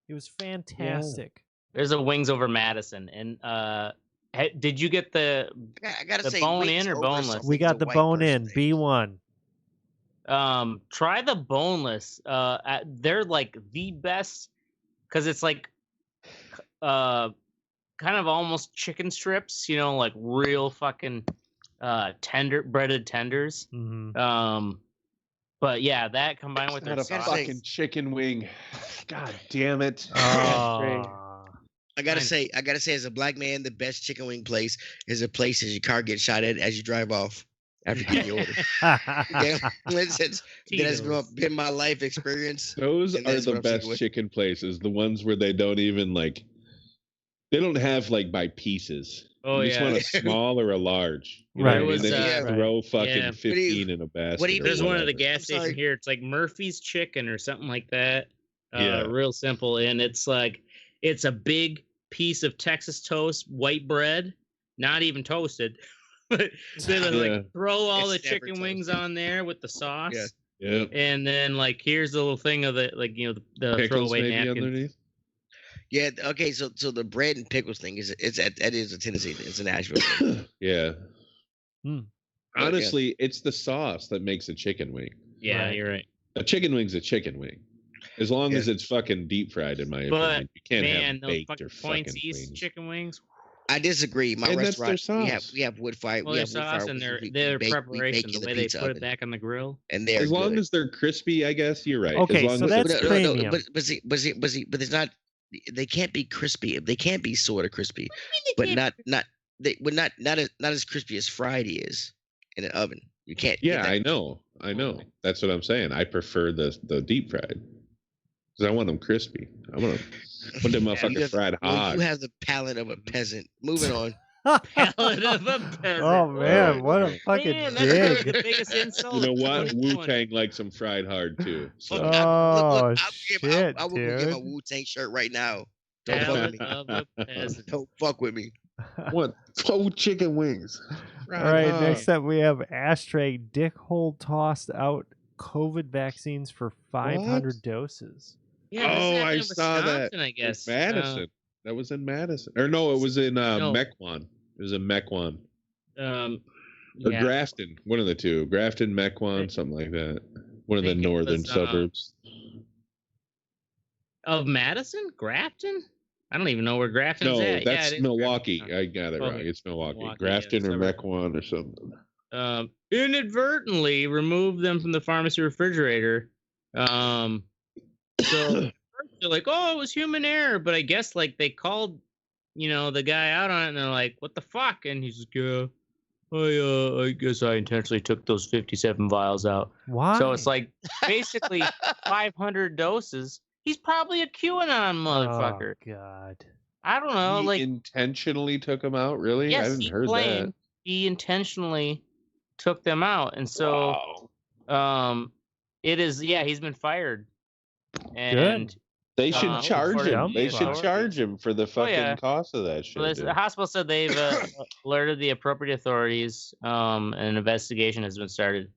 It was fantastic. Yeah. There's a wings over Madison, and did you get the bone in or boneless? We got the bone in B1. Try the boneless. They're like the best because it's like kind of almost chicken strips, like real fucking breaded tenders. Mm-hmm. But yeah, that combined with a fucking chicken wing. God damn it. I gotta say, as a black man, the best chicken wing place is a place as your car gets shot at as you drive off after getting your order. That's been my life experience. Those are the best chicken places. The ones where they don't even they don't have by pieces. Oh, you just want a small or a large. Right. They just throw fucking 15 in a basket. What do you mean? There's one at the gas station here. It's like Murphy's Chicken or something like that. Real simple. And it's it's a big piece of Texas toast, white bread, not even toasted. But they throw all the chicken wings on there with the sauce. Yeah. And then here's the little thing of the the throwaway napkin. Underneath. Yeah. Okay. So the bread and pickles thing is a Tennessee thing. It's a Nashville thing. Yeah. Honestly, it's the sauce that makes a chicken wing. Yeah, right. You're right. A chicken wing's a chicken wing, as long as it's fucking deep fried. In my opinion, you can't have baked or fucking wings. Chicken wings. I disagree. My restaurant, we have wood fire. Well, their sauce and their preparation, the way they put it back on the grill, and as long as they're crispy, I guess you're right. Okay, so that's premium. But it's not. They can't be crispy. They can't be sort of crispy, but not as crispy as fried is in an oven. You can't. Yeah, I know. That's what I'm saying. I prefer the deep fried because I want them crispy. I want them motherfuckers fried hot. You have the palate of a peasant. Moving on. Palate of a peasant. Oh man, what a fucking dig! The biggest insult. You know what? Wu-Tang likes them fried hard too. So. Look, shit, I will dude. get my Wu-Tang shirt right now. Don't fuck with me. Don't fuck with me. What? 12 chicken wings. All right, next up we have Ashtray Dickhole tossed out COVID vaccines for 500 doses. Yeah, I saw that. I guess Madison. That was in Madison. Or no, it was in Mequon. It was in Mequon. Or Grafton. One of the two. Grafton, Mequon, something like that. One of the northern suburbs. Of Madison? Grafton? I don't even know where Grafton's at. No, that's Milwaukee. I got it wrong. It's Milwaukee. Grafton or Mequon or something. Inadvertently removed them from the pharmacy refrigerator. So they're like, oh, it was human error. But I guess they called, the guy out on it, and they're like, what the fuck? And he's like, I guess I intentionally took those 57 vials out. Why? So it's basically 500 doses. He's probably a QAnon motherfucker. Oh, God. I don't know. He intentionally took them out? Really? Yes, I didn't heard that. He intentionally took them out. And so it is, he's been fired. And good. They should charge him. They should charge him for the fucking cost of that shit. Well, the hospital said they've alerted the appropriate authorities, and an investigation has been started.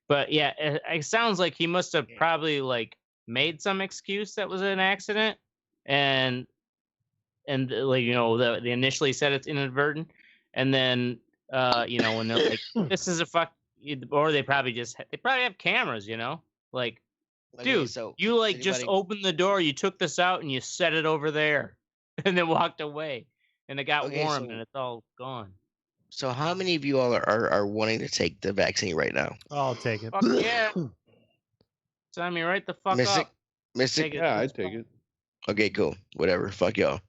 But yeah, it sounds like he must have probably made some excuse that was an accident, and they initially said it's inadvertent, and then when they're like, this is a fuck, or they probably have cameras, dude, you just opened the door, you took this out, and you set it over there, and then walked away, and it got warm, and it's all gone. So how many of you all are wanting to take the vaccine right now? I'll take it. Fuck yeah. Sign me right the fuck up. Mystic? Yeah, I'd take it. Okay, cool. Whatever. Fuck y'all.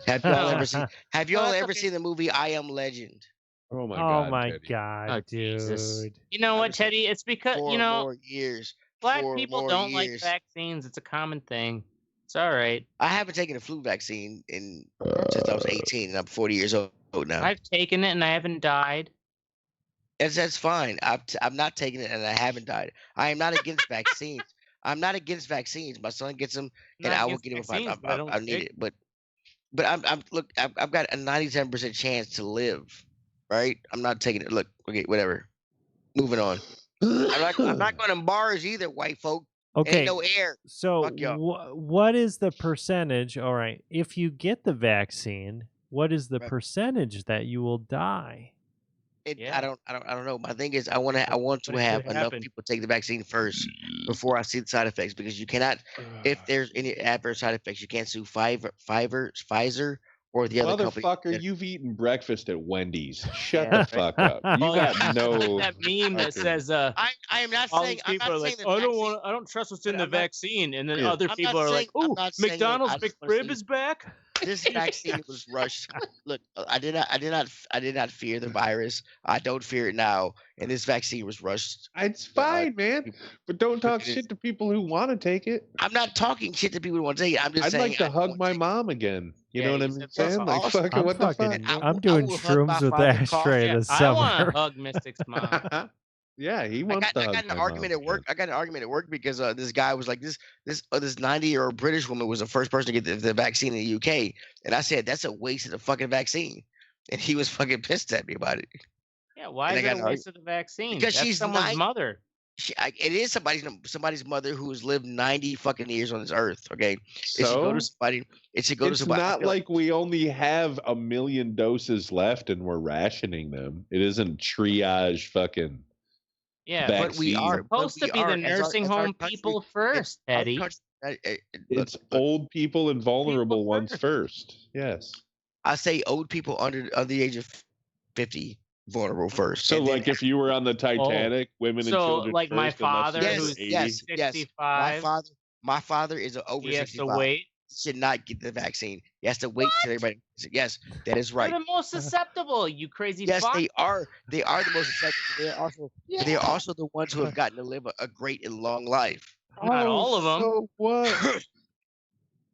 Have y'all ever seen the movie I Am Legend? Oh my god. Oh my Teddy. God, dude. Jesus. You know what, Teddy? It's because black people don't like vaccines. It's a common thing. It's all right. I haven't taken a flu vaccine since I was 18, and I'm 40 years old now. I've taken it and I haven't died. That's fine. I'm not taking it, and I haven't died. I am not against vaccines. I'm not against vaccines. My son gets them, and I will get them if I need it. But I've got a 97% chance to live, right? I'm not taking it. Look, okay, whatever. Moving on. I'm not going to bars either, white folk. Okay. Ain't no air. So what is the percentage? All right. If you get the vaccine, what is the percentage that you will die? I don't know. My thing is I want to have enough people take the vaccine first before I see the side effects, because you cannot, if there's any adverse side effects, you can't sue Pfizer or the other company. Motherfucker, you've eaten breakfast at Wendy's. Shut the fuck up. You got no that meme that says I am not saying people are like, I don't trust what's in the vaccine, and then other people are like, oh, McDonald's McRib is back. This vaccine was rushed. Look, I did not fear the virus. I don't fear it now. And this vaccine was rushed. It's fine, man. But don't talk shit to people who want to take it. I'm not talking shit to people who want to take it. I'm just saying. I'd like to hug my mom again. You know what I'm saying? Like, fucking, what the fuck? I'm doing shrooms with the ashtray this summer. I want to hug Mystic's mom. Yeah, he wants to hug I got an argument at work. I got an argument at work because this guy was like, this 90-year-old British woman was the first person to get the vaccine in the UK, and I said that's a waste of the fucking vaccine, and he was fucking pissed at me about it. Yeah, why is it a waste of the vaccine? Because she's someone's mother. It is somebody's mother who has lived 90 fucking years on this earth. Okay, so it should go to somebody. It should go to somebody. It's not like we only have 1 million doses left and we're rationing them. It isn't triage fucking. Yeah, vaccine. But we are supposed to be the nursing home people first, Eddie. It's old people and vulnerable ones first. Yes, I say old people under the age of 50. Vulnerable first. So, like, if you were on the Titanic, women and children. So, like first, my father, who's 65. My father is over 65. He has to wait. He should not get the vaccine. He has to wait till everybody. Yes, that is right. They're the most susceptible. You crazy. Yes, fuck. they are. They are the most susceptible. They are also the ones who have gotten to live a great and long life. Not all of them. So what?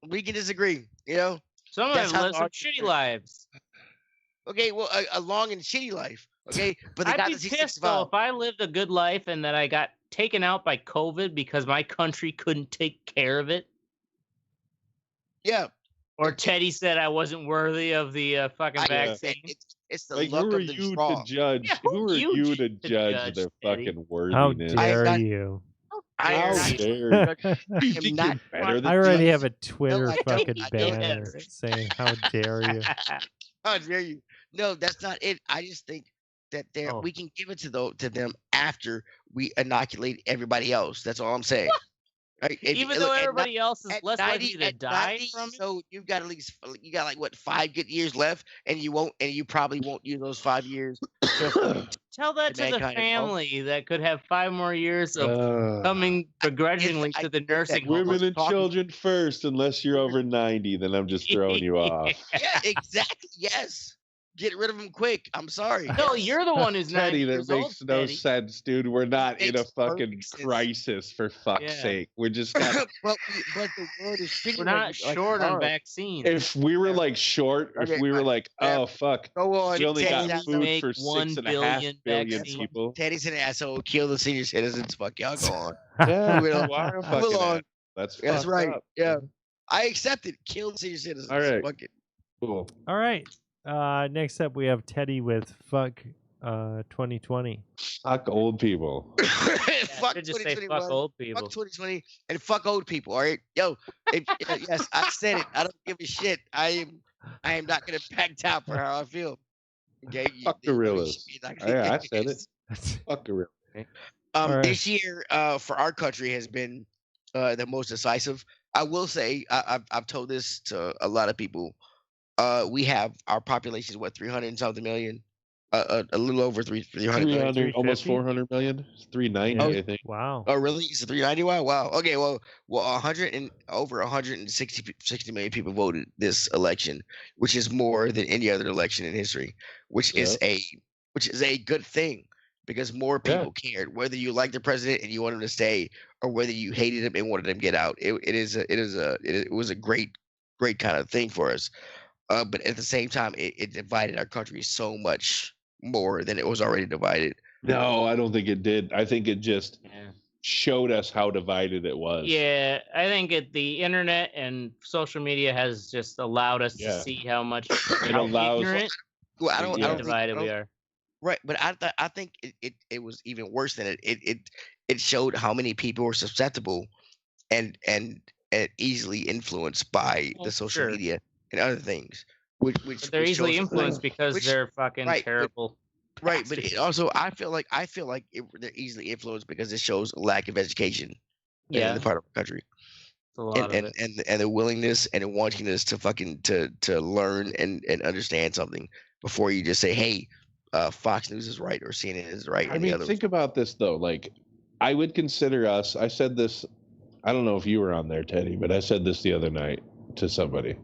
We can disagree. You know, some of them live some shitty lives. Okay, well, a long and shitty life. Okay, but I'd be pissed though if I lived a good life and then I got taken out by COVID because my country couldn't take care of it. Yeah. Or Teddy said I wasn't worthy of the fucking vaccine. It's the like, luck who are of the you draw. to judge? Yeah, who are you to judge their Teddy? fucking worthiness? How dare you? How dare you? I already have a Twitter fucking banner saying "How dare you." How dare you? No, that's not it. I just think that we can give it to them after we inoculate everybody else. That's all I'm saying. Right? Even though everybody else is less likely to die from it. So you got like what 5 good years left, and you probably won't use those 5 years. Tell that to the family that could have 5 more years of coming begrudgingly to the nursing home. Women and children first, unless you're over 90, then I'm just throwing you off. Yeah, exactly. Yes. Get rid of them quick. I'm sorry. No, you're the one who's 90 years old. That makes no sense, dude. We're not in a fucking crisis, for fuck's sake. We're just not. but the world is we're not short on vaccines. If we were like short, if we were like, oh fuck, go on. We only got food for 6.5 billion people. Teddy's an asshole. Kill the senior citizens. Fuck y'all. Go on. Yeah, go on. That's right. Up. Yeah, I accept it. Kill the senior citizens. All right. Fuck it. Cool. All right. Next up, we have Teddy with fuck 2020. Fuck old people. Fuck just say fuck old people. Fuck 2020 and fuck old people. All right, yo. Yes, I said it. I don't give a shit. I am not gonna back down for how I feel. Okay. Fuck gorillas. Yeah, I said it. Fuck gorillas. This year, for our country has been the most decisive. I will say, I've told this to a lot of people. We have our population is what 300 and something million, a little over 300 million. Almost 400 million. 390, I think. Wow. Oh, really? It's 390. Wow. Okay. Well, 160 million people voted this election, which is more than any other election in history. Which is a good thing because more people cared, whether you like the president and you want him to stay, or whether you hated him and wanted him to get out. It was a great kind of thing for us. But at the same time, it divided our country so much more than it was already divided. No, I don't think it did. I think it just showed us how divided it was. Yeah, I think the internet and social media has just allowed us to see how much ignorant divided we are. Right, but I think it was even worse than it showed how many people were susceptible and easily influenced by the social media and other things. Which they're easily influenced because they're fucking terrible. But it also I feel like they're easily influenced because it shows a lack of education in the part of the country. And the willingness and the wantingness to fucking to learn and understand something before you just say, hey, Fox News is right or CNN is right. I mean, think about this though. Like, I would consider us. I said this. I don't know if you were on there, Teddy, but I said this the other night to somebody.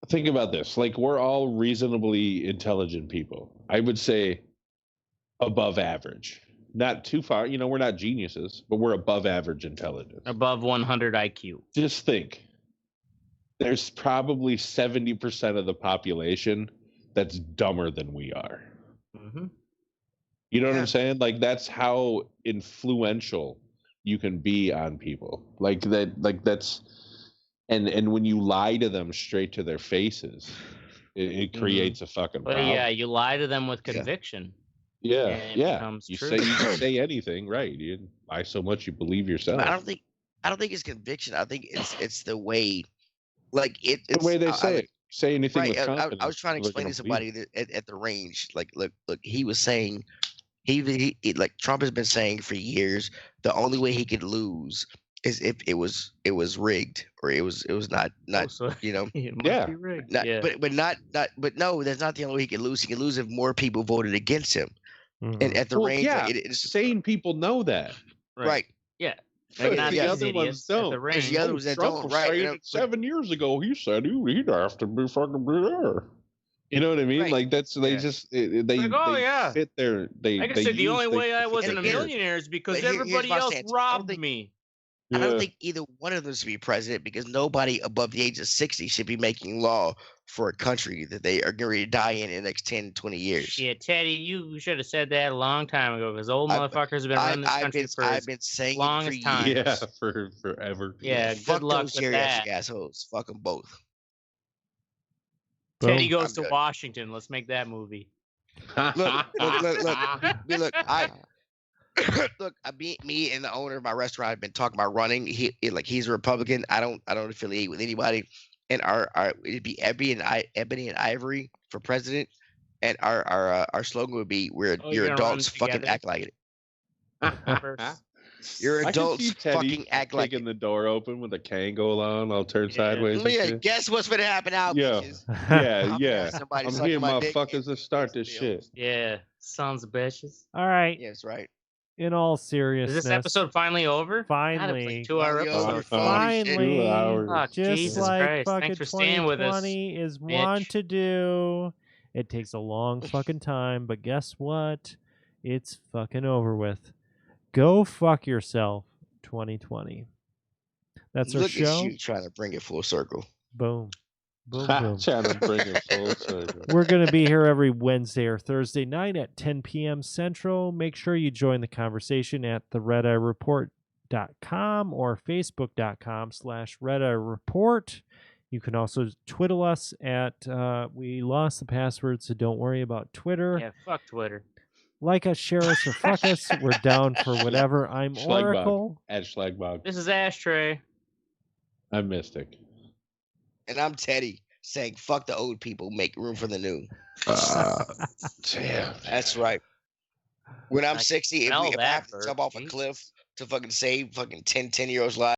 Think about this. Like, we're all reasonably intelligent people. I would say above average. Not too far. You know, we're not geniuses, but we're above average intelligence. Above 100 IQ. Just think. There's probably 70% of the population that's dumber than we are. Mm-hmm. You know what I'm saying? Like, that's how influential you can be on people. Like that's and when you lie to them straight to their faces, it creates a fucking problem. Yeah, you lie to them with conviction. Yeah. You say anything, right? You lie so much you believe yourself. But I don't think it's conviction. I think it's the way, like it's the way they say it. Say anything with confidence. I was trying to explain to somebody at the range. Like, look, he was saying he like Trump has been saying for years the only way he could lose is if it was rigged or it was not you know rigged. But no, that's not the only way he could lose. He could lose if more people voted against him. And at the range, it's sane people know that, right? Yeah. The other ones don't. There's the other ones that don't. Right? 7 years ago, he said he'd have to be fucking there. You know what I mean? Right. Like that's they just they fit their they. Like I said, the only way I wasn't a millionaire is because everybody else robbed me. I don't think either one of them should be president because nobody above the age of 60 should be making law for a country that they are going to die in the next 10, 20 years. Yeah, Teddy, you should have said that a long time ago because old motherfuckers have been running this country for I've been saying longest time. Yeah, for forever. Yeah, good luck with that. Assholes. Fuck them both. Teddy goes to Washington. Let's make that movie. Look. Look, me and the owner of my restaurant have been talking about running. He's a Republican. I don't affiliate with anybody. And it'd be Ebony and Ivory for president. And our slogan would be "You're adults, fucking act like it." You're adults, fucking act like it. Kicking the door open with a Kango on, I'll turn sideways. Guess what's gonna happen now, bitches? Yeah. I'm here, motherfuckers, to start this shit. Yeah, sons of bitches. All right. Yes, right. In all seriousness, is this episode finally over? Finally, 2 hour episode. Finally, 2 hours. Just Jesus like Christ. fucking Thanks for staying with us. 2020 is want to do. It takes a long fucking time, but guess what? It's fucking over with. Go fuck yourself, 2020. That's our show. Look at you trying to bring it full circle. Boom. Boom. Trying to bring it full circle. We're going to be here every Wednesday or Thursday night at 10 p.m. Central. Make sure you join the conversation at theredeyereport.com or facebook.com/redeyereport. You can also twiddle us at, we lost the password, so don't worry about Twitter. Yeah, fuck Twitter. Like us, share us, or fuck us. We're down for whatever. I'm Oracle. At Schlagbog. This is Ashtray. I'm Mystic. And I'm Teddy, saying fuck the old people, make room for the new. Damn. That's right. When I'm 60, if I have to jump off a cliff to fucking save fucking 10-year-olds' lives.